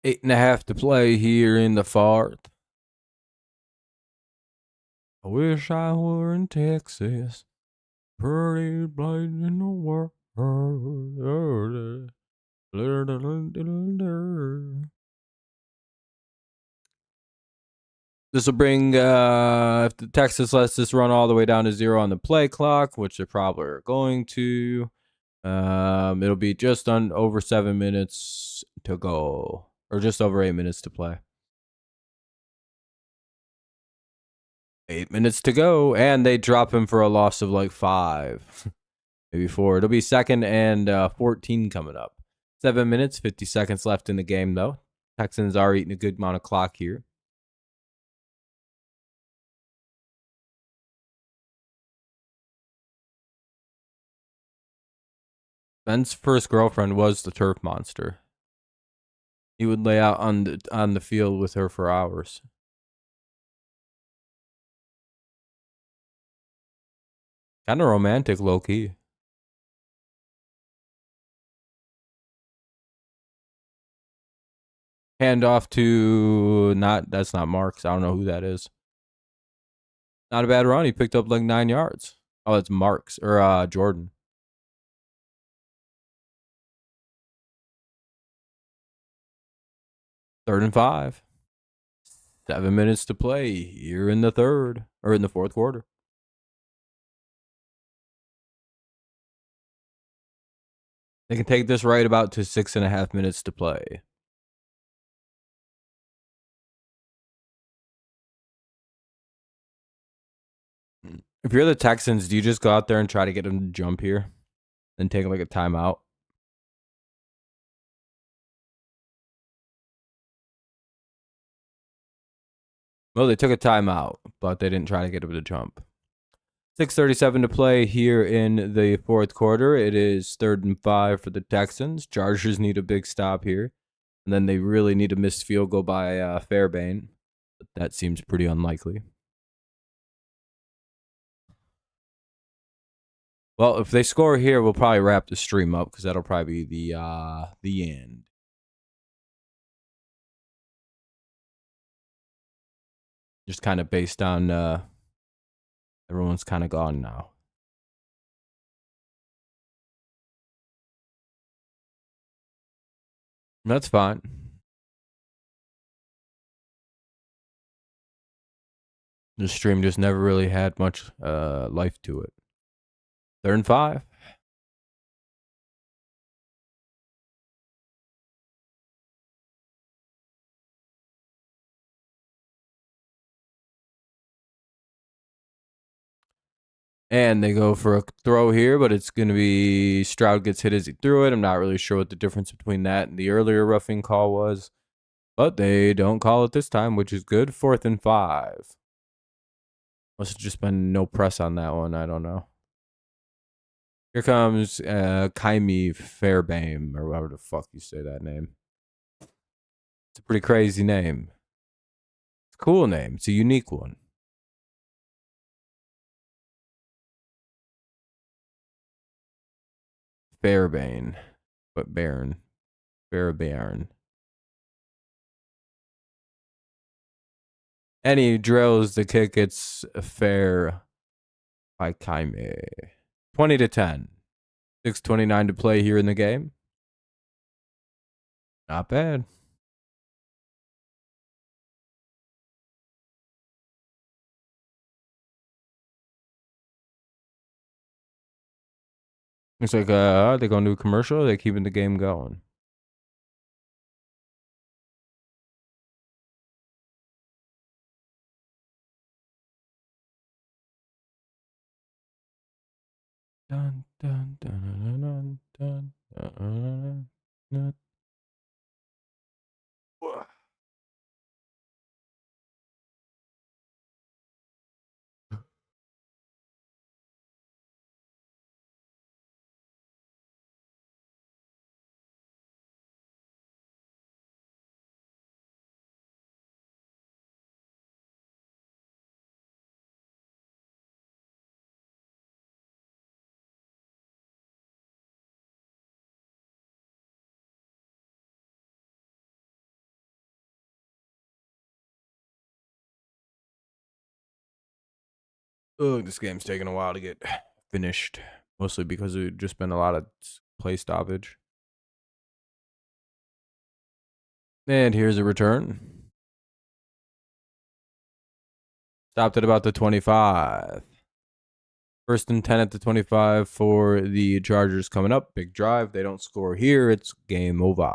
8.5 to play here in the 4th. I wish I were in Texas. Pretty place in the world. This will bring, if the Texas lets this run all the way down to 0 on the play clock, which they probably are going to, it'll be just over 7 minutes to go, or just over 8 minutes to play. 8 minutes to go, and they drop him for a loss of like 5, maybe 4. It'll be 2nd and 14 coming up. 7 minutes, 50 seconds left in the game, though. Texans are eating a good amount of clock here. Ben's first girlfriend was the turf monster. He would lay out on the field with her for hours. Kind of romantic, low key. Hand off to that's not Marks. I don't know who that is. Not a bad run. He picked up like 9 yards. Oh, it's Marks or Jordan. 3rd and 5. 7 minutes to play here in the 3rd, or in the 4th quarter. They can take this right about to 6.5 minutes to play. If you're the Texans, do you just go out there and try to get them to jump here and take like a timeout? Well, they took a timeout, but they didn't try to get him to jump. 6:37 to play here in the 4th quarter. It is 3rd and 5 for the Texans. Chargers need a big stop here, and then they really need a missed field goal by Fairbairn. But that seems pretty unlikely. Well, if they score here, we'll probably wrap the stream up because that'll probably be the end. Just kind of based on everyone's kind of gone now. That's fine. The stream just never really had much life to it. 3rd and 5. And they go for a throw here, but it's going to be Stroud gets hit as he threw it. I'm not really sure what the difference between that and the earlier roughing call was. But they don't call it this time, which is good. 4th and 5. Must have just been no press on that one. I don't know. Here comes Kaimi Fairbairn, or whatever the fuck you say that name. It's a pretty crazy name. It's a cool name. It's a unique one. Fairbairn. But Baron. Fairbairn. And he drills the kick. It's fair by Kaime. 20-10. 6:29 to play here in the game. Not bad. Looks like are they going to do a commercial? Or are they keeping the game going? Dun, dun, dun, dun, dun, dun, dun, dun. Ugh, this game's taking a while to get finished. Mostly because it's just been a lot of play stoppage. And here's a return. Stopped at about the 25. 1st and 10 at the 25 for the Chargers coming up. Big drive. They don't score here. It's game over.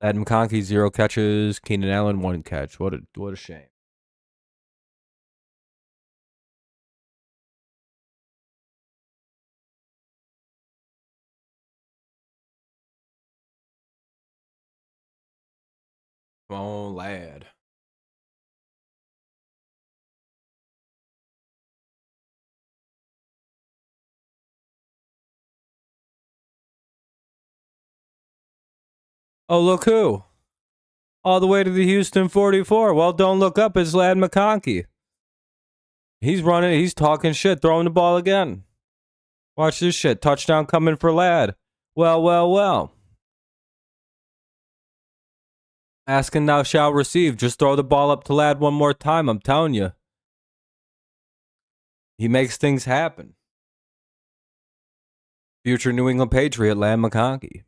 Adam Conkey, 0 catches. Keenan Allen, 1 catch. What a shame. Come on, lad. Oh, look who. All the way to the Houston 44. Well, don't look up. It's Lad McConkey. He's running. He's talking shit. Throwing the ball again. Watch this shit. Touchdown coming for Lad. Well. Ask and thou shalt receive. Just throw the ball up to Lad one more time. I'm telling you. He makes things happen. Future New England Patriot, Lad McConkey.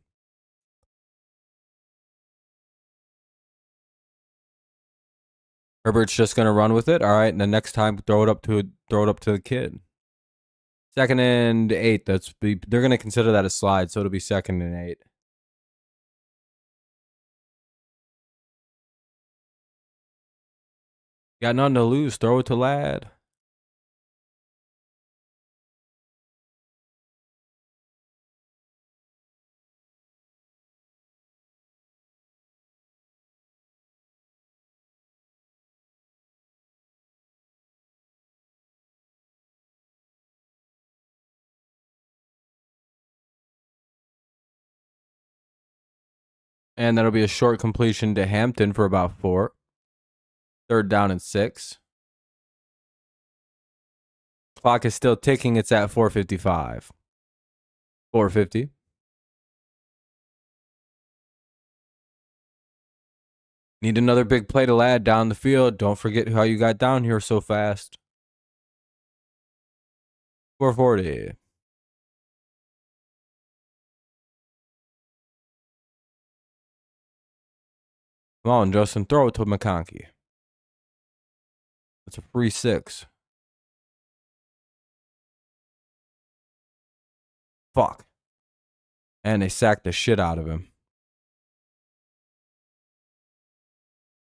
Herbert's just gonna run with it. All right, and then next time throw it up to the kid. 2nd and 8. They're gonna consider that a slide, so it'll be 2nd and 8. Got nothing to lose. Throw it to Lad. And that'll be a short completion to Hampton for about 4. 3rd down and 6. Clock is still ticking. It's at 4:55. 4:50. Need another big play to Lad down the field. Don't forget how you got down here so fast. 4:40. Come on, Justin. Throw it to McConkey. That's a free 6. Fuck. And they sacked the shit out of him.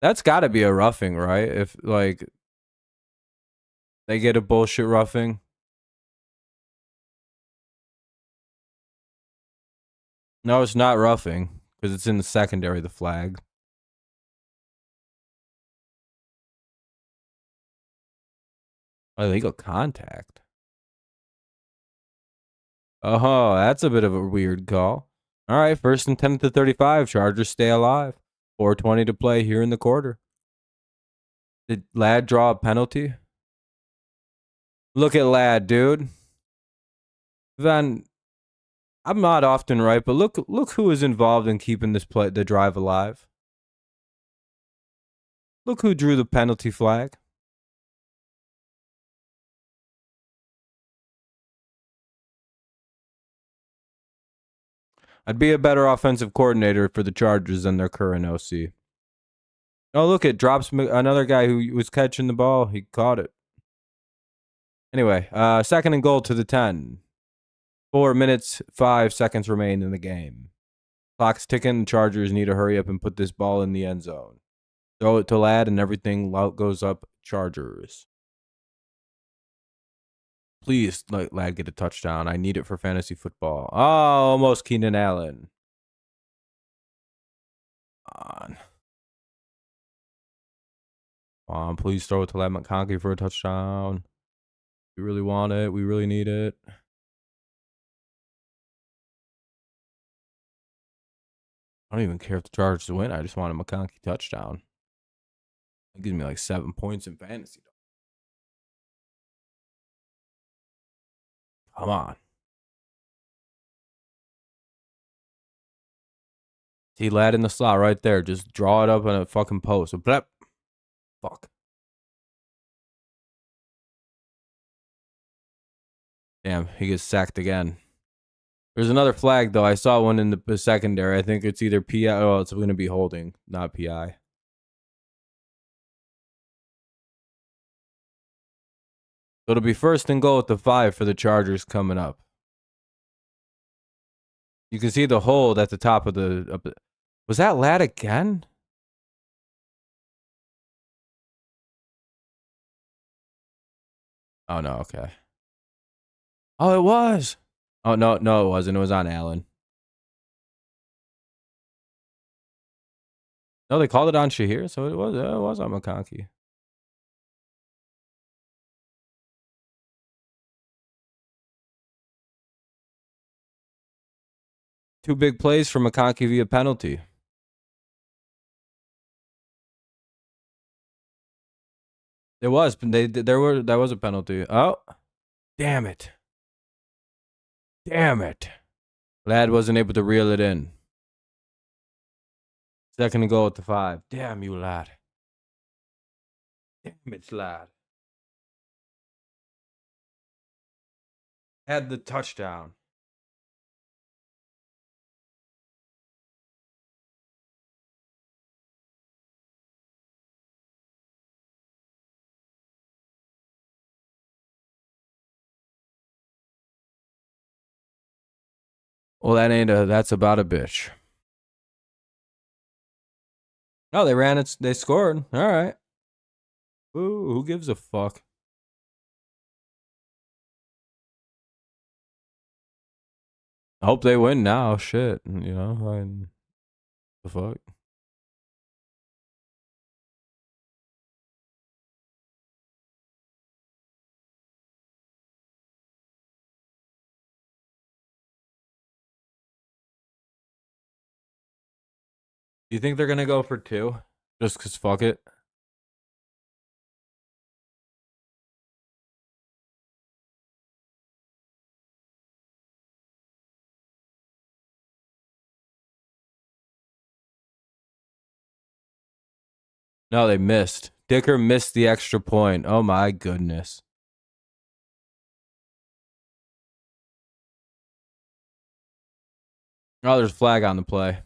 That's got to be a roughing, right? If, like, they get a bullshit roughing. No, it's not roughing because it's in the secondary, the flag. Illegal contact. Oh, that's a bit of a weird call. All right, 1st and 10 to 35. Chargers stay alive. 4:20 to play here in the quarter. Did Ladd draw a penalty? Look at Ladd, dude. Van, I'm not often right, but look who is involved in keeping the drive alive. Look who drew the penalty flag. I'd be a better offensive coordinator for the Chargers than their current OC. Oh, look, it drops another guy who was catching the ball. He caught it. Anyway, 2nd and goal to the 10. 4 minutes, 5 seconds remain in the game. Clock's ticking. The Chargers need to hurry up and put this ball in the end zone. Throw it to Ladd and everything goes up Chargers. Please let Ladd get a touchdown. I need it for fantasy football. Oh, almost Keenan Allen. Come on, please throw it to Ladd McConkey for a touchdown. We really want it. We really need it. I don't even care if the Chargers win. I just want a McConkey touchdown. It gives me like 7 points in fantasy. Come on. See Ladd in the slot right there. Just draw it up on a fucking post. Fuck. Damn, he gets sacked again. There's another flag, though. I saw one in the secondary. I think it's either PI. Oh, it's going to be holding, not PI. So it'll be 1st and goal at the 5 for the Chargers coming up. You can see the hold at the top of the... Was that Ladd again? Oh, no, okay. Oh, it was. Oh, no, it wasn't. It was on Allen. No, they called it on Shahir, so it was on McConkey. Two big plays for McConkey via penalty. There was a penalty. Oh, damn it. Ladd wasn't able to reel it in. 2nd and goal at the 5. Damn you, Ladd. Damn it, Ladd. Had the touchdown. Well, that's about a bitch. Oh, they ran it. They scored. All right. Ooh, who gives a fuck? I hope they win now. Shit. You know, the fuck? You think they're going to go for 2? Just because fuck it? No, they missed. Dicker missed the extra point. Oh, my goodness. Oh, there's a flag on the play.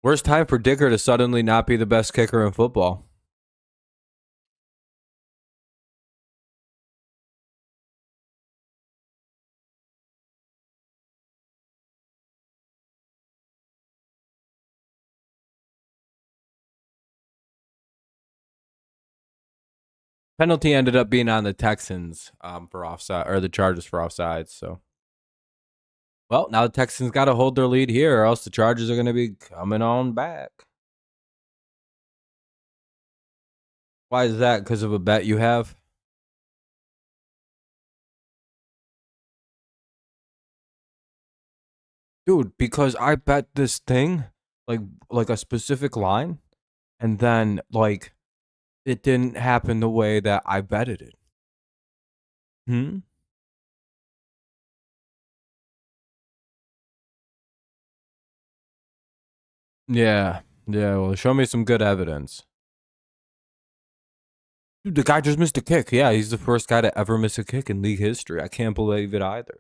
Worst time for Dicker to suddenly not be the best kicker in football. Penalty ended up being on the Texans for offside, or the Chargers for offsides. So, well, now the Texans got to hold their lead here, or else the Chargers are going to be coming on back. Why is that? Because of a bet you have? Dude, because I bet this thing, like like a specific line, and then like it didn't happen the way that I betted it. Hmm? Yeah. Yeah, well, show me some good evidence. Dude, the guy just missed a kick. Yeah, he's the first guy to ever miss a kick in league history. I can't believe it either.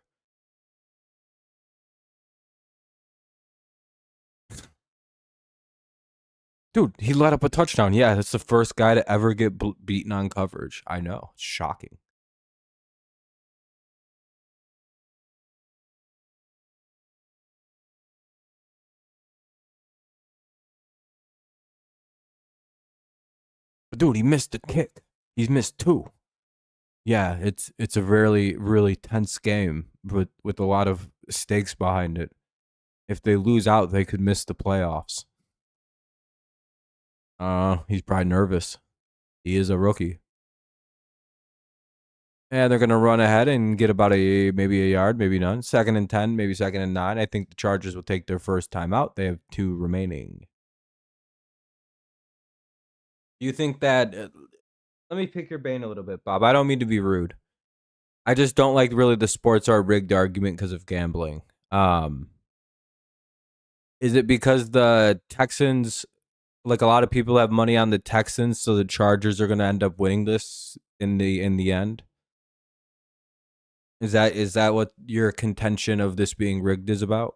Dude, he let up a touchdown. Yeah, that's the first guy to ever get beaten on coverage. I know. It's shocking. But dude, he missed the kick. He's missed two. Yeah, it's a really tense game with a lot of stakes behind it. If they lose out, they could miss the playoffs. He's probably nervous. He is a rookie. And they're gonna run ahead and get about maybe a yard, maybe none. 2nd and 10, maybe 2nd and 9. I think the Chargers will take their first time out. They have 2 remaining. Do you think that? Let me pick your brain a little bit, Bob. I don't mean to be rude. I just don't like really the sports are rigged argument because of gambling. Is it because the Texans, like a lot of people have money on the Texans, so the Chargers are going to end up winning this in the end? Is that what your contention of this being rigged is about?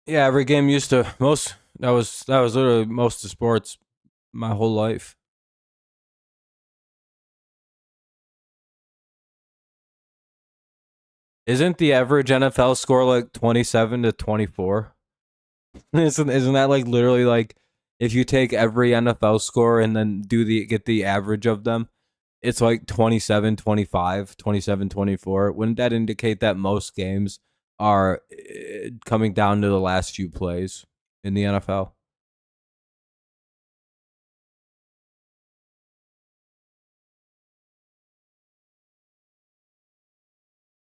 Yeah, every game used to most that was literally most of sports my whole life. Isn't the average NFL score like 27 to 24? Isn't that like literally like if you take every NFL score and then get the average of them, it's like 27, 25, 27, 24. Wouldn't that indicate that most games are coming down to the last few plays in the NFL?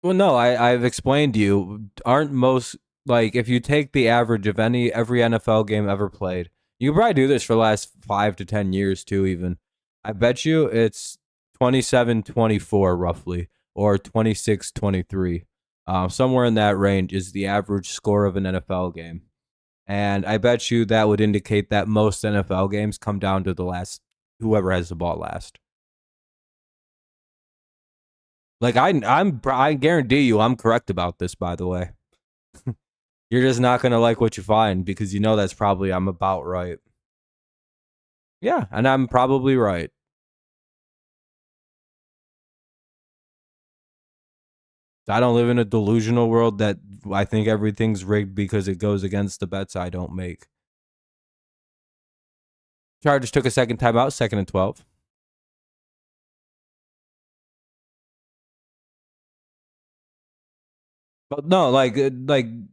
Well, no, I've explained to you. Aren't most like if you take the average of every NFL game ever played, you could probably do this for the last 5 to 10 years too. Even I bet you it's 27-24 roughly, or 26-23, somewhere in that range is the average score of an NFL game. And I bet you that would indicate that most NFL games come down to the last whoever has the ball last. Like I guarantee you I'm correct about this, by the way. You're just not gonna like what you find because you know that's probably I'm about right. Yeah, and I'm probably right. I don't live in a delusional world that I think everything's rigged because it goes against the bets I don't make. Chargers took a second timeout, 2nd and 12. But no, like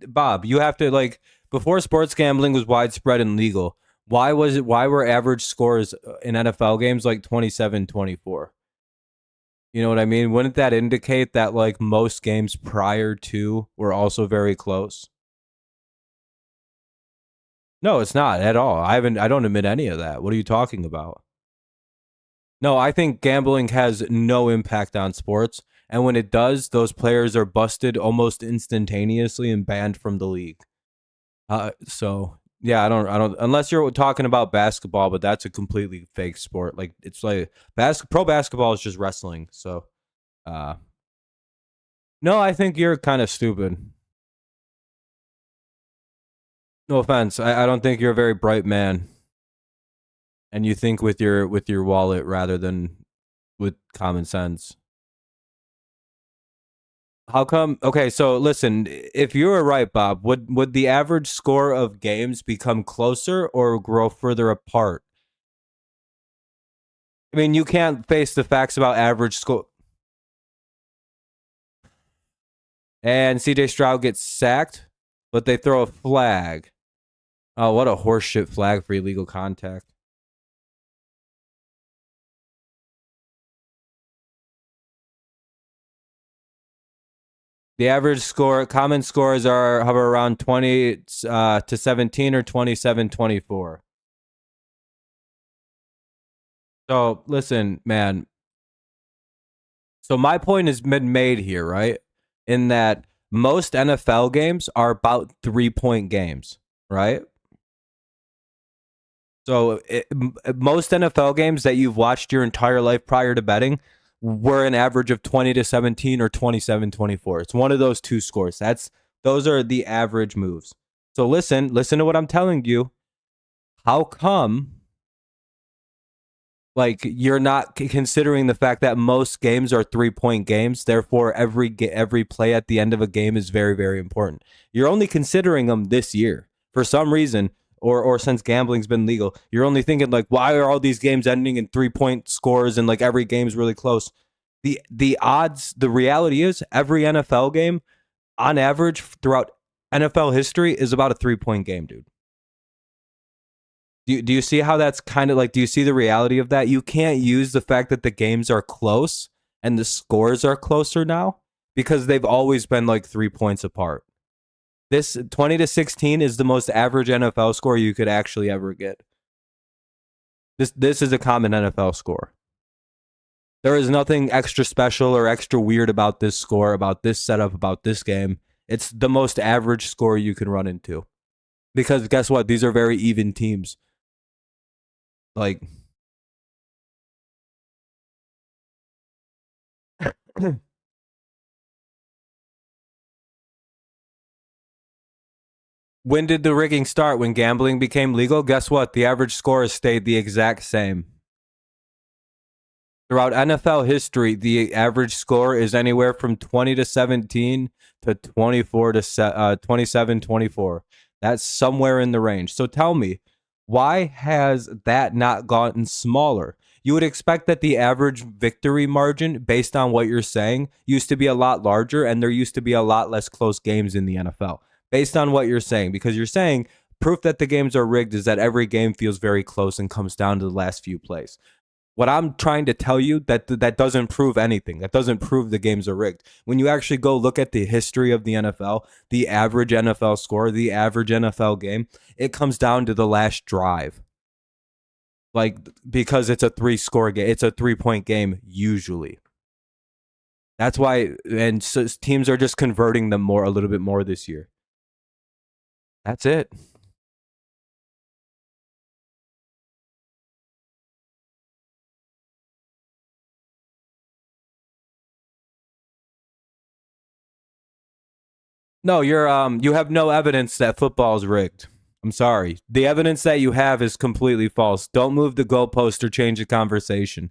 Bob, you have to like before sports gambling was widespread and legal. Why were average scores in NFL games like 27-24? You know what I mean? Wouldn't that indicate that like most games prior to were also very close? No, it's not at all. I don't admit any of that. What are you talking about? No, I think gambling has no impact on sports. And when it does, those players are busted almost instantaneously and banned from the league. So yeah, I don't, unless you're talking about basketball, but that's a completely fake sport. Like it's like pro basketball is just wrestling. So, uh, no, I think you're kind of stupid. No offense. I don't think you're a very bright man. and you think with your wallet rather than with common sense. How come? Okay, so listen, if you were right, Bob, would the average score of games become closer or grow further apart? I mean, you can't face the facts about average score. And CJ Stroud gets sacked, but they throw a flag. Oh, what a horseshit flag for illegal contact. The average score, common scores are hover around 20 to 17 or 27-24. So listen, man. So my point has been made here, right? In that most NFL games are about 3-point games, right? So most NFL games that you've watched your entire life prior to betting were an average of 20 to 17 or 27-24. It's one of those two scores. Those are the average moves. So listen to what I'm telling you. How come like you're not considering the fact that most games are 3-point games, therefore every play at the end of a game is very, very important. You're only considering them this year for some reason, or since gambling's been legal. You're only thinking like, why are all these games ending in 3-point scores and like every game's really close? The odds, the reality is every NFL game on average throughout NFL history is about a 3-point game, dude. Do you see how that's kind of like, do you see the reality of that? You can't use the fact that the games are close and the scores are closer now because they've always been like 3 points apart. This 20 to 16 is the most average NFL score you could actually ever get. This is a common NFL score. There is nothing extra special or extra weird about this score, about this setup, about this game. It's the most average score you can run into. Because guess what? These are very even teams. Like, when did the rigging start? When gambling became legal? Guess what? The average score has stayed the exact same. Throughout NFL history, the average score is anywhere from 20 to 17 to 24 to 27-24. That's somewhere in the range. So tell me, why has that not gotten smaller? You would expect that the average victory margin, based on what you're saying, used to be a lot larger and there used to be a lot less close games in the NFL. Based on what you're saying, because you're saying proof that the games are rigged is that every game feels very close and comes down to the last few plays. What I'm trying to tell you, that doesn't prove anything. That doesn't prove the games are rigged. When you actually go look at the history of the NFL, the average NFL score, the average NFL game, it comes down to the last drive. Like, because it's a 3-score game, it's a 3-point game usually. That's why, and so teams are just converting them a little bit more this year. That's it. No, you have no evidence that football is rigged. I'm sorry. The evidence that you have is completely false. Don't move the goalpost or change the conversation.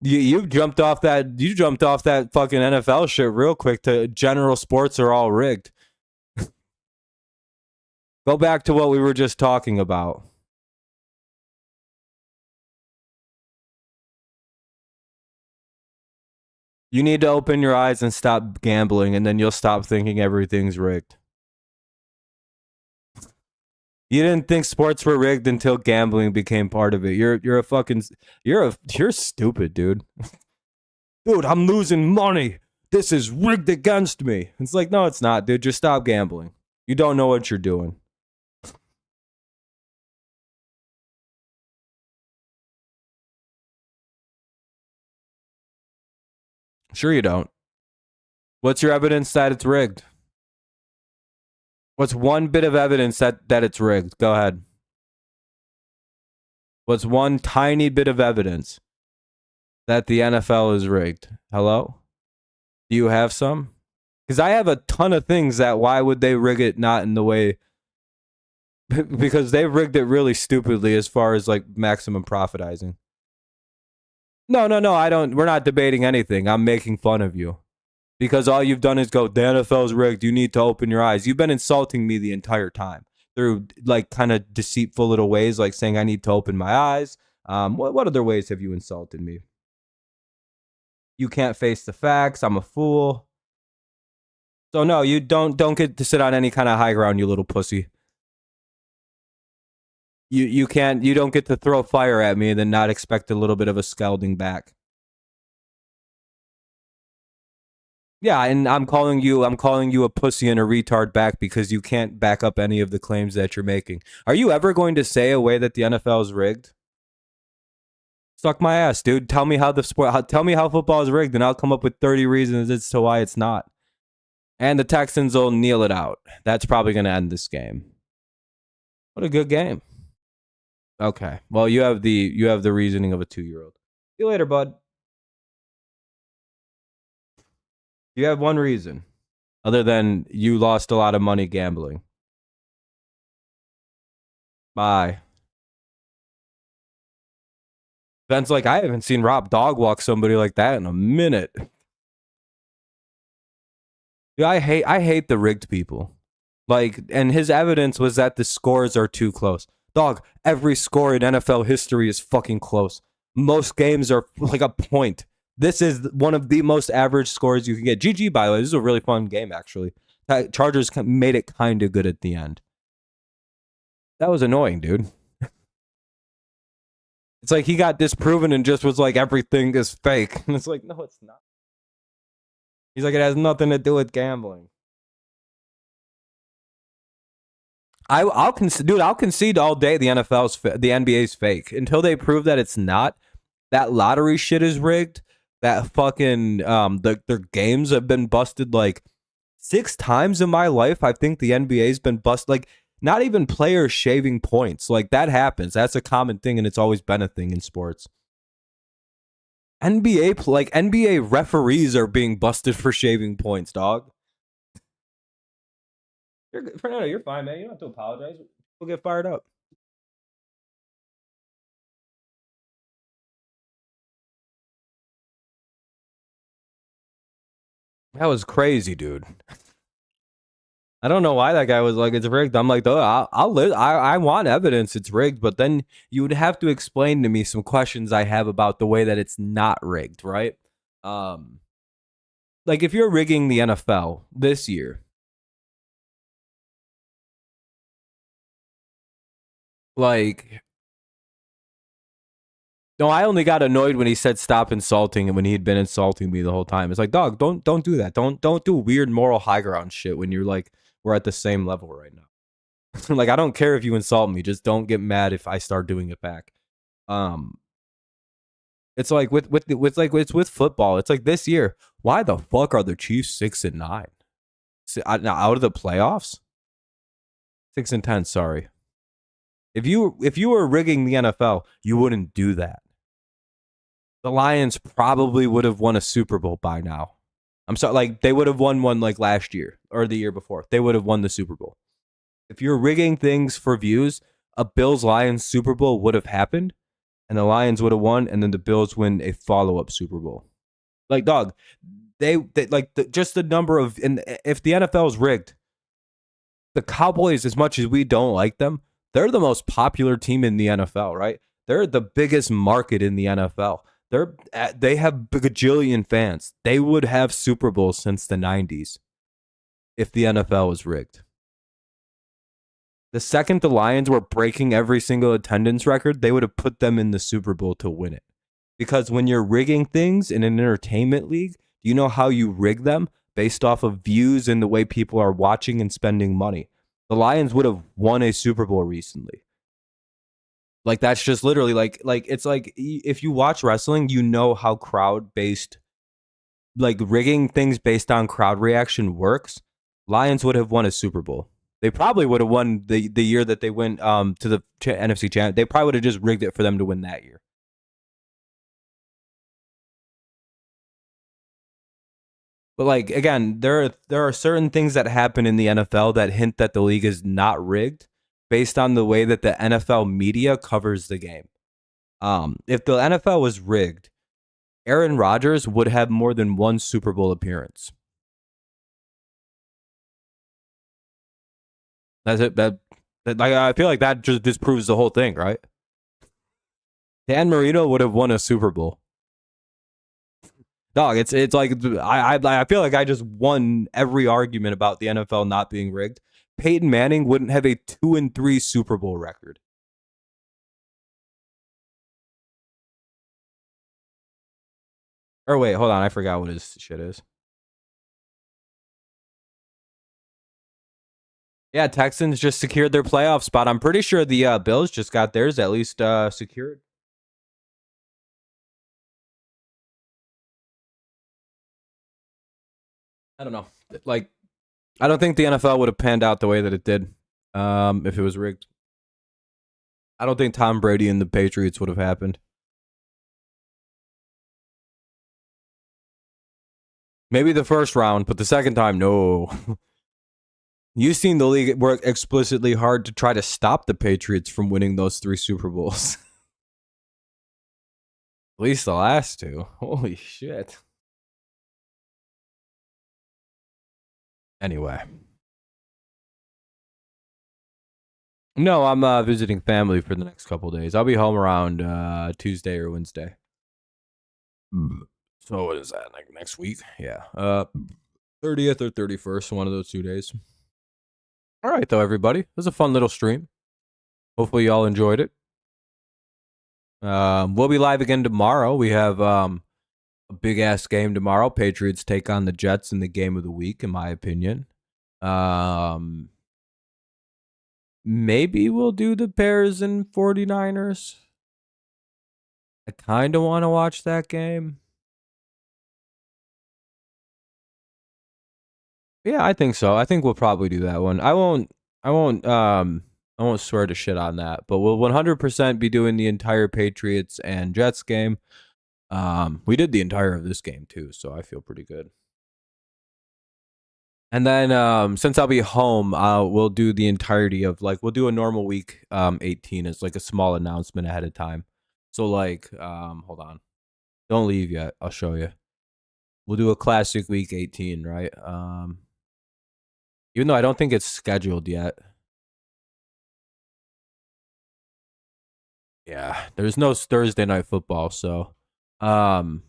You jumped off that fucking NFL shit real quick to general sports are all rigged. Go back to what we were just talking about. You need to open your eyes and stop gambling, and then you'll stop thinking everything's rigged. You didn't think sports were rigged until gambling became part of it. You're stupid, dude. Dude, I'm losing money. This is rigged against me. It's like, no, it's not, dude. Just stop gambling. You don't know what you're doing. Sure you don't. What's your evidence that it's rigged? What's one bit of evidence that it's rigged? Go ahead. What's one tiny bit of evidence that the NFL is rigged? Hello? Do you have some? Because I have a ton of things that why would they rig it not in the way because they've rigged it really stupidly as far as like maximum profitizing. No. I don't. We're not debating anything. I'm making fun of you because all you've done is go, the NFL's rigged. You need to open your eyes. You've been insulting me the entire time through like kind of deceitful little ways, like saying I need to open my eyes. What other ways have you insulted me? You can't face the facts. I'm a fool. So no, you don't get to sit on any kind of high ground, you little pussy. You don't get to throw fire at me and then not expect a little bit of a scalding back. Yeah, and I'm calling you a pussy and a retard back because you can't back up any of the claims that you're making. Are you ever going to say a way that the NFL is rigged? Suck my ass, dude. Tell me how tell me how football is rigged and I'll come up with 30 reasons as to why it's not. And the Texans will kneel it out. That's probably going to end this game. What a good game. Okay. Well, you have the reasoning of a 2-year-old. See you later, bud. You have one reason, other than you lost a lot of money gambling. Bye. Ben's like, I haven't seen Rob dog walk somebody like that in a minute. Yeah, I hate the rigged people. Like, and his evidence was that the scores are too close. Dog, every score in NFL history is fucking close. Most games are like a point. This is one of the most average scores you can get. GG, by the way, this is a really fun game, actually. Chargers made it kind of good at the end. That was annoying, dude. It's like he got disproven and just was like, everything is fake. And it's like, no, it's not. He's like, it has nothing to do with gambling. I'll concede all day the NBA's fake until they prove that it's not. That lottery shit is rigged. That fucking their games have been busted like 6 times in my life. I think the NBA's been busted. Like, not even players shaving points. Like, that happens. That's a common thing, and it's always been a thing in sports. NBA referees are being busted for shaving points, dog. Fernando, you're fine, man. You don't have to apologize. We'll get fired up. That was crazy, dude. I don't know why that guy was like, it's rigged. I'm like, oh, I want evidence it's rigged, but then you would have to explain to me some questions I have about the way that it's not rigged, right? Like if you're rigging the NFL this year, like, no, I only got annoyed when he said stop insulting and when he'd been insulting me the whole time. It's like, dog, don't do that. Don't do weird moral high ground shit when you're like, we're at the same level right now. Like, I don't care if you insult me, just don't get mad if I start doing it back. It's like with football. It's like this year, why the fuck are the Chiefs 6-9? Now out of the playoffs? 6-10, sorry. If you were rigging the NFL, you wouldn't do that. The Lions probably would have won a Super Bowl by now. I'm sorry, like they would have won one like last year or the year before. They would have won the Super Bowl. If you're rigging things for views, a Bills-Lions Super Bowl would have happened, and the Lions would have won, and then the Bills win a follow-up Super Bowl. Like, dog, they like just the number of, and if the NFL is rigged, the Cowboys, as much as we don't like them, they're the most popular team in the NFL, right? They're the biggest market in the NFL. They have a gajillion fans. They would have Super Bowls since the 90s if the NFL was rigged. The second the Lions were breaking every single attendance record, they would have put them in the Super Bowl to win it. Because when you're rigging things in an entertainment league, do you know how you rig them? Based off of views and the way people are watching and spending money. The Lions would have won a Super Bowl recently. Like, that's just literally like it's like if you watch wrestling, you know how crowd-based, like rigging things based on crowd reaction works. Lions would have won a Super Bowl. They probably would have won the year that they went to the NFC Championship. They probably would have just rigged it for them to win that year. But like, again, there are certain things that happen in the NFL that hint that the league is not rigged. based on the way that the NFL media covers the game. If the NFL was rigged, Aaron Rodgers would have more than one Super Bowl appearance. That's it. That like I feel like that just disproves the whole thing, right? Dan Marino would have won a Super Bowl. Dog, it's like I feel like I just won every argument about the NFL not being rigged. Peyton Manning wouldn't have a 2-3 Super Bowl record. Or wait, hold on, I forgot what his shit is. Yeah, Texans just secured their playoff spot. I'm pretty sure the Bills just got theirs at least secured. I don't know. Like, I don't think the NFL would have panned out the way that it did if it was rigged. I don't think Tom Brady and the Patriots would have happened. Maybe the first round, but the second time, no. You've seen the league work explicitly hard to try to stop the Patriots from winning those 3 Super Bowls. At least the last 2. Holy shit. Anyway. No, I'm visiting family for the next couple days. I'll be home around Tuesday or Wednesday. So what is that? Like next week? Yeah. 30th or 31st, one of those 2 days. All right, though, everybody. It was a fun little stream. Hopefully, y'all enjoyed it. We'll be live again tomorrow. We have a big ass game tomorrow. Patriots take on the Jets in the game of the week, in my opinion. Maybe we'll do the Bears and 49ers. I kind of want to watch that game. Yeah, I think so. I think we'll probably do that one. I won't swear to shit on that, but we'll 100% be doing the entire Patriots and Jets game. We did the entire of this game too, so I feel pretty good. And then since I'll be home, we'll do the entirety of we'll do a normal week 18 as like a small announcement ahead of time. So hold on. Don't leave yet. I'll show you. We'll do a classic week 18, right? Even though I don't think it's scheduled yet. Yeah, there's no Thursday night football, so we'll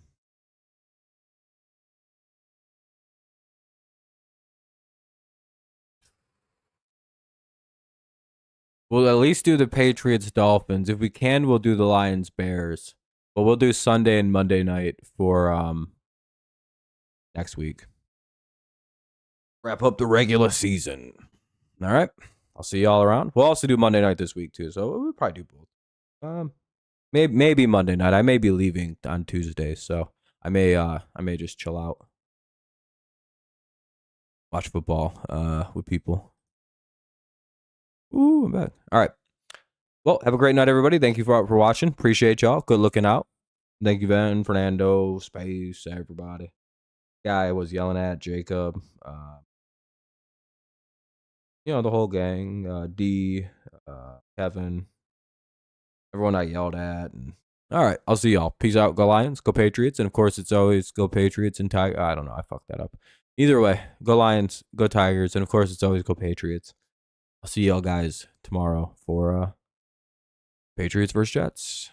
at least do the Patriots Dolphins. If we can, we'll do the Lions Bears. But we'll do Sunday and Monday night for next week. Wrap up the regular season. All right. I'll see y'all around. We'll also do Monday night this week too, so we'll probably do both. Maybe Monday night. I may be leaving on Tuesday, so I may just chill out, watch football with people. Ooh, I'm back. All right. Well, have a great night, everybody. Thank you for watching. Appreciate y'all. Good looking out. Thank you, Ben, Fernando, Space, everybody. Guy I was yelling at, Jacob. The whole gang. D, Kevin. Everyone I yelled at. All right. I'll see y'all. Peace out. Go Lions. Go Patriots. And, of course, it's always go Patriots and Tigers. I don't know. I fucked that up. Either way, go Lions. Go Tigers. And, of course, it's always go Patriots. I'll see y'all guys tomorrow for Patriots versus Jets.